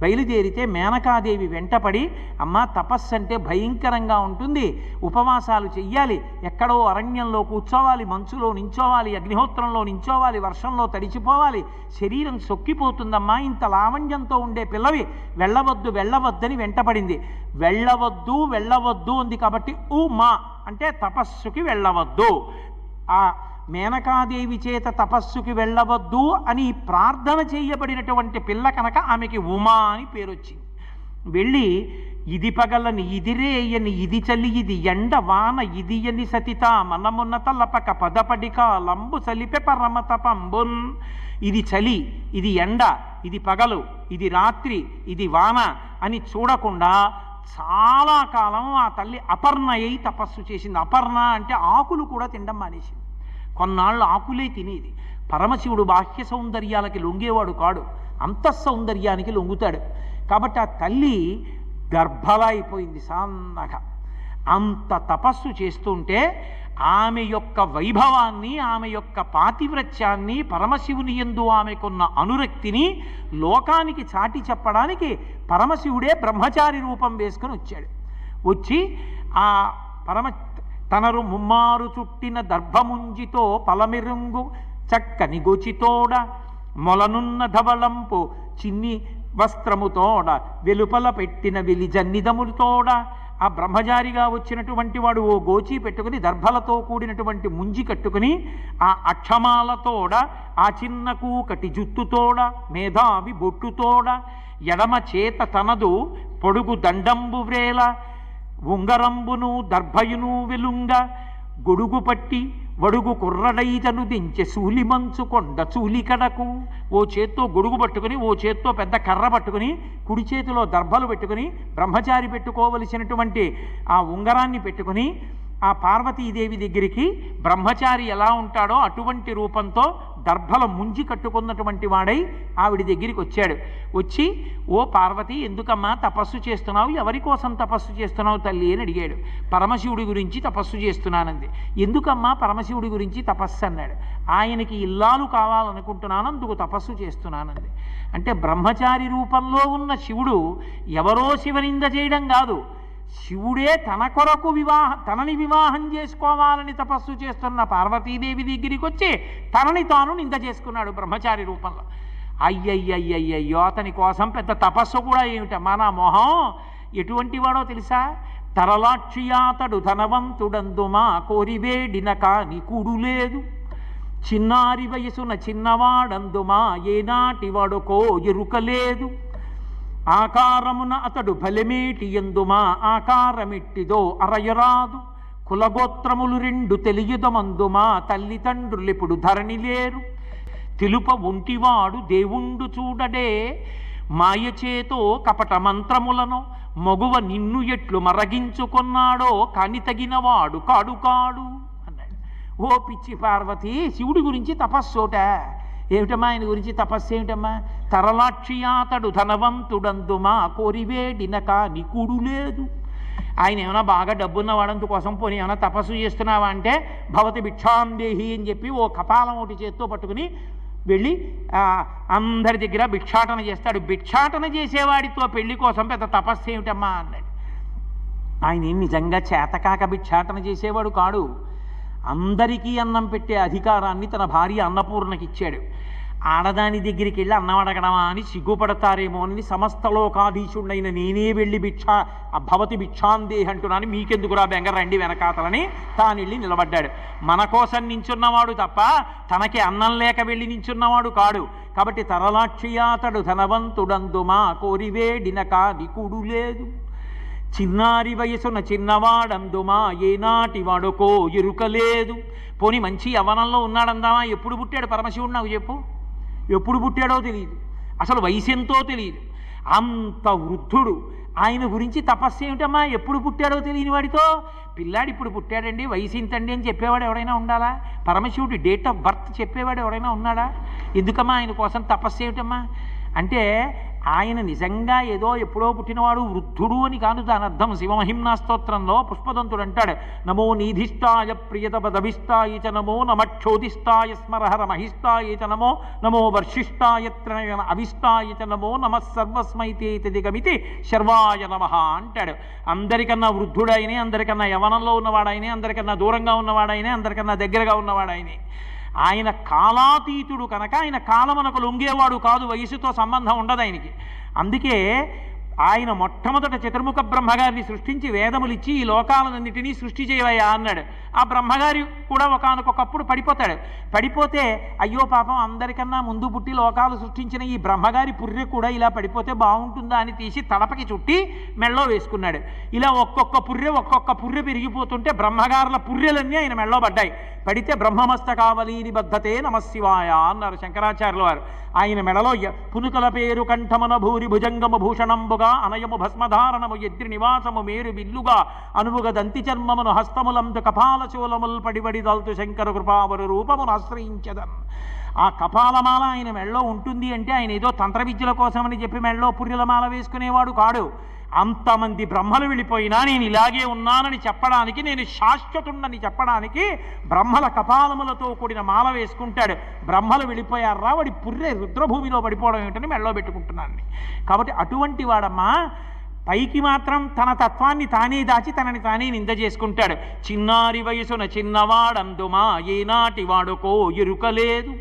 బయలుదేరితే మేనకాదేవి వెంటపడి, అమ్మ తపస్సు అంటే భయంకరంగా ఉంటుంది, ఉపవాసాలు చెయ్యాలి, ఎక్కడో అరణ్యంలో కూర్చోవాలి, మంచులో నించోవాలి, అగ్నిహోత్రంలో నించోవాలి, వర్షంలో తడిచిపోవాలి, శరీరం సొక్కిపోతుందమ్మా, ఇంత లావణ్యంతో ఉండే పిల్లవి వెళ్ళవద్దని వెంటపడింది. వెళ్ళవద్దు అంది. కాబట్టి ఉమా అంటే తపస్సుకి వెళ్ళవద్దు. ఆ మేనకాదేవి చేత తపస్సుకి వెళ్ళవద్దు అని ప్రార్థన చేయబడినటువంటి పిల్ల కనుక ఆమెకి ఉమా అని పేరొచ్చింది. వెళ్ళి ఇది పగలని ఇదిరేయని ఇది చలి ఇది ఎండ వాన ఇది అని సతిత మనమున్నత లపక పదపడిక లంబు సలిపె పరమత పంబున్. ఇది చలి, ఇది ఎండ, ఇది పగలు, ఇది రాత్రి, ఇది వాన అని చూడకుండా చాలా కాలం ఆ తల్లి అపర్ణ అయి తపస్సు చేసింది. అపర్ణ అంటే ఆకులు కూడా తినడం మానేసింది. కొన్నాళ్ళు ఆకులే తినేది. పరమశివుడు బాహ్య సౌందర్యాలకి లొంగేవాడు కాడు, అంతఃసౌందర్యానికి లొంగుతాడు. కాబట్టి ఆ తల్లి గర్భలా అయిపోయింది సన్నగా. అంత తపస్సు చేస్తుంటే ఆమె యొక్క వైభవాన్ని, ఆమె యొక్క పాతివ్రత్యాన్ని, పరమశివుని యందు ఆమెకున్న అనురక్తిని లోకానికి చాటి చెప్పడానికి పరమశివుడే బ్రహ్మచారి రూపం వేసుకొని వచ్చాడు. వచ్చి ఆ తనరు ముమ్మారు చుట్టిన దర్భముంజితో పలమిరుంగు చక్కని గోచితోడ మొలనున్న ధవళంపు చిన్ని వస్త్రముతోడ వెలుపల పెట్టిన వెలిజన్నిదములతోడ. ఆ బ్రహ్మచారిగా వచ్చినటువంటి వాడు ఓ గోచి పెట్టుకుని దర్భలతో కూడినటువంటి ముంజి కట్టుకుని ఆ అక్షమాలతోడ ఆ చిన్న కూకటి జుత్తుతోడ మేధావి బొట్టుతోడ ఎడమ చేత తనదు పొడుగు దండంబు వ్రేల ఉంగరంబును దర్భయును వెలుంగ గొడుగు పట్టి వడుగు కుర్రడైతను దించె సూలి మంచు కొండ చూలి కడకు. ఓ చేత్తో గొడుగు పట్టుకుని, ఓ చేత్తో పెద్ద కర్ర పట్టుకుని, కుడి చేతిలో దర్భలు పెట్టుకుని, బ్రహ్మచారి పెట్టుకోవలసినటువంటి ఆ ఉంగరాన్ని పెట్టుకుని ఆ పార్వతీదేవి దగ్గరికి బ్రహ్మచారి ఎలా ఉంటాడో అటువంటి రూపంతో దర్భల ముంజి కట్టుకున్నటువంటి వాడై ఆవిడి దగ్గరికి వచ్చాడు. వచ్చి, ఓ పార్వతి, ఎందుకమ్మా తపస్సు చేస్తున్నావు? ఎవరి కోసం తపస్సు చేస్తున్నావు తల్లి అని అడిగాడు. పరమశివుడి గురించి తపస్సు చేస్తున్నానంది. ఎందుకమ్మా పరమశివుడి గురించి తపస్సు అన్నాడు. ఆయనకి ఇల్లాలు కావాలనుకుంటున్నాను, అందుకు తపస్సు చేస్తున్నానంది. అంటే బ్రహ్మచారి రూపంలో ఉన్న శివుడు ఎవరో శివనింద చేయడం కాదు, శివుడే తన కొరకు తనని వివాహం చేసుకోవాలని తపస్సు చేస్తున్న పార్వతీదేవి దగ్గరికి వచ్చి తనని తాను నింద చేసుకున్నాడు బ్రహ్మచారి రూపంలో. అయ్యయ్యయ్యయ్యో, అతని కోసం పెద్ద తపస్సు కూడా ఏమిటమ్మా, నా మొహం ఎటువంటి వాడో తెలుసా? తరలాక్షియాతడు ధనవంతుడందుమా కోరివేడిన కాని కూడు లేదు, చిన్నారి వయసున చిన్నవాడందుమా ఏనాటి వాడుకో ఎరుకలేదు, ఆకారమున అతడు బలమేటి ఎందుమా ఆకారమిట్టిదో అరయరాదు, కులగోత్రములు 2 తెలియదమందుమా తల్లిదండ్రులిప్పుడు ధరణి లేరు, తెలుప ఒంటివాడు దేవుండు చూడడే మాయచేతో కపట మంత్రములను మగువ నిన్ను ఎట్లు మరగించుకున్నాడో కాని తగినవాడు కాడు అన్నాడు. ఓ పిచ్చి పార్వతి, శివుడి గురించి తపస్సోట ఏమిటమ్మా, ఆయన గురించి తపస్సు ఏమిటమ్మా? తరలాక్షియాతడు ధనవంతుడందుమా కోరివేడిన కాని కూడు లేదు. ఆయన ఏమైనా బాగా డబ్బున్న వాడంత కోసం పోనీ ఏమైనా తపస్సు చేస్తున్నావా అంటే భవతి భిక్షాందేహి అని చెప్పి ఓ కపాలం ఒకటి చేత్తో పట్టుకుని వెళ్ళి అందరి దగ్గర భిక్షాటన చేస్తాడు. భిక్షాటన చేసేవాడితో పెళ్లి కోసం పెద్ద తపస్సు ఏమిటమ్మా అన్నాడు. ఆయన ఏం నిజంగా చేతకాక భిక్షాటన చేసేవాడు కాడు. అందరికీ అన్నం పెట్టే అధికారాన్ని తన భార్య అన్నపూర్ణకి ఇచ్చాడు. ఆడదాని దగ్గరికి వెళ్ళి అన్నం అడగడమా అని సిగ్గుపడతారేమో అని సమస్త లోకాధీశుడైన నేనే వెళ్ళి భవతి భిక్షాందేహి అంటున్నాను, మీకెందుకురా బెంగ, రండి వెనకాతలని తాను వెళ్ళి నిలబడ్డాడు. మన కోసం నించున్నవాడు తప్ప తనకి అన్నం లేక వెళ్ళి నించున్నవాడు కాడు. కాబట్టి తరలాక్షియాతడు ధనవంతుడందుమా కోరివేడిన కాదికుడు లేదు, చిన్నారి వయసున చిన్నవాడందుమా ఏనాటి వాడుకో ఎరుకలేదు. పోని మంచి యవ్వనంలో ఉన్నాడందామా, ఎప్పుడు పుట్టాడు పరమశివుడు నాకు చెప్పు, ఎప్పుడు పుట్టాడో తెలియదు, అసలు వయసు ఎంతో తెలియదు, అంత వృద్ధుడు. ఆయన గురించి తపస్సు ఏమిటమ్మా, ఎప్పుడు పుట్టాడో తెలియని వాడితో పిల్లాడు ఇప్పుడు పుట్టాడండి వయసు ఇంతండి అని చెప్పేవాడు ఎవరైనా ఉండాలా? పరమశివుడి డేట్ ఆఫ్ బర్త్ చెప్పేవాడు ఎవరైనా ఉన్నాడా? ఎందుకమ్మా ఆయన కోసం తపస్సు ఏమిటమ్మా అంటే ఆయన నిజంగా ఏదో ఎప్పుడో పుట్టినవాడు వృద్ధుడు అని కాదు దాని అర్థం. శివమహిమ్నా స్తోత్రంలో పుష్పదంతుడు అంటాడు, నమో నీధిష్టాయ ప్రియతపదభిష్టాయ చ నమో నమక్షోధిష్టాయ స్మరహర మహిష్టాయ చ నమో నమో వర్షిష్టాయ త్రణయన అవిష్టాయ చ నమో నమః సర్వస్మైతే దిగమితి శర్వాయ నమః అంటాడు. అందరికన్నా వృద్ధుడైనే, అందరికన్నా యవనంలో ఉన్నవాడైనే, అందరికన్నా దూరంగా ఉన్నవాడైనే, అందరికన్నా దగ్గరగా ఉన్నవాడైనే. ఆయన కాలాతీతుడు కనుక ఆయన కాలమునకు లొంగేవాడు కాదు, వయసుతో సంబంధం ఉండదు ఆయనకి. అందుకే ఆయన మొట్టమొదట చతుర్ముఖ బ్రహ్మగారిని సృష్టించి వేదములు ఇచ్చి ఈ లోకాలన్నింటినీ సృష్టి చేయవయ్యా అన్నాడు. ఆ బ్రహ్మగారి కూడా ఒకానొకప్పుడు పడిపోతాడు. పడిపోతే అయ్యో పాపం అందరికన్నా ముందు పుట్టి లోకాలు సృష్టించిన ఈ బ్రహ్మగారి పుర్రె కూడా ఇలా పడిపోతే బాగుంటుందా అని తీసి తడపకి చుట్టి మెళ్ళో వేసుకున్నాడు. ఇలా ఒక్కొక్క పుర్రె పెరిగిపోతుంటే బ్రహ్మగారుల పుర్రెలన్నీ ఆయన మెళ్ళో పడ్డాయి. పడితే బ్రహ్మమస్తకావలీని బద్ధతే నమశివాయ అన్నారు శంకరాచార్యుల వారు. ఆయన మెడలో పునుకల పేరు కంఠమన భూరి భుజంగము భూషణంబుగా అనయము భస్మధారణము ఎద్రి నివాసము మేరు బిల్లుగా అనువుగ దంతి చర్మమును హస్తములందు కపాలచూలముల్ పడిబడి దల్తు శంకర కృపావరు రూపమును ఆశ్రయించదన్. ఆ కపాలమాల ఆయన మెళ్ళో ఉంటుంది అంటే ఆయన ఏదో తంత్ర విద్యల కోసమని చెప్పి మెళ్ళో పుర్రెలమాల వేసుకునేవాడు కాడు. అంతమంది బ్రహ్మలు వెళ్ళిపోయినా నేను ఇలాగే ఉన్నానని చెప్పడానికి, నేను శాశ్వతుండని చెప్పడానికి బ్రహ్మల కపాలములతో కూడిన మాల వేసుకుంటాడు. బ్రహ్మలు వెళ్ళిపోయారా, వాడి పుర్రె రుద్రభూమిలో పడిపోవడం ఏమిటని మెళ్ళో పెట్టుకుంటున్నాను. కాబట్టి అటువంటి వాడమ్మా పైకి మాత్రం తన తత్వాన్ని తానే దాచి తనని తానే నింద చేసుకుంటాడు. చిన్నారి వయసున చిన్నవాడందుమా ఏనాటి వాడుకో ఎరుకలేదు,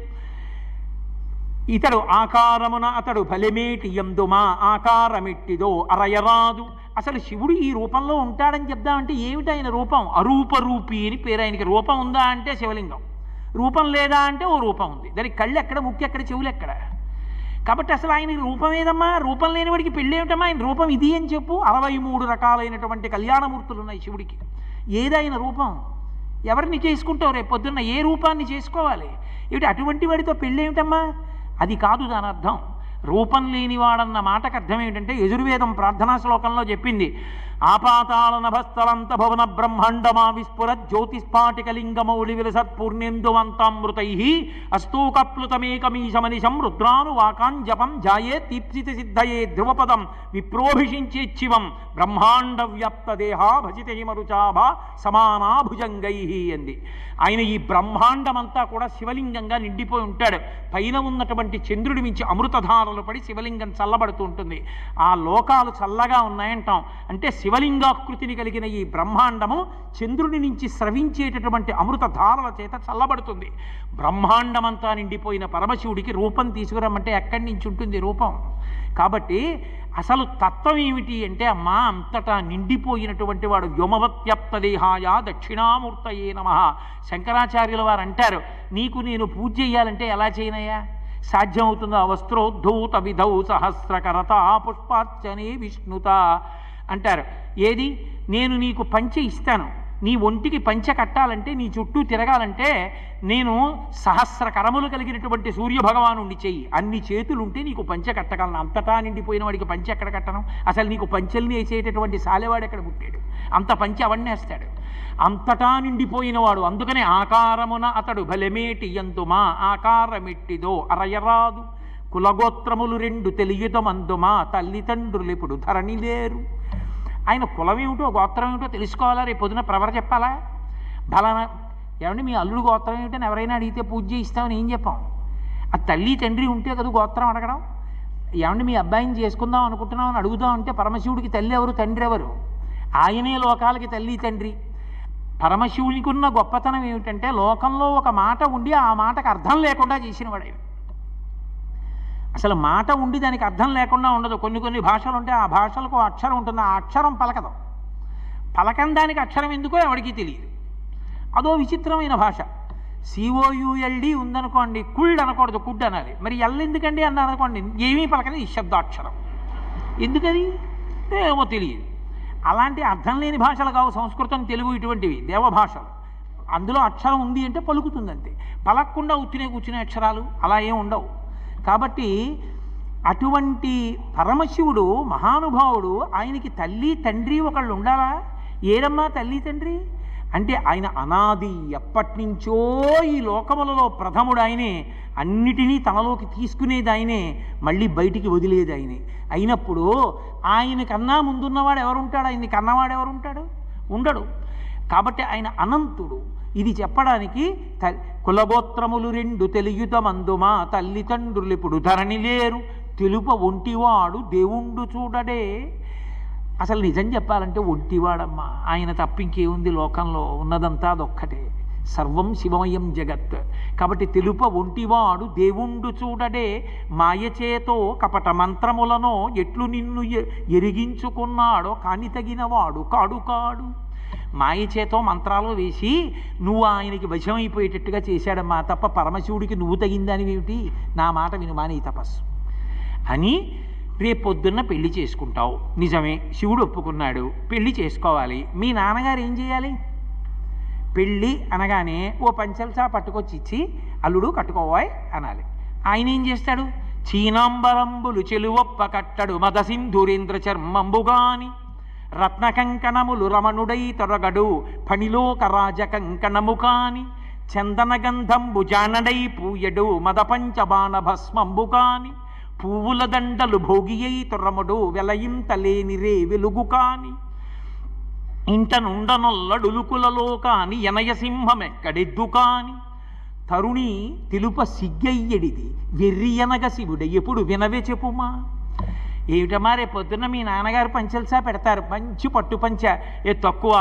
ఇతడు ఆకారమున అతడు బలిమేటి ఎందుమా ఆకారమిట్టిదో అరయరాదు. అసలు శివుడు ఈ రూపంలో ఉంటాడని చెప్దామంటే ఏమిటి ఆయన రూపం? అరూపరూపి అని పేరు ఆయనకి. రూపం ఉందా అంటే శివలింగం, రూపం లేదా అంటే ఓ రూపం ఉంది. దానికి కళ్ళు ఎక్కడ, ముక్కు ఎక్కడ, చెవులు ఎక్కడ? కాబట్టి అసలు ఆయన రూపం ఏదమ్మా? రూపం లేని వాడికి పెళ్ళి ఏమిటమ్మా? ఆయన రూపం ఇది అని చెప్పు. 63 రకాలైనటువంటి కళ్యాణమూర్తులు ఉన్నాయి శివుడికి. ఏదైనా రూపం ఎవరిని చేసుకుంటావు? రేపు పొద్దున్న ఏ రూపాన్ని చేసుకోవాలి? ఏమిటి అటువంటి వాడితో పెళ్ళి ఏమిటమ్మా? అది కాదు దాని అర్థం. రూపం లేనివాడన్న మాటకు అర్థం ఏమిటంటే యజుర్వేదం ప్రార్థనా శ్లోకంలో చెప్పింది, ఆపాతాళ నభస్థలంత భవన బ్రహ్మాండమా విస్ఫుర జ్యోతిస్ఫాటికలింగమౌళి విలసత్పూర్ణేందువంతామృతై అస్తూకప్లుతమేకమీశమనిశం రుద్రాను వాకాంజపం జాయే దీప్సిత సిద్ధయే ధ్రువపదం విప్రోభిషించేచ్చివం బ్రహ్మాండ వ్యాప్త దేహా భజిత హిమరుచాభా సమానా భుజంగై అంది. ఆయన ఈ బ్రహ్మాండమంతా కూడా శివలింగంగా నిండిపోయి ఉంటాడు. పైన ఉన్నటువంటి చంద్రుడి మించి అమృతధారలు పడి శివలింగం చల్లబడుతూ ఉంటుంది. ఆ లోకాలు చల్లగా ఉన్నాయంటాం అంటే శివలింగాకృతిని కలిగిన ఈ బ్రహ్మాండము చంద్రుడి నుంచి స్రవించేటటువంటి అమృతధారల చేత చల్లబడుతుంది. బ్రహ్మాండమంతా నిండిపోయిన పరమశివుడికి రూపం తీసుకురమ్మంటే ఎక్కడి నుంచి ఉంటుంది రూపం? కాబట్టి అసలు తత్వం ఏమిటి అంటే అమ్మా అంతటా నిండిపోయినటువంటి వాడు. వ్యోమవత్యప్త దేహాయ దక్షిణామూర్తయే నమః. శంకరాచార్యుల వారు అంటారు, నీకు నేను పూజ చేయాలంటే ఎలా చేయనయ్యా? సాధ్యమవుతుందో? వస్త్రోద్ధూత విధౌ సహస్రకరత పుష్పార్చనే విష్ణుత అంటారు. ఏది? నేను నీకు పంచె ఇస్తాను, నీ ఒంటికి పంచె కట్టాలంటే, నీ చుట్టూ తిరగాలంటే నేను సహస్ర కరములు కలిగినటువంటి సూర్యభగవానుండి చెయ్యి, అన్ని చేతులుంటే నీకు పంచె కట్టగలను. అంతటా నిండిపోయిన వాడికి పంచె ఎక్కడ కట్టను? అసలు నీకు పంచెల్ని వేసేటటువంటి సాలెవాడు ఎక్కడ పుట్టాడు? అంత పంచె అవన్నేస్తాడు. అంతటా నిండిపోయినవాడు. అందుకనే ఆకారమున అతడు బలమేటి ఎందుమా ఆకారమిట్టిదో అరయరాదు, కులగోత్రములు 2 తెలియుతమందుమా తల్లిదండ్రులు ఇప్పుడు ధరణి లేరు. ఆయన కులం ఏమిటో గోత్రం ఏమిటో తెలుసుకోవాలా, రేపు పొద్దున ప్రవర చెప్పాలా? బలానా ఏమంటే మీ అల్లుడు గోత్రం ఏమిటని ఎవరైనా అడిగితే పూజ చేయిస్తామని ఏం చెప్పాం? ఆ తల్లి తండ్రి ఉంటే కదా గోత్రం అడగడం. ఏమంటే మీ అబ్బాయిని చేసుకుందాం అనుకుంటున్నాం అని అడుగుదాం అంటే పరమశివుడికి తల్లి ఎవరు, తండ్రి ఎవరు? ఆయనే లోకాలకి తల్లి తండ్రి. పరమశివునికి ఉన్న గొప్పతనం ఏమిటంటే లోకంలో ఒక మాట ఉండి ఆ మాటకు అర్థం లేకుండా చేసినవాడు ఆయన. అసలు మాట ఉండి దానికి అర్థం లేకుండా ఉండదు. కొన్ని భాషలు ఉంటే ఆ భాషలకు అక్షరం ఉంటుంది, ఆ అక్షరం పలకదు. పలకని దానికి అక్షరం ఎందుకో ఎవరికి తెలియదు. అదో విచిత్రమైన భాష. COULD ఉందనుకోండి, కుల్డ్ అనకూడదు, కుడ్ అనాలి. మరి ఎల్ ఎందుకండి అన్నారు అనుకోండి, ఏమీ పలకని నిశ్శబ్దాక్షరం. ఎందుకది ఏమో తెలియదు. అలాంటి అర్థం లేని భాషలు కావు సంస్కృతం, తెలుగు, ఇటువంటివి దేవభాషలు. అందులో అక్షరం ఉంది అంటే పలుకుతుంది అంతే. పలకకుండా కూర్చునే అక్షరాలు అలా ఏం ఉండవు. కాబట్టి అటువంటి పరమశివుడు మహానుభావుడు, ఆయనకి తల్లి తండ్రి ఒకళ్ళు ఉండాలా? ఏరమ్మా తల్లి తండ్రి అంటే ఆయన అనాది, ఎప్పటి నుంచో ఈ లోకములలో ప్రథముడు ఆయనే. అన్నిటినీ తనలోకి తీసుకునేది ఆయనే, మళ్ళీ బయటికి వదిలేది ఆయనే. అయినప్పుడు ఆయన కన్నా ముందున్నవాడు ఎవరుంటాడు? ఆయన్ని కన్నవాడు ఎవరుంటాడు? ఉండడు. కాబట్టి ఆయన అనంతుడు. ఇది చెప్పడానికి కులగోత్రములు రెండు తెలియుత మందుమా తల్లిదండ్రులు ఇప్పుడు ధరణి లేరు తెలుప ఒంటివాడు దేవుండు చూడడే. అసలు నిజం చెప్పాలంటే ఒంటివాడమ్మా, ఆయన తప్పింకేముంది లోకంలో, ఉన్నదంతా అదొక్కటే. సర్వం శివమయం జగత్. కాబట్టి తెలుప ఒంటివాడు దేవుండు చూడడే, మాయచేతో కపట మంత్రములను ఎట్లు నిన్ను ఎరిగించుకున్నాడో కాని తగినవాడు కాడు కాడు. మాయచేతో మంత్రాలు వేసి నువ్వు ఆయనకి వశమైపోయేటట్టుగా చేశాడమ్మా, తప్ప పరమశివుడికి నువ్వు తగిందానివేమిటి? నా మాట విను మాని తపస్సు అని. రేపొద్దున్న పెళ్లి చేసుకుంటావు, నిజమే, శివుడు ఒప్పుకున్నాడు, పెళ్లి చేసుకోవాలి. మీ నాన్నగారు ఏం చేయాలి? పెళ్ళి అనగానే ఓ పంచల్సా పట్టుకొచ్చి ఇచ్చి అల్లుడు కట్టుకోవాయ్ అనాలి. ఆయన ఏం చేస్తాడు? చీనాంబరంబులు చెలువొప్ప కట్టడు మదసింధురేంద్ర చర్మంబుగాని రత్న కంకణములు రమణుడై తొరగడు ఫణిలోక రాజ కంకణము కాని చందనగంధంబు జానడై పూయడు మదపంచబాణ భస్మంబు కాని పువ్వుల దండలు భోగియై తొర్రముడు వెలయింతలేని రే వెలుగు కాని ఇంట నుండనొల్లడులుకులలో కాని ఎనయసింహమెక్కడెద్దు కాని తరుణి తెలుప సిగ్గయ్యడిది వెర్రియనగ శివుడ ఎప్పుడు వినవే చెప్పుమా. ఏమిటమ్మా, రేపొద్దున్న మీ నాన్నగారు పంచల్సా పెడతారు, మంచి పట్టు పంచ, తక్కువ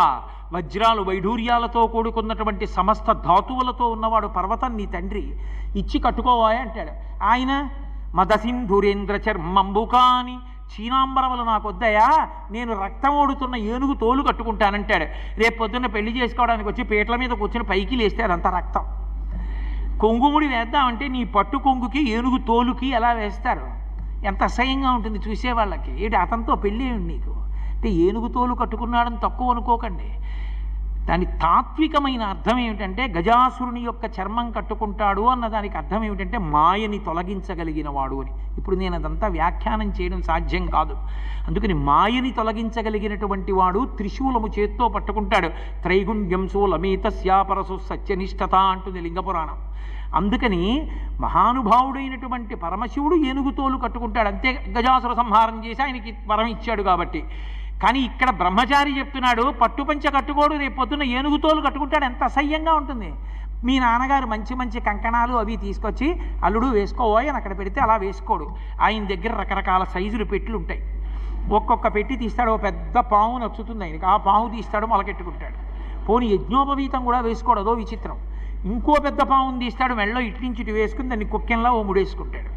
వజ్రాలు వైఢూర్యాలతో కూడుకున్నటువంటి సమస్త ధాతువులతో ఉన్నవాడు పర్వతం నీ తండ్రి, ఇచ్చి కట్టుకోవా అంటాడు. ఆయన మదసింధురేంద్ర చర్మంబు కాని చీనాంబరములు నాకొద్దయా, నేను రక్తం ఓడుతున్న ఏనుగు తోలు కట్టుకుంటానంటాడు. రేపు పొద్దున్న పెళ్లి చేసుకోవడానికి వచ్చి పీటల మీద కూర్చొని పైకి లేస్తే అదంతా రక్తం. కొంగుముడి వేద్దామంటే నీ పట్టు కొంగుకి ఏనుగు తోలుకి ఎలా వేస్తారు? ఎంత అసహ్యంగా ఉంటుంది చూసేవాళ్ళకి. ఏంటి అతనితో పెళ్ళి ఏమిటి నీకు అంటే ఏనుగు తోలు కట్టుకున్నాడని తక్కువ అనుకోకండి. దాని తాత్వికమైన అర్థం ఏమిటంటే గజాసురుని యొక్క చర్మం కట్టుకుంటాడు అన్న దానికి అర్థం ఏమిటంటే మాయని తొలగించగలిగిన వాడు అని. ఇప్పుడు నేను అదంతా వ్యాఖ్యానం చేయడం సాధ్యం కాదు. అందుకని మాయని తొలగించగలిగినటువంటి వాడు త్రిశూలము చేత్తో పట్టుకుంటాడు. త్రైగుణ్యం శూలమేతస్యాపరసు సత్యనిష్టత అంటుంది లింగపురాణం. అందుకని మహానుభావుడైనటువంటి పరమశివుడు ఏనుగు తోలు కట్టుకుంటాడు, అంతే. గజాసుర సంహారం చేసి ఆయనకి వరం ఇచ్చాడు కాబట్టి. కానీ ఇక్కడ బ్రహ్మచారి చెప్తున్నాడు పట్టుపంచ కట్టుకోడు, రేపు పొద్దున్న ఏనుగు తోలు కట్టుకుంటాడు. ఎంత అసహ్యంగా ఉంటుంది. మీ నాన్నగారు మంచి మంచి కంకణాలు అవి తీసుకొచ్చి అల్లుడు వేసుకోవోయ్ అని అక్కడ పెడితే అలా వేసుకోడు. ఆయన దగ్గర రకరకాల సైజులు పెట్టులు ఉంటాయి. ఒక్కొక్క పెట్టి తీస్తాడు, ఓ పెద్ద పాము నచ్చుతుంది ఆయనకి, ఆ పాము తీస్తాడు, మొలకెట్టుకుంటాడు. పోనీ యజ్ఞోపవీతం కూడా వేసుకోడు, అదో విచిత్రం. ఇంకో పెద్ద పావును తీస్తాడు, మెళ్ళలో ఇట్నుంచి ఇటు వేసుకుని దాన్ని కుక్కెంలా ఓ ముడేసుకుంటాడు.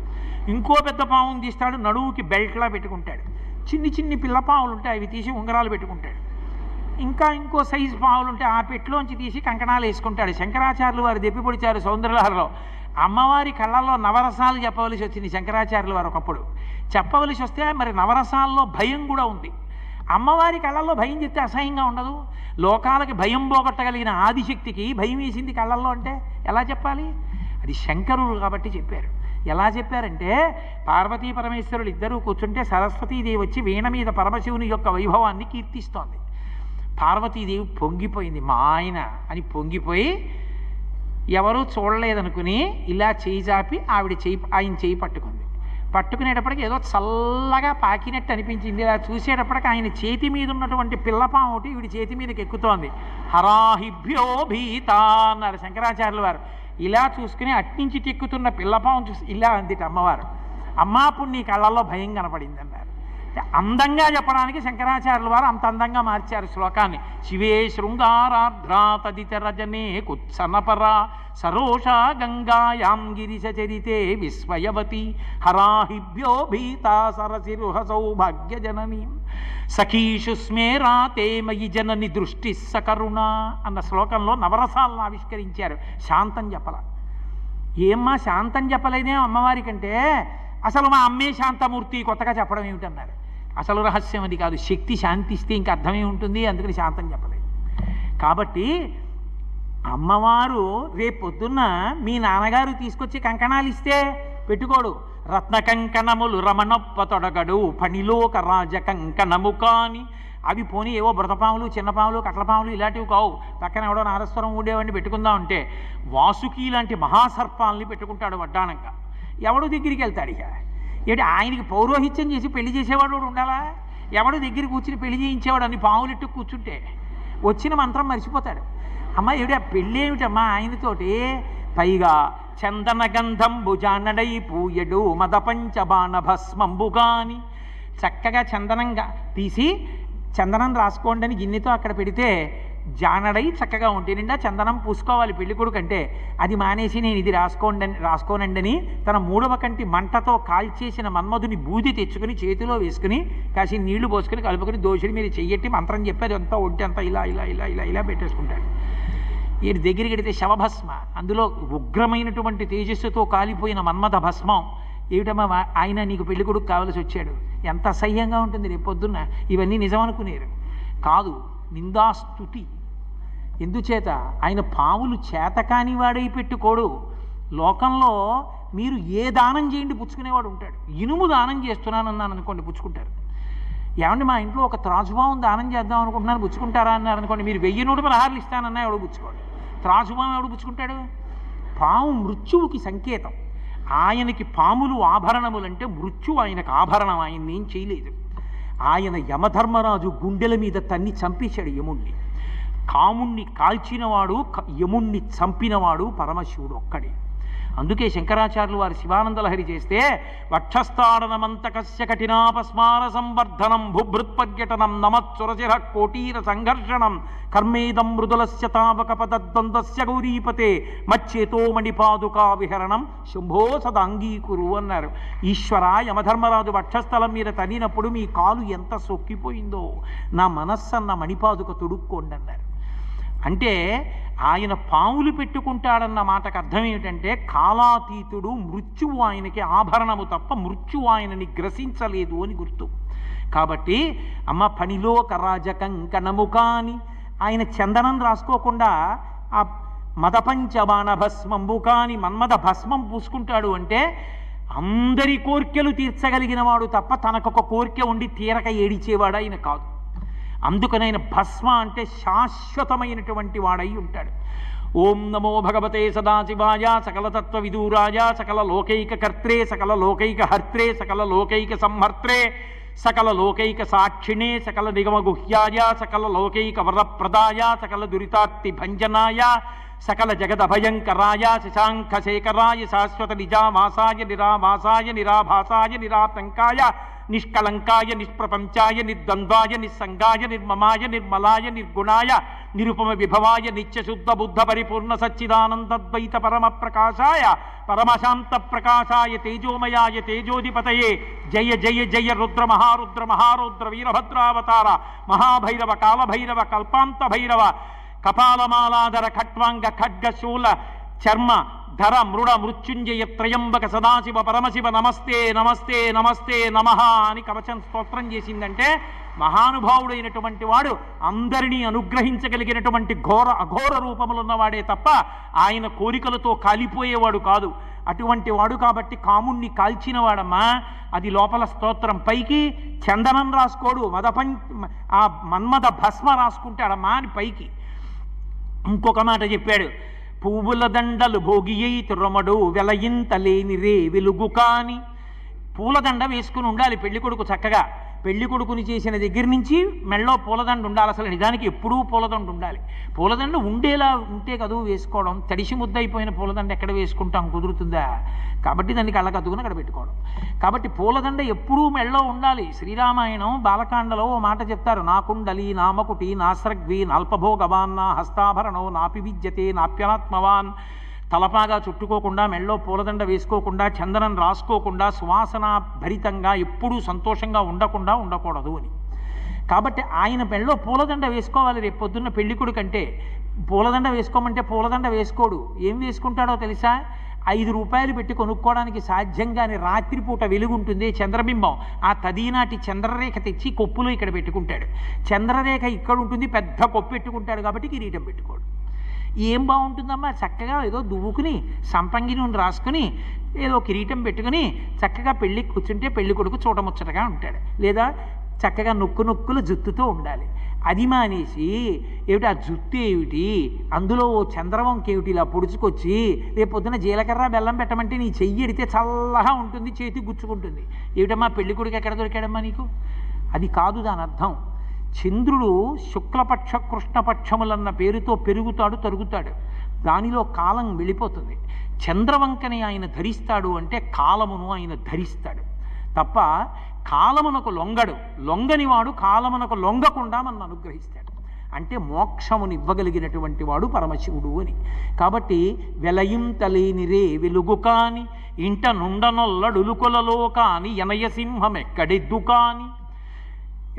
ఇంకో పెద్ద పావును తీస్తాడు, నడువుకి బెల్ట్లా పెట్టుకుంటాడు. చిన్ని పిల్ల పావులు ఉంటాయి, అవి తీసి ఉంగరాలు పెట్టుకుంటాడు. ఇంకో సైజు పావులు ఉంటే ఆ పెట్టులోంచి తీసి కంకణాలు వేసుకుంటాడు. శంకరాచార్యులు వారు దెప్పి పొడిచారు సౌందర్యలహరిలో. అమ్మవారి కళ్ళల్లో నవరసాలు చెప్పవలసి వచ్చింది శంకరాచార్యులు వారు ఒకప్పుడు. చెప్పవలసి వస్తే మరి నవరసాల్లో భయం కూడా ఉంది. అమ్మవారి కళ్ళల్లో భయం చెప్తే అసహ్యంగా ఉండదు. లోకాలకి భయం పోగొట్టగలిగిన ఆదిశక్తికి భయం వేసింది కళ్ళల్లో అంటే ఎలా చెప్పాలి? అది శంకరులు కాబట్టి చెప్పారు. ఎలా చెప్పారంటే పార్వతీ పరమేశ్వరులు ఇద్దరూ కూర్చుంటే సరస్వతీదేవి వచ్చి వీణ మీద పరమశివుని యొక్క వైభవాన్ని కీర్తిస్తోంది. పార్వతీదేవి పొంగిపోయింది, మా ఆయన అని పొంగిపోయి ఎవరూ చూడలేదనుకుని ఇలా చేయి చాపి ఆయన చేయి పట్టుకుంది. పట్టుకునేటప్పటికి ఏదో చల్లగా పాకినట్టు అనిపించింది. ఇలా చూసేటప్పటికి ఆయన చేతి మీద ఉన్నటువంటి పిల్లపాము ఒకటి వీడి చేతి మీదకి ఎక్కుతోంది. హరాహిభ్యో భీత అన్నారు శంకరాచార్యుల వారు. ఇలా చూసుకుని అట్నుంచి ఎక్కుతున్న పిల్లపాము చూసి ఇలా అందిట అమ్మవారు. అమ్మా అప్పుడు నీ కళ్ళల్లో భయం కనపడింది అన్నారు. అందంగా చెప్పడానికి శంకరాచార్యుల వారు అంత అందంగా మార్చారు శ్లోకాన్ని. శివే శృంగారార్ధ్రా తదిత రజనే కుత్సనపరా సరోషా గంగాయాం గిరిశ చరితే విస్మయవతి హరాహిభ్యో భీతా సరసిరుహ సౌభాగ్య జననీ సఖీషు స్మేరాతే మయి జనని దృష్టి సకరుణ అన్న శ్లోకంలో నవరసాలను ఆవిష్కరించారు. శాంతం చెప్పల. ఏమ్మా శాంతం చెప్పలేదే అమ్మవారి కంటే, అసలు మా అమ్మే శాంతమూర్తి కొత్తగా చెప్పడం ఏమిటన్నారు. అసలు రహస్యం అది కాదు. శక్తి శాంతిస్తే ఇంక అర్థమే ఉంటుంది, అందుకని శాంతం చెప్పలేదు. కాబట్టి అమ్మవారు రేపొద్దున్న మీ నాన్నగారు తీసుకొచ్చి కంకణాలు ఇస్తే పెట్టుకోడు. రత్న కంకణములు రమణప్ప తొడగడు పణిలోక రాజ కంకణము కాని. అవి పోనీ ఏవో బ్రతపాములు చిన్నపాములు కట్లపాములు ఇలాంటివి కావు. పక్కన ఎవడో నారస్వరం ఊడేవాడిని పెట్టుకుందాం అంటే వాసుకి లాంటి మహాసర్పాలని పెట్టుకుంటాడు వడ్డానంగా. ఎవడు దగ్గరికి వెళ్తాడు ఇక? ఏంటి ఆయనకి పౌరోహిత్యం చేసి పెళ్లి చేసేవాడు ఉండాలా? ఎవడు దగ్గర కూర్చుని పెళ్లి చేయించేవాడు అన్ని పాములెట్టు కూర్చుంటే వచ్చిన మంత్రం మర్చిపోతాడు. అమ్మ ఏమిటి ఆ పెళ్ళి ఏమిటమ్మా ఆయనతోటి? పైగా చందన గంధం భుజానడై పూయడు మదపంచబాణ భస్మంబుగాని. చక్కగా చందనంగా తీసి చందనం రాసుకోండి అని గిన్నెతో అక్కడ పెడితే జానడై చక్కగా ఉంటే నిండా చందనం పూసుకోవాలి పెళ్లి కొడుకు అంటే. అది మానేసి నేను ఇది రాసుకోనండి అని తన మూడవ కంటి మంటతో కాల్చేసిన మన్మధుని బూది తెచ్చుకుని చేతిలో వేసుకుని కాసి నీళ్లు పోసుకుని కలుపుకొని దోషుడి మీద చెయ్యట్టి మంత్రం చెప్పేది అంతా ఒంటి అంతా ఇలా ఇలా ఇలా ఇలా ఇలా పెట్టేసుకుంటాడు. వీడి దగ్గరికి వెడితే శవభస్మ, అందులో ఉగ్రమైనటువంటి తేజస్సుతో కాలిపోయిన మన్మథ భస్మం. ఏమిటమ్మా ఆయన నీకు పెళ్లి కొడుకు కావలసి వచ్చాడు. ఎంత అసహ్యంగా ఉంటుంది రేపొద్దున్న. ఇవన్నీ నిజం అనుకునేరు కాదు, నిందాస్తుతి. ఎందుచేత ఆయన పాములు చేతకాని వాడై పెట్టుకోడు. లోకంలో మీరు ఏ దానం చేయండి పుచ్చుకునేవాడు ఉంటాడు. ఇనుము దానం చేస్తున్నానన్నాను అనుకోండి పుచ్చుకుంటారు. ఏమండి మా ఇంట్లో ఒక త్రాసుభావం దానం చేద్దాం అనుకుంటున్నాను పుచ్చుకుంటారా అన్నారు అనుకోండి, మీరు 1000 1,000 ఇస్తానన్నా ఎవడు పుచ్చుకోడు. త్రాసుభావం ఎవడు పుచ్చుకుంటాడు? పాము మృత్యువుకి సంకేతం. ఆయనకి పాములు ఆభరణములంటే మృత్యువు ఆయనకు ఆభరణం. ఆయన్ని ఏం చేయలేదు. ఆయన యమధర్మరాజు గుండెల మీద తన్ని చంపేశాడు యముణ్ణి. కాముణ్ణి కాల్చినవాడు యముణ్ణి చంపినవాడు పరమశివుడు ఒక్కడే. అందుకే శంకరాచార్యులు వారు శివానందలహరి చేస్తే వక్షస్థాడనమంతకస్య కఠినాపస్మార సంవర్ధనం భుభృత్పర్యటనం నమత్సురశిర కోటీర సంఘర్షణం కర్మేదం మృదులస్య తావక పదద్వంద్వస్య గౌరీపతే మచ్చేతో మణిపాదుకా విహరణం శంభో సదాంగీకురు అన్నారు. ఈశ్వర యమధర్మరాజు వక్షస్థలం మీద తనినప్పుడు మీ కాలు ఎంత సొక్కిపోయిందో నా మనస్సన్న మణిపాదుక తొడుక్కోండి అన్నారు. అంటే ఆయన పాములు పెట్టుకుంటాడన్న మాటకు అర్థం ఏమిటంటే కాలాతీతుడు, మృత్యువు ఆయనకి ఆభరణము తప్ప మృత్యువు ఆయనని గ్రసించలేదు అని గుర్తు. కాబట్టి అమ్మ పనిలో కరాజకంకణము కాని ఆయన చందనం రాసుకోకుండా ఆ మదపంచబాణ భస్మంబు కాని మన్మథ భస్మం పూసుకుంటాడు అంటే అందరి కోర్కెలు తీర్చగలిగిన వాడు తప్ప తనకొక కోరిక ఉండి తీరక ఏడిచేవాడు ఆయన కాదు. అందుకనైన భస్మ అంటే శాశ్వతమైనటువంటి వాడై ఉంటాడు. ఓం నమో భగవతే సదాశివాయ సకలతత్వ విదూరాయ సకల లోకైక కర్త్రే సకల లోకైక హర్త్రే సకల లోకైక సంహర్త్రే సకల లోకైక సాక్షిణే సకల నిగమ గుహ్యాయ సకల లోకైక వరప్రదాయ సకల దురితార్తి భంజనాయ సకల జగదభయంకరాయ శశాంఖశేఖరాయ శాశ్వత నిజామాసాయ నిరామాసాయ నిరాభాసాయ నిరాతంకాయ నిష్కలంకాయ నిష్ప్రపంచాయ నిర్ద్వంద్వాయ నిస్సంగాయ నిర్మమాయ నిర్మలాయ నిర్గుణాయ నిరుపమ విభవాయ నిత్యశుద్ధ బుద్ధ పరిపూర్ణ సచ్చిదానందద్వైత పరమ ప్రకాశాయ పరమశాంత ప్రకాశాయ తేజోమయాయ తేజోధిపతయే జయ జయ జయ రుద్ర మహారుద్ర మహారుద్ర వీరభద్రావతార మహాభైరవ కాలభైరవ కల్పాంత భైరవ కపాలమాలాధర ఖట్వాంగ ఖడ్గశూల చర్మ ధర మృడ మృత్యుంజయ త్రయంబక సదాశివ పరమశివ నమస్తే నమస్తే నమస్తే నమః అని కవచం స్తోత్రం చేసిందంటే మహానుభావుడైనటువంటి వాడు అందరినీ అనుగ్రహించగలిగినటువంటి అఘోర రూపములున్నవాడే తప్ప ఆయన కోరికలతో కాలిపోయేవాడు కాదు. అటువంటి వాడు కాబట్టి కాముణ్ణి కాల్చినవాడమ్మా. అది లోపల స్తోత్రం. పైకి చందనం రాసుకోడు, ఆ మన్మథ భస్మ రాసుకుంటాడమ్మా అని పైకి. ఇంకొక మాట చెప్పాడు, పువ్వుల దండలు భోగి అయి తురమడు వెలయింతలేని రే వెలుగు కాని పూలదండ వేసుకుని ఉండాలి పెళ్లి కొడుకు చక్కగా. పెళ్లి కొడుకుని చేసిన దగ్గర నుంచి మెళ్ళో పూలదండ ఉండాలి. అసలు నిజానికి ఎప్పుడూ పూలదండ ఉండాలి. పూలదండ ఉండేలా ఉంటే కదూ వేసుకోవడం. తడిసి ముద్దయిపోయిన పూలదండ ఎక్కడ వేసుకుంటాం, కుదురుతుందా? కాబట్టి దాన్ని కళ్ళకు అద్దుకుని అక్కడ పెట్టుకోవడం. కాబట్టి పూలదండ ఎప్పుడూ మెళ్ళో ఉండాలి. శ్రీరామాయణం బాలకాండలో ఓ మాట చెప్తారు, నాకుండలి నామకుటి నాస్రగ్వి నాల్పభోగవాన్ నా హస్తాభరణో నాపి విద్యతే నాప్యనాత్మవాన్. తలపాగా చుట్టుకోకుండా, మెళ్ళో పూలదండ వేసుకోకుండా, చందనం రాసుకోకుండా, సువాసన భరితంగా ఎప్పుడూ సంతోషంగా ఉండకూడదు అని. కాబట్టి ఆయన మెళ్ళో పూలదండ వేసుకోవాలి. రేపు పొద్దున్న పెళ్ళికొడుకు అంటే పూలదండ వేసుకోమంటే పూలదండ వేసుకోడు. ఏం వేసుకుంటాడో తెలుసా? 5 రూపాయలు పెట్టి కొనుక్కోవడానికి సాధ్యంగాని రాత్రిపూట వెలుగుంటుంది చంద్రబింబం. ఆ తదీనాటి చంద్రరేఖ తెచ్చి కొప్పులో ఇక్కడ పెట్టుకుంటాడు. చంద్రరేఖ ఇక్కడ ఉంటుంది, పెద్ద కొప్పు పెట్టుకుంటాడు. కాబట్టి కిరీటం పెట్టుకోడు. ఏం బాగుంటుందమ్మా? చక్కగా ఏదో దువ్వుకుని సంపంగి నూనె రాసుకుని ఏదో కిరీటం పెట్టుకుని చక్కగా పెళ్ళికి కూర్చుంటే పెళ్లి కొడుకు చూడముచ్చటగా ఉంటాడు. లేదా చక్కగా నొక్కులు జుత్తుతో ఉండాలి. అది మానేసి ఏమిటి ఆ జుత్తు ఏమిటి, అందులో ఓ చంద్రవంక ఏమిటి ఇలా పొడుచుకొచ్చి రేపు పొద్దున జీలకర్ర బెల్లం పెట్టమంటే నీ చెయ్యి ఎడితే చల్లగా ఉంటుంది, చేతి గుచ్చుకుంటుంది. ఏమిటమ్మా పెళ్లి కొడుకు ఎక్కడ దొరికాడమ్మా నీకు? అది కాదు దాని అర్థం. చంద్రుడు శుక్లపక్ష కృష్ణపక్షములన్న పేరుతో పెరుగుతాడు, తరుగుతాడు. దానిలో కాలం వెళ్ళిపోతుంది. చంద్రవంకని ఆయన ధరిస్తాడు అంటే కాలమును ఆయన ధరిస్తాడు తప్ప కాలమునకు లొంగడు. లొంగని వాడు కాలమునకు లొంగకుండా మనను అనుగ్రహిస్తాడు. అంటే మోక్షమును ఇవ్వగలిగినటువంటి వాడు పరమశివుడు అని. కాబట్టి వెలయింతలేనిరే వెలుగు కాని ఇంట నుండనొల్లడులుకొలలో కాని యనయసింహమెక్కడెద్దు కాని.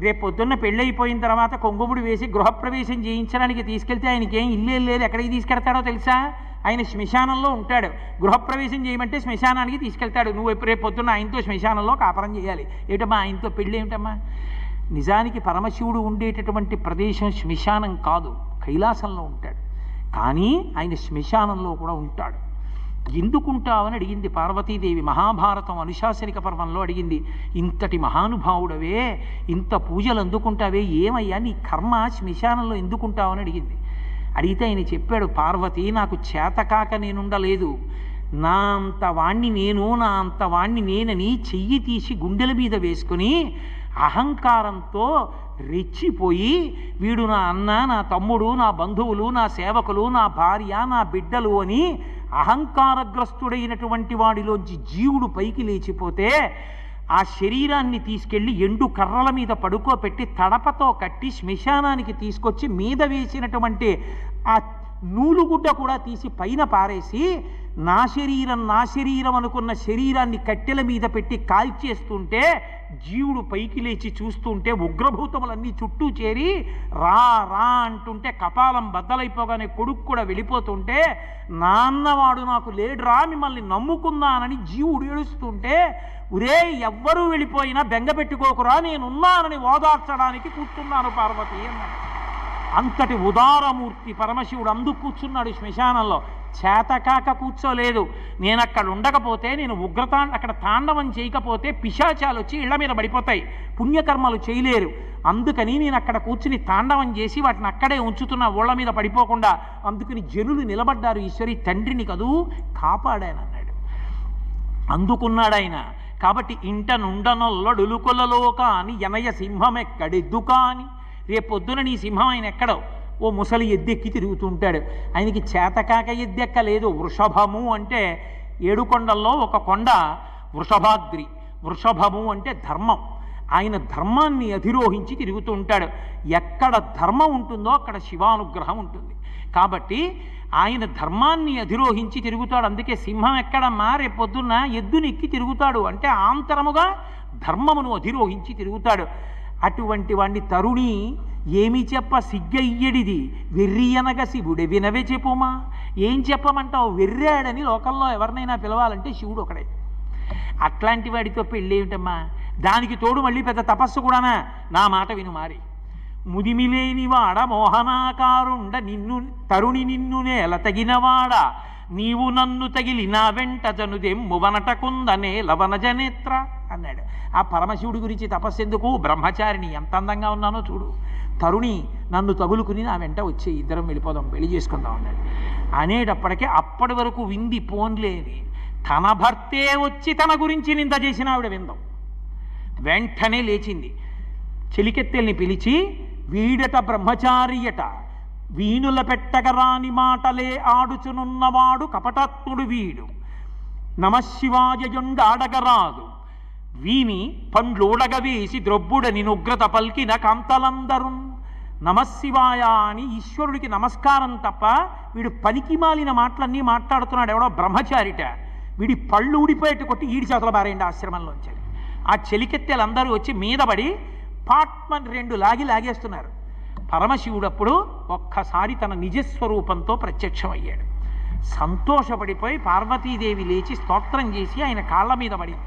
రేపొద్దున్న పెళ్ళైపోయిన తర్వాత కొంగుముడి వేసి గృహప్రవేశం చేయించడానికి తీసుకెళ్తే ఆయనకి ఏం ఇల్లు లేదు. ఎక్కడికి తీసుకెళ్తాడో తెలుసా? ఆయన శ్మశానంలో ఉంటాడు. గృహప్రవేశం చేయమంటే శ్మశానానికి తీసుకెళ్తాడు. నువ్వు రేపొద్దున్న ఆయనతో శ్మశానంలో కాపురం చేయాలి. ఏమిటమ్మా ఆయనతో పెళ్ళి ఏమిటమ్మా? నిజానికి పరమశివుడు ఉండేటటువంటి ప్రదేశం శ్మశానం కాదు, కైలాసంలో ఉంటాడు. కానీ ఆయన శ్మశానంలో కూడా ఉంటాడు. ఎందుకుంటావని అడిగింది పార్వతీదేవి. మహాభారతం అనుశాసనిక పర్వంలో అడిగింది. ఇంతటి మహానుభావుడవే, ఇంత పూజలు అందుకుంటావే, ఏమయ్యా నీ కర్మ శ్మశానంలో ఎందుకుంటావని అడిగింది. అడిగితే ఆయన చెప్పాడు, పార్వతి నాకు చేతకాక నేనుండలేదు. నా అంత వాణ్ణి నేనని చెయ్యి తీసి గుండెల మీద వేసుకుని అహంకారంతో రెచ్చిపోయి వీడు నా అన్న, నా తమ్ముడు, నా బంధువులు, నా సేవకులు, నా భార్య, నా బిడ్డలు అని అహంకారగ్రస్తుడైనటువంటి వాడిలోంచి జీవుడు పైకి లేచిపోతే ఆ శరీరాన్ని తీసుకెళ్ళి ఎండు కర్రల మీద పడుకోపెట్టి తడపతో కట్టి శ్మశానానికి తీసుకొచ్చి మీద వేసినటువంటి ఆ నూలుగుడ్డ కూడా తీసి పైన పారేసి నా శరీరం అనుకున్న శరీరాన్ని కట్టెల మీద పెట్టి కాల్చేస్తుంటే జీవుడు పైకి లేచి చూస్తుంటే ఉగ్రభూతములన్నీ చుట్టూ చేరి రా రా అంటుంటే కపాలం బద్దలైపోగానే కొడుకు కూడా వెళ్ళిపోతుంటే నాన్నవాడు నాకు లేడురా మిమ్మల్ని నమ్ముకున్నానని జీవుడు ఏడుస్తుంటే ఉరే ఎవ్వరూ వెళ్ళిపోయినా బెంగ పెట్టుకోకురా నేనున్నానని ఓదార్చడానికి కూర్చున్నాను పార్వతి అన్నాడు. అంతటి ఉదారమూర్తి పరమశివుడు అందుకు కూర్చున్నాడు శ్మశానంలో. చేతకాక కూర్చోలేదు. నేను అక్కడ ఉండకపోతే, నేను అక్కడ తాండవం చేయకపోతే పిశాచాలు వచ్చి ఇళ్ల మీద పడిపోతాయి, పుణ్యకర్మలు చేయలేరు. అందుకని నేను అక్కడ కూర్చుని తాండవం చేసి వాటిని అక్కడే ఉంచుతున్న ఊళ్ళ మీద పడిపోకుండా. అందుకని జనులు నిలబడ్డారు, ఈశ్వరి తండ్రిని కదూ కాపాడానన్నాడు. అందుకున్నాడు ఆయన. కాబట్టి ఇంట నుండనొల్లడులుకొలలో కాని యనయ సింహమెక్కడెద్దు కాని. రేపొద్దున నీ సింహం ఆయన ఎక్కడో ఓ ముసలి ఎద్దెక్కి తిరుగుతుంటాడు. ఆయనకి చేతకాక ఎద్దెక్కలేదు. వృషభము అంటే 7 కొండల్లో ఒక కొండ వృషభాద్రి. వృషభము అంటే ధర్మం. ఆయన ధర్మాన్ని అధిరోహించి తిరుగుతూ ఉంటాడు. ఎక్కడ ధర్మం ఉంటుందో అక్కడ శివానుగ్రహం ఉంటుంది. కాబట్టి ఆయన ధర్మాన్ని అధిరోహించి తిరుగుతాడు. అందుకే సింహం ఎక్కడమ్మా? రేపొద్దున్న ఎద్దునెక్కి తిరుగుతాడు. అంటే ఆంతరముగా ధర్మమును అధిరోహించి తిరుగుతాడు. అటువంటి వాణ్ణి తరుణి ఏమి చెప్ప సిగ్గయ్యడిది వెర్రి అనగ శివుడే వినవే చెప్పుమా. ఏం చెప్పమంటావు? వెర్రాడని లోకంలో ఎవరినైనా పిలవాలంటే శివుడు ఒకడే. అట్లాంటి వాడితో పెళ్ళి ఏమిటమ్మా? దానికి తోడు మళ్ళీ పెద్ద తపస్సు కూడానా? నా మాట విను మారి. ముదిమిలేనివాడ మోహనాకారుండ నిన్ను తరుణి నిన్ను నేల తగినవాడ నీవు నన్ను తగిలి నా వెంట జనుదెమ్ము వనటకుందనే లవన జనేత్ర అన్నాడు. ఆ పరమశివుడి గురించి తపస్సెందుకు? బ్రహ్మచారిని ఎంత అందంగా ఉన్నానో చూడు. తరుణి నన్ను తగులుకుని నా వెంట వచ్చే, ఇద్దరం వెళ్ళిపోదాం, పెళ్లి చేసుకుందాం అన్నాడు. అనేటప్పటికే అప్పటి వరకు వింది పోన్లేని తన భర్తే వచ్చి తన గురించి నింద చేసిన ఆవిడ విందాం. వెంటనే లేచింది, చెలికెత్తెల్ని పిలిచి, వీడట బ్రహ్మచారియట, వీణుల పెట్టగరాని మాటలే ఆడుచునున్నవాడు కపటాత్ముడు వీడు, నమశివాయయుండాడగరాదు, వీని పండ్లోడగవేసి ద్రొబ్బుడని నుగ్రత పల్కిన కాంతలందరున్. నమశివాయ అని ఈశ్వరుడికి నమస్కారం తప్ప వీడు పనికి మాలిన మాటలన్నీ మాట్లాడుతున్నాడు. ఎవడో బ్రహ్మచారిట, వీడి పళ్ళు ఊడిపోయేట్టు కొట్టి ఈడి చేతుల బారేయండి ఆశ్రమంలోంచి. ఆ చెలికెత్తెలందరూ వచ్చి మీదపడి పాట్మని 2 లాగేస్తున్నారు. పరమశివుడప్పుడు ఒక్కసారి తన నిజస్వరూపంతో ప్రత్యక్షమయ్యాడు. సంతోషపడిపోయి పార్వతీదేవి లేచి స్తోత్రం చేసి ఆయన కాళ్ళ మీద పడింది.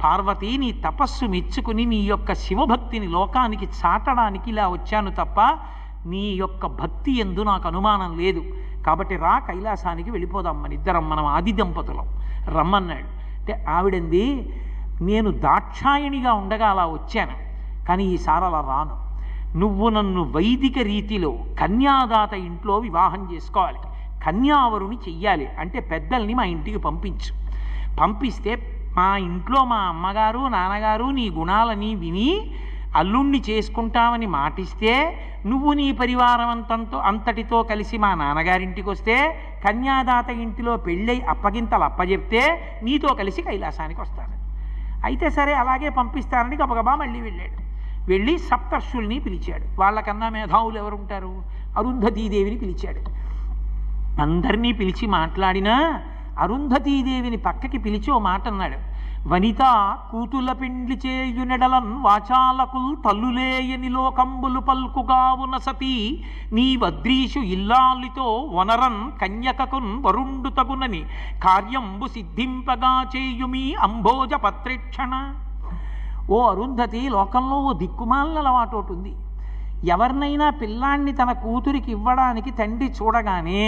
పార్వతీ, నీ తపస్సు మెచ్చుకుని నీ యొక్క శివభక్తిని లోకానికి చాటడానికి ఇలా వచ్చాను తప్ప నీ యొక్క భక్తి యందు నాకు అనుమానం లేదు. కాబట్టి రా, కైలాసానికి వెళ్ళిపోదాం, మన ఇద్దరం, మనం ఆది దంపతులం రమ్మన్నాడు. అంటే ఆవిడంది, నేను దాక్షాయణిగా ఉండగా అలా వచ్చాను, కానీ ఈసారి అలా రాను. నువ్వు నన్ను వైదిక రీతిలో కన్యాదాత ఇంట్లో వివాహం చేసుకోవాలి, కన్యావరుని చెయ్యాలి. అంటే పెద్దల్ని మా ఇంటికి పంపించు. పంపిస్తే మా ఇంట్లో మా అమ్మగారు నాన్నగారు నీ గుణాలని విని అల్లుణ్ణి చేసుకుంటామని మాటిస్తే, నువ్వు నీ పరివారం అంతటితో కలిసి మా నాన్నగారింటికి వస్తే, కన్యాదాత ఇంటిలో పెళ్ళై అప్పగింతలు అప్పచెప్తే నీతో కలిసి కైలాసానికి వస్తాను. అయితే సరే అలాగే పంపిస్తానని గబగబా మళ్ళీ వెళ్ళాడు. వెళ్ళి సప్తర్షుల్ని పిలిచాడు. వాళ్ళకన్నా మేధావులు ఎవరుంటారు? అరుంధతీదేవిని పిలిచాడు. అందరినీ పిలిచి మాట్లాడినా అరుంధతీదేవిని పక్కకి పిలిచి ఓ మాట అన్నాడు. వనిత కూతుల పిండ్లి చేయునెడలన్ వాచాలకుల్ తల్లులేయని లోకంబులు పల్కుగావున సతీ, నీ వద్రీషు ఇల్లాలితో వనరన్ కన్యకకున్ వరుండు తగునని కార్యంబు సిద్ధింపగా చేయుమీ అంబోజ పత్రిక్షణ. ఓ అరుంధతి, లోకంలో ఓ దిక్కుమాలిన అలవాటు ఒకటి ఉంది. ఎవరినైనా పిల్లాన్ని తన కూతురికి ఇవ్వడానికి తండ్రి చూడగానే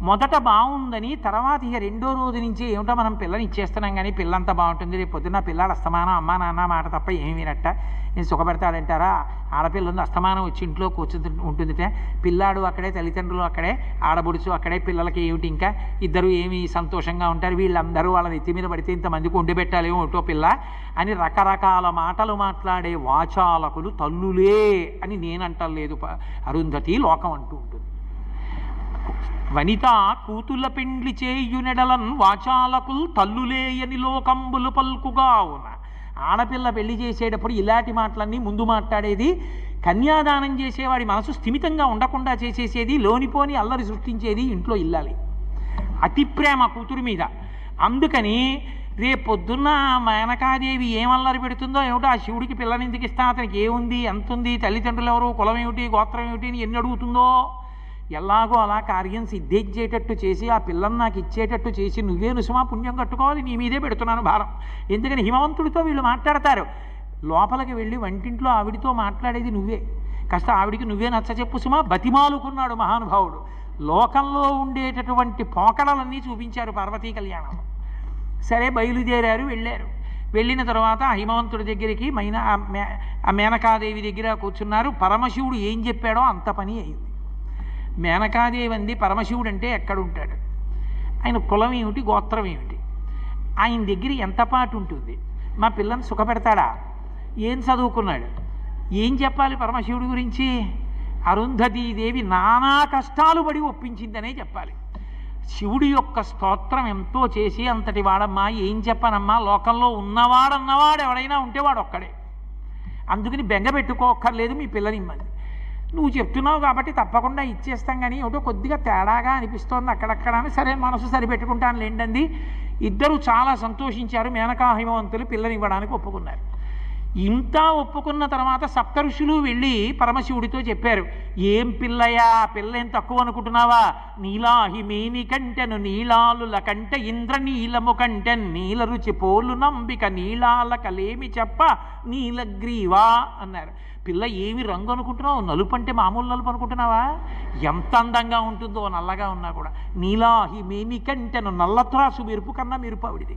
మొదట బాగుందని, తర్వాత ఇక 2వ రోజు నుంచి ఏమిటో మనం పిల్లని ఇచ్చేస్తున్నాం కానీ పిల్లంతా బాగుంటుంది, రేపు పొద్దున్న పిల్లాడు అస్తమానం అమ్మా నాన్న మాట తప్ప ఏమి వినట్ట, నేను సుఖపెడతాడంటారా? ఆడపిల్ల ఉంది, అస్తమానం వచ్చి ఇంట్లో కూర్చుంటు ఉంటుందిటే, పిల్లాడు అక్కడే, తల్లిదండ్రులు అక్కడే, ఆడబుడుచు అక్కడే, పిల్లలకి ఏమిటి ఇంకా, ఇద్దరు ఏమి సంతోషంగా ఉంటారు, వీళ్ళందరూ వాళ్ళ నెత్తి మీద పడితే ఇంతమందికి వండి పెట్టాలేమో ఒకటో పిల్ల అని రకరకాల మాటలు మాట్లాడే వాచాలకులు తల్లులే అని నేనంటలేదు అరుంధతి, లోకం అంటూ ఉంటుంది. వనిత కూతుల పెండ్లి చేయునెడలన్ వాచాలకుల్ తల్లులేయని లోకంబులు పల్కుగావున. ఆడపిల్ల పెళ్లి చేసేటప్పుడు ఇలాంటి మాటలన్నీ ముందు మాట్లాడేది, కన్యాదానం చేసేవాడి మనసు స్థిమితంగా ఉండకుండా చేసేసేది, లోనిపోని అల్లరి సృష్టించేది ఇంట్లో ఇల్లాలి. అతి ప్రేమ కూతురు మీద. అందుకని రేపొద్దున్న మేనకాదేవి ఏమల్లరి పెడుతుందో ఏమిటో, ఆ శివుడికి పిల్లని ఎందుకు ఇస్తా, అతనికి ఏముంది, ఎంతుంది, తల్లిదండ్రులు ఎవరు, కులం ఏమిటి, గోత్రం ఏమిటి అని ఎన్ని అడుగుతుందో, ఎలాగో అలా కార్యం సిద్ధించేటట్టు చేసి ఆ పిల్లని నాకు ఇచ్చేటట్టు చేసి నువ్వే నుసుమా పుణ్యం కట్టుకోవాలి, నీ మీదే పెడుతున్నాను భారం. ఎందుకని హిమవంతుడితో వీళ్ళు మాట్లాడతారు, లోపలికి వెళ్ళి వంటింట్లో ఆవిడితో మాట్లాడేది నువ్వే, కాస్త ఆవిడికి నువ్వే నచ్చ చెప్పు సుమా, బతిమాలుకున్నాడు మహానుభావుడు. లోకంలో ఉండేటటువంటి పోకడలన్నీ చూపించారు పార్వతీ కళ్యాణంలో. సరే బయలుదేరారు, వెళ్ళారు. వెళ్ళిన తర్వాత హిమవంతుడి దగ్గరికి ఆ మేనకాదేవి దగ్గర కూర్చున్నారు. పరమశివుడు ఏం చెప్పాడో అంత పని అయింది. మేనకాదేవి అంది, పరమశివుడు అంటే ఎక్కడుంటాడు, ఆయన కులం ఏమిటి, గోత్రం ఏమిటి, ఆయన దగ్గర ఎంత పాటు ఉంటుంది, మా పిల్లని సుఖపెడతాడా, ఏం చదువుకున్నాడు, ఏం చెప్పాలి పరమశివుడి గురించి? అరుంధతీదేవి నానా కష్టాలు పడి ఒప్పించిందనే చెప్పాలి. శివుడి యొక్క స్తోత్రం ఎంతో చేసి, అంతటి వాడమ్మా ఏం చెప్పనమ్మా, లోకంలో ఉన్నవాడన్నవాడు ఎవడైనా ఉంటే వాడు ఒక్కడే, అందుకని బెంగ పెట్టుకోక్కర్లేదు, మీ పిల్లని ఇమ్మంది. నువ్వు చెప్తున్నావు కాబట్టి తప్పకుండా ఇచ్చేస్తాం, కానీ ఏమిటో కొద్దిగా తేడాగా అనిపిస్తోంది అక్కడక్కడ అని, సరే మనసు సరిపెట్టుకుంటాను లేండంది. ఇద్దరు చాలా సంతోషించారు. మేనకా హిమవంతులు పిల్లని ఇవ్వడానికి ఒప్పుకున్నారు. ఇంత ఒప్పుకున్న తర్వాత సప్తఋషులు వెళ్ళి పరమశివుడితో చెప్పారు, ఏం పిల్లయా, పిల్ల ఏం తక్కువ అనుకుంటున్నావా, నీలాహిమేని కంటెను నీలాలుల కంటే ఇంద్రనీలము కంటె నీల రుచి పోలు నంబిక నీలాల కలేమి చెప్ప నీలగ్రీవా అన్నారు. పిల్ల ఏమి రంగు అనుకుంటున్నావు, నలుపు అంటే మామూలు నలుపు అనుకుంటున్నావా, ఎంత అందంగా ఉంటుందో నల్లగా ఉన్నా కూడా. నీలాహిమేని కంటెను నల్లత్రాసు మెరుపు కన్నా మెరుపు ఆవిడిది.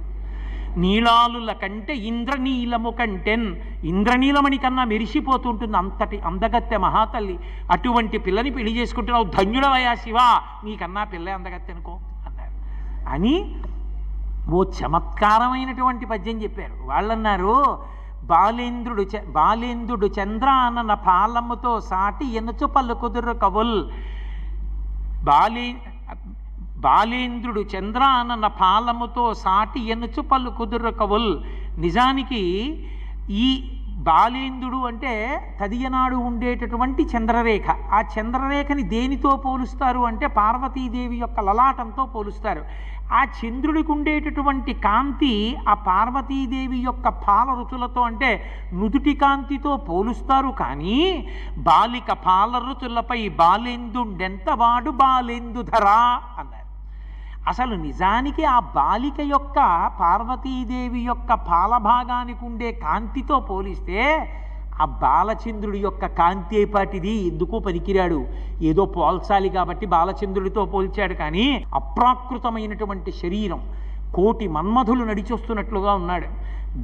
నీలాలుల కంటే ఇంద్రనీలము కంటెన్, ఇంద్రనీలమణి కన్నా మెరిసిపోతుంటుంది, అంతటి అందగత్తె మహాతల్లి. అటువంటి పిల్లని పెళ్లి చేసుకుంటున్నావు, ధన్యుడవయా శివ, నీకన్నా పిల్ల అందగత్తె అనుకో అన్నారు. అని ఓ చమత్కారమైనటువంటి పద్యం చెప్పారు. వాళ్ళన్నారు, బాలేంద్రుడు చంద్రానన పాలముతో సాటి ఎనుచు పలుకుదురు కవుల్. బాలేంద్రుడు చంద్రానన పాలముతో సాటి ఎనుచు పలుకుదురు కవుల్. నిజానికి ఈ బాలేంద్రుడు అంటే తదియనాడు ఉండేటటువంటి చంద్రరేఖ. ఆ చంద్రరేఖని దేనితో పోలుస్తారు అంటే పార్వతీదేవి యొక్క లలాటంతో పోలుస్తారు. ఆ చంద్రుడికి ఉండేటటువంటి కాంతి ఆ పార్వతీదేవి యొక్క పాల రుచులతో అంటే నుదుటి కాంతితో పోలుస్తారు. కానీ బాలిక పాల రుచులపై బాలేందుండెంతవాడు బాలేందుధరా అన్నారు. అసలు నిజానికి ఆ బాలిక యొక్క పార్వతీదేవి యొక్క పాలభాగానికి ఉండే కాంతితో పోలిస్తే ఆ బాలచంద్రుడి యొక్క కాంతి ఏపాటిది, ఎందుకు పనికిరాడు. ఏదో పోల్చాలి కాబట్టి బాలచంద్రుడితో పోల్చాడు. కానీ అప్రాకృతమైనటువంటి శరీరం, కోటి మన్మధులు నడిచొస్తున్నట్లుగా ఉన్నాడు.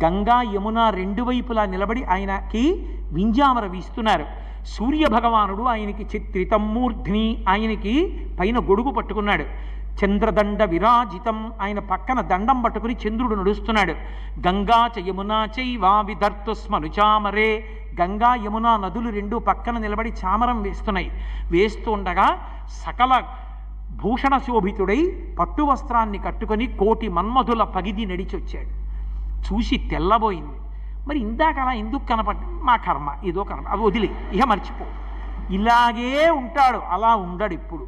గంగా యమున రెండు వైపులా నిలబడి ఆయనకి వింజామర వీస్తున్నారు. సూర్యభగవానుడు ఆయనకి చిత్రితమూర్ధ్ని, ఆయనకి పైన గొడుగు పట్టుకున్నాడు. చంద్రదండ విరాజితం, ఆయన పక్కన దండం పట్టుకుని చంద్రుడు నడుస్తున్నాడు. గంగా చ యమునా చైవా విధర్తు స్మనుచామరే, గంగా యమున నదులు రెండు పక్కన నిలబడి చామరం వేస్తున్నాయి. వేస్తూ ఉండగా సకల భూషణ శోభితుడై పట్టు వస్త్రాన్ని కట్టుకొని కోటి మన్మధుల పగిది నడిచొచ్చాడు. చూసి తెల్లబోయింది. మరి ఇందాక అలా ఎందుకు కనపడ్డా? మా కర్మ, ఏదో కర్మ, అవి వదిలి ఇక మర్చిపో. ఇలాగే ఉంటాడు, అలా ఉండడు. ఇప్పుడు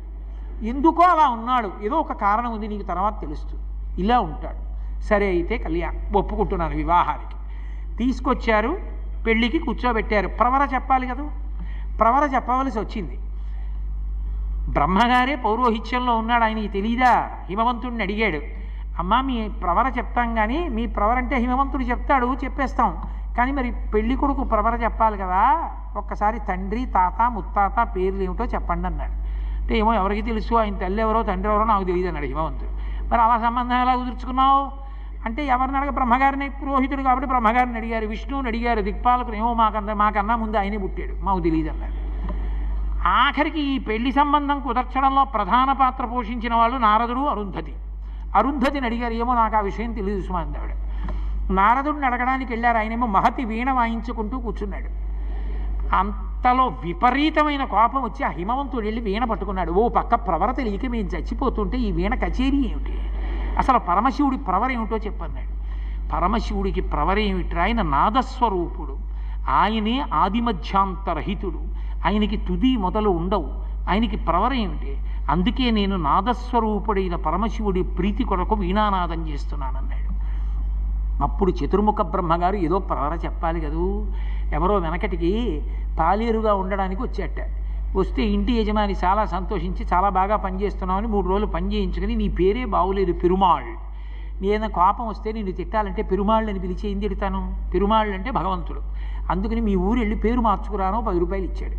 ఎందుకో అలా ఉన్నాడు, ఏదో ఒక కారణం ఉంది, నీకు తర్వాత తెలుస్తుంది. ఇలా ఉంటాడు. సరే అయితే ఒప్పుకుంటున్నాను వివాహానికి. తీసుకొచ్చారు, పెళ్ళికి కూర్చోబెట్టారు. ప్రవర చెప్పాలి కదా, ప్రవర చెప్పవలసి వచ్చింది. బ్రహ్మగారే పౌరోహిత్యంలో ఉన్నాడు, ఆయనకి తెలీదా? హిమవంతుడిని అడిగాడు, అమ్మా మీ ప్రవర చెప్తాం కానీ, మీ ప్రవర అంటే హిమవంతుడు చెప్తాడు, చెప్పేస్తాం, కానీ మరి పెళ్లి కొడుకు ప్రవర చెప్పాలి కదా, ఒక్కసారి తండ్రి తాత ముత్తాత పేర్లు ఏమిటో చెప్పండి అన్నాడు. అంటే ఏమో ఎవరికి తెలుసు, ఆయన తల్లి ఎవరో తండ్రి ఎవరో నాకు తెలియదు అన్నాడు హిమవంతుడు. మరి అలా సంబంధం ఎలా కుదుర్చుకున్నావు అంటే, ఎవరిని అడగ, బ్రహ్మగారిని, పురోహితుడు కాబట్టి బ్రహ్మగారిని అడిగారు, విష్ణువుని అడిగారు, దిక్పాలకులు ఏమో మాకన్నా ముందు ఆయనే పుట్టాడు, మాకు తెలియదు అన్నాడు. ఆఖరికి ఈ పెళ్లి సంబంధం కుదర్చడంలో ప్రధాన పాత్ర పోషించిన వాళ్ళు నారదుడు, అరుంధతిని అడిగారు, ఏమో నాకు ఆ విషయం తెలియదు సుమా అందావిడ. నారదుడిని అడగడానికి వెళ్ళారు. ఆయనేమో మహతి వీణ వాయించుకుంటూ కూర్చున్నాడు. అంతలో విపరీతమైన కోపం వచ్చి ఆ హిమవంతుడు వెళ్ళి వీణ పట్టుకున్నాడు. ఓ పక్క ప్రవర తెలియక మేము చచ్చిపోతుంటే ఈ వీణ కచేరీ ఏమిటి, అసలు పరమశివుడి ప్రవర ఏమిటో చెప్పన్నాడు. పరమశివుడికి ప్రవర ఏమిటి? ఆయన నాదస్వరూపుడు, ఆయనే ఆదిమధ్యాంతరహితుడు, ఆయనకి తుది మొదలు ఉండవు, ఆయనకి ప్రవర ఏమిటి? అందుకే నేను నాదస్వరూపుడైన పరమశివుడి ప్రీతి కొరకు వీణానాదం చేస్తున్నానన్నాడు. అప్పుడు చతుర్ముఖ బ్రహ్మగారు ఏదో ప్రవర చెప్పాలి కదూ. ఎవరో వెనకటికి పాలేరుగా ఉండడానికి వచ్చేట. వస్తే ఇంటి యజమాని చాలా సంతోషించి, చాలా బాగా పనిచేస్తున్నామని 3 రోజులు పని చేయించుకుని, నీ పేరే బాగులేదు పెరుమాళ్, నీ ఏదైనా కోపం వస్తే నేను తిట్టాలంటే పెరుమాళ్ళు అని పిలిచి ఏం తిడతాను? పెరుమాళ్ళు అంటే భగవంతుడు. అందుకని మీ ఊరు వెళ్ళి పేరు మార్చుకురాను, 10 రూపాయలు ఇచ్చాడు.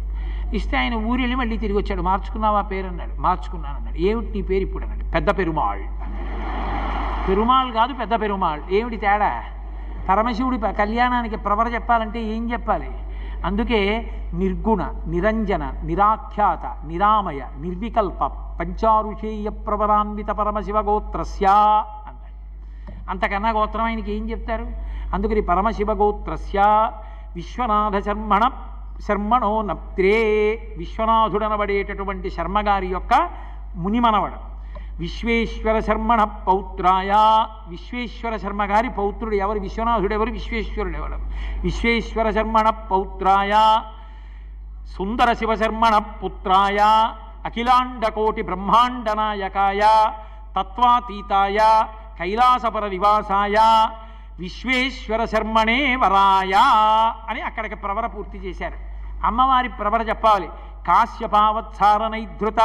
ఇస్తే ఆయన ఊరు వెళ్ళి మళ్ళీ తిరిగి వచ్చాడు. మార్చుకున్నావా పేరు అన్నాడు. మార్చుకున్నాను అన్నాడు. ఏమిటి నీ పేరు ఇప్పుడు అన్నాడు. పెద్ద పెరుమాళ్. పెరుమాళ్ కాదు పెద్ద పెరుమాళ్. ఏమిటి తేడా? పరమశివుడి కళ్యాణానికి ప్రవర చెప్పాలంటే ఏం చెప్పాలి? అందుకే నిర్గుణ, నిరంజన, నిరాఖ్యాత, నిరామయ, నిర్వికల్ప పంచారుషేయ ప్రవరాన్విత పరమశివ గోత్రస్య అన్నాడు. అంతకన్నా గోత్రం ఆయనకి ఏం చెప్తారు? అందుకని పరమశివ గోత్రస్య విశ్వనాథ శర్మణో నప్త్రే, విశ్వనాథుడనబడేటటువంటి శర్మగారి యొక్క మునిమనవడు. విశ్వేశ్వర శర్మణ పౌత్రాయ, విశ్వేశ్వర శర్మ గారి పౌత్రుడు ఎవరు? విశ్వనాథుడు ఎవరు? విశ్వేశ్వరుడు ఎవరు? విశ్వేశ్వర శర్మణ పౌత్రాయ, సుందర శివశర్మణ పుత్రాయ, అఖిలాండకోటి బ్రహ్మాండ నాయకాయ, తత్వాతీతాయ, కైలాసపర నివాసాయ, విశ్వేశ్వర శర్మణే వరాయ అని అక్కడికి ప్రవర పూర్తి చేశారు. అమ్మవారి ప్రవర చెప్పాలి. కాశ్యపావత్సారనైధృత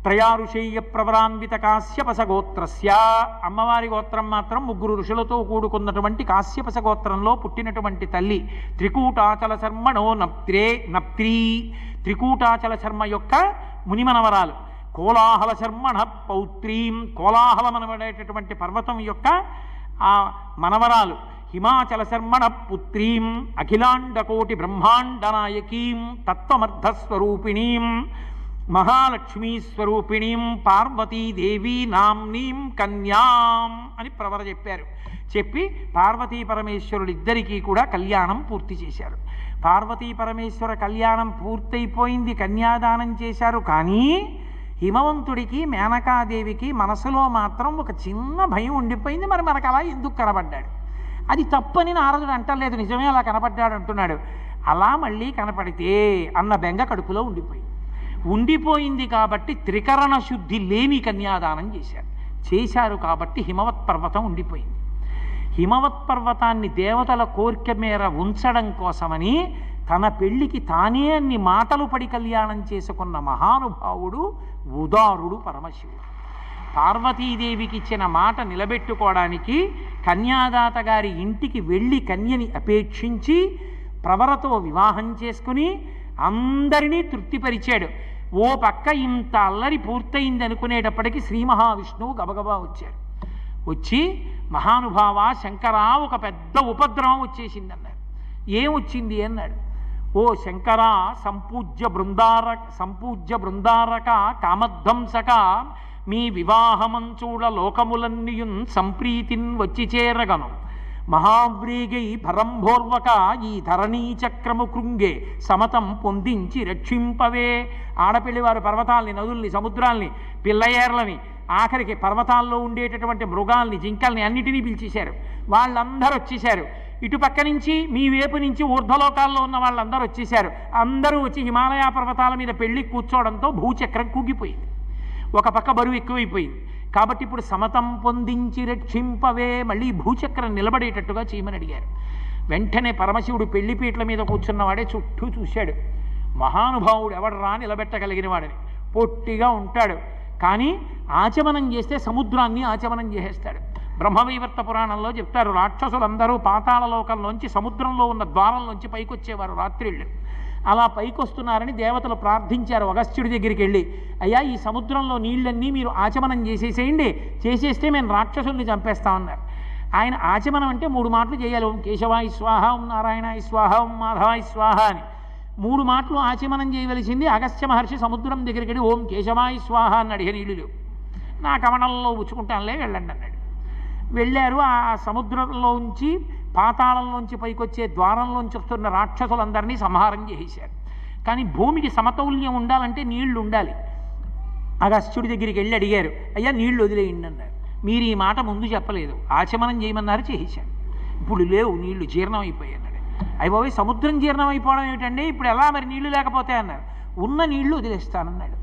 త్రయారుషేయ ప్రవరాన్విత కాశ్యపస గోత్రస్య, అమ్మవారి గోత్రం మాత్రం 3 ఋషులతో కూడుకున్నటువంటి కాశ్యపస గోత్రంలో పుట్టినటువంటి తల్లి. త్రికూటాచల శర్మణో నప్త్రీ, త్రికూటాచల శర్మ యొక్క మునిమనవరాలు. కోలాహల శర్మణ పౌత్రీం, కోలాహలమనబడేటటువంటి పర్వతం యొక్క ఆ మనవరాలు. హిమాచల శర్మణ పుత్రీం, అఖిలాండకోటి బ్రహ్మాండ నాయకీం, తత్వమర్థస్వరూపిణీం, మహాలక్ష్మీ స్వరూపిణీం పార్వతీదేవీ నామ్నీం కన్యాం అని ప్రవర చెప్పారు. చెప్పి పార్వతీ పరమేశ్వరులిద్దరికీ కూడా కళ్యాణం పూర్తి చేశారు. పార్వతీ పరమేశ్వర కళ్యాణం పూర్తయిపోయింది, కన్యాదానం చేశారు. కానీ హిమవంతుడికి మేనకాదేవికి మనసులో మాత్రం ఒక చిన్న భయం ఉండిపోయింది. మరి మనకు అలా ఎందుకు కనబడ్డాడు? అది తప్పని నారదుడు అంటలేదు, నిజమే అలా కనపడ్డాడు అంటున్నాడు. అలా మళ్ళీ కనపడితే అన్న బెంగ కడుపులో ఉండిపోయింది కాబట్టి త్రికరణ శుద్ధి లేని కన్యాదానం చేశారు కాబట్టి హిమవత్ పర్వతం ఉండిపోయింది. హిమవత్ పర్వతాన్ని దేవతల కోరిక మేర ఉంచడం కోసమని తన పెళ్లికి తానే అన్ని మాటలు పడి కళ్యాణం చేసుకున్న మహానుభావుడు ఉదారుడు పరమశివుడు. పార్వతీదేవికి ఇచ్చిన మాట నిలబెట్టుకోవడానికి కన్యాదాత గారి ఇంటికి వెళ్ళి కన్యని అపేక్షించి ప్రవరతో వివాహం చేసుకుని అందరినీ తృప్తిపరిచాడు. ఓ పక్క ఇంత అల్లరి పూర్తయింది అనుకునేటప్పటికీ శ్రీ మహావిష్ణువు గబగబా వచ్చారు. వచ్చి మహానుభావ శంకర, ఒక పెద్ద ఉపద్రవం వచ్చేసిందన్నారు. ఏమొచ్చింది అన్నాడు. ఓ శంకర, సంపూజ్య బృందారక కామధ్వంసక, మీ వివాహమంచూడ లోకములన్నియున్ సంప్రీతిన్ వచ్చి చేరగను. మహావ్రీగై భరంభోర్వక, ఈ ధరణీ చక్రము కృంగే సమతం పొందించి రక్షింపవే. ఆడపిల్లివారు పర్వతాల్ని, నదుల్ని, సముద్రాల్ని, పిల్లయేర్లని, ఆఖరికి పర్వతాల్లో ఉండేటటువంటి మృగాల్ని, జింకల్ని అన్నిటినీ పిలిచేశారు. వాళ్ళందరూ వచ్చేశారు. ఇటుపక్క నుంచి మీ వైపు నుంచి ఊర్ధ్వలోకాల్లో ఉన్న వాళ్ళందరూ వచ్చేశారు. అందరూ వచ్చి హిమాలయ పర్వతాల మీద పెళ్లి కూర్చోవడంతో భూచక్రం కూగిపోయింది. ఒక పక్క బరువు ఎక్కువైపోయింది. కాబట్టి ఇప్పుడు సమతం పొందించి రక్షింపవే, మళ్ళీ భూచక్రం నిలబడేటట్టుగా చేయమని అడిగారు. వెంటనే పరమశివుడు పెళ్లిపీటల మీద కూర్చున్నవాడే చుట్టూ చూశాడు. మహానుభావుడు ఎవడరా నిలబెట్టగలిగిన వాడని. పొట్టిగా ఉంటాడు, కానీ ఆచమనం చేస్తే సముద్రాన్ని ఆచమనం చేసేస్తాడు. బ్రహ్మవైవర్త పురాణంలో చెప్తారు, రాక్షసులందరూ పాతాళ లోకంలోంచి సముద్రంలో ఉన్న ద్వారంలోంచి పైకొచ్చేవారు రాత్రిళ్ళు. అలా పైకొస్తున్నారని దేవతలు ప్రార్థించారు అగస్త్యుడి దగ్గరికి వెళ్ళి, అయ్యా ఈ సముద్రంలో నీళ్ళన్నీ మీరు ఆచమనం చేసేసేయండి, చేసేస్తే మేము రాక్షసుల్ని చంపేస్తామన్నారు. ఆయన ఆచమనం అంటే 3 మాటలు చేయాలి. ఓం కేశవాయ స్వాహ, ఓం నారాయణాయ స్వాహ, ఓం మాధవాయ స్వాహ అని 3 మాటలు ఆచమనం చేయవలసింది. అగస్త్య మహర్షి సముద్రం దగ్గరికి వెళ్ళి ఓం కేశవాయ స్వాహ అని అడిగే, నీళ్ళు నా కమలంలో ఉచ్చుకుంటానులే వెళ్ళండి అన్నాడు. వెళ్ళారు. ఆ సముద్రంలోంచి పాతాళంలోంచి పైకొచ్చే ద్వారంలోంచి వస్తున్న రాక్షసులందరినీ సంహారం చేసేశారు. కానీ భూమికి సమతౌల్యం ఉండాలంటే నీళ్లు ఉండాలి. అగస్త్యుడి దగ్గరికి వెళ్ళి అడిగారు, అయ్యా నీళ్లు వదిలేయండి అన్నారు. మీరు ఈ మాట ముందు చెప్పలేదు, ఆచమనం చేయమన్నారు, చేసేశారు. ఇప్పుడు లేవు నీళ్లు, జీర్ణం అయిపోయాయి అన్నాడు. అయిపోయి సముద్రం జీర్ణం అయిపోవడం ఏమిటండి, ఇప్పుడు ఎలా మరి నీళ్లు లేకపోతే అన్నారు. ఉన్న నీళ్లు వదిలేస్తానన్నాడు.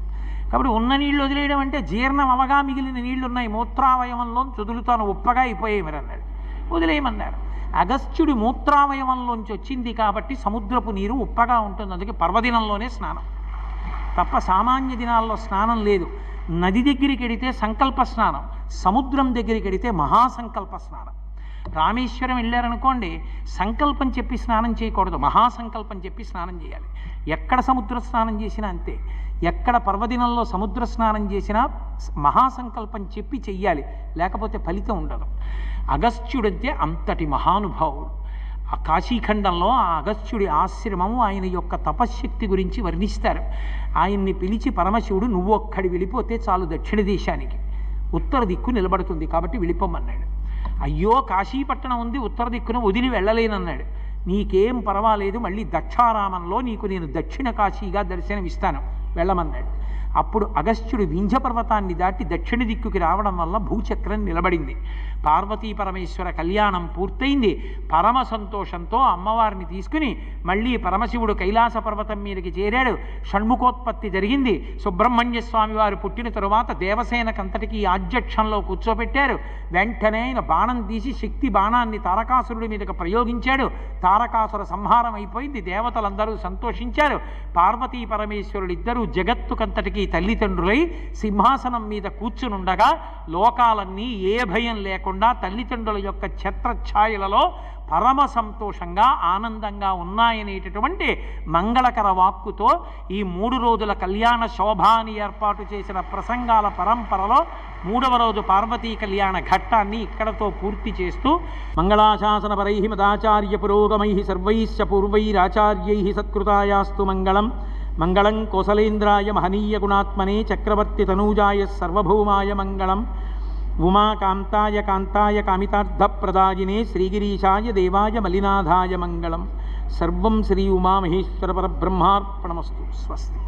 కాబట్టి ఉన్న నీళ్లు వదిలేయడం అంటే జీర్ణం అవగా మిగిలిన నీళ్లు ఉన్నాయి, మూత్రావయవంలో చదులుతాను ఉప్పగా అయిపోయాయి మరి అన్నాడు. వదిలేయమన్నారు. అగస్త్యుడి మూత్రావయవంలోంచి వచ్చింది కాబట్టి సముద్రపు నీరు ఉప్పగా ఉంటుంది. అందుకే పర్వదినంలోనే స్నానం తప్ప సామాన్య దినాల్లో స్నానం లేదు. నది దగ్గరికి వెడితే సంకల్ప స్నానం, సముద్రం దగ్గరికి వెడితే మహాసంకల్ప స్నానం. రామేశ్వరం వెళ్ళారనుకోండి, సంకల్పం చెప్పి స్నానం చేయకూడదు, మహాసంకల్పం చెప్పి స్నానం చేయాలి. ఎక్కడ సముద్ర స్నానం చేసినా అంతే. ఎక్కడ పర్వదినంలో సముద్ర స్నానం చేసినా మహాసంకల్పం చెప్పి చెయ్యాలి, లేకపోతే ఫలితం ఉండదు. అగస్త్యుడంతే అంతటి మహానుభావుడు. ఆ కాశీఖండంలో ఆ అగస్త్యుడి ఆశ్రమము, ఆయన యొక్క తపశ్శక్తి గురించి వర్ణిస్తారు. ఆయన్ని పిలిచి పరమశివుడు, నువ్వు ఒక్కడి వెళ్ళిపోతే చాలు దక్షిణ దేశానికి, ఉత్తర దిక్కు నిలబడుతుంది కాబట్టి వెళ్ళిపోమన్నాడు. అయ్యో కాశీపట్టణం ఉంది, ఉత్తర దిక్కున వదిలి వెళ్ళలేనన్నాడు. నీకేం పర్వాలేదు, మళ్ళీ దక్షారామంలో నీకు నేను దక్షిణ కాశీగా దర్శనమిస్తాను, వెళ్ళమన్నాడు. అప్పుడు అగస్త్యుడు వింధ్య పర్వతాన్ని దాటి దక్షిణ దిక్కుకి రావడం వల్ల భూచక్రం నిలబడింది. పార్వతీ పరమేశ్వర కళ్యాణం పూర్తయింది. పరమ సంతోషంతో అమ్మవారిని తీసుకుని మళ్ళీ పరమశివుడు కైలాస పర్వతం మీదకి చేరాడు. షణ్ముఖోత్పత్తి జరిగింది. సుబ్రహ్మణ్య స్వామి వారు పుట్టిన తరువాత దేవసేనకంతటికీ ఆధ్యక్షంలో కూర్చోబెట్టారు. వెంటనే ఆయన బాణం తీసి శక్తి బాణాన్ని తారకాసురుడి మీదకి ప్రయోగించాడు. తారకాసుర సంహారం అయిపోయింది. దేవతలందరూ సంతోషించారు. పార్వతీ పరమేశ్వరుడు ఇద్దరూ జగత్తుకంతటికీ తల్లిదండ్రులై సింహాసనం మీద కూర్చునుండగా లోకాలన్నీ ఏ భయం లేకుండా తల్లిదండ్రుల యొక్క ఛత్రఛాయలలో పరమ సంతోషంగా ఆనందంగా ఉన్నాయనేటటువంటి మంగళకర వాక్కుతో ఈ 3 రోజుల కళ్యాణ శోభాని ఏర్పాటు చేసిన ప్రసంగాల పరంపరలో 3వ రోజు పార్వతీ కళ్యాణ ఘట్టాన్ని ఇక్కడతో పూర్తి చేస్తూ మంగళాశాసన పరై మదాచార్య పురోగమై సర్వైశ్చ పూర్వైరాచార్యై సత్కృతాయాస్తు మంగళం. మంగళం కోసలేంద్రాయ మహనీయ గుణాత్మనే చక్రవర్తి తనూజాయ సర్వభౌమాయ మంగళం. ఉమాకాంతాయ కాంతాయ కామితార్థప్రదాయినే శ్రీగిరీశాయ దేవాయ మలినాథాయ మంగళం. సర్వం శ్రీ ఉమామహేశ్వర పరబ్రహ్మార్పణమస్తు. స్వస్తి.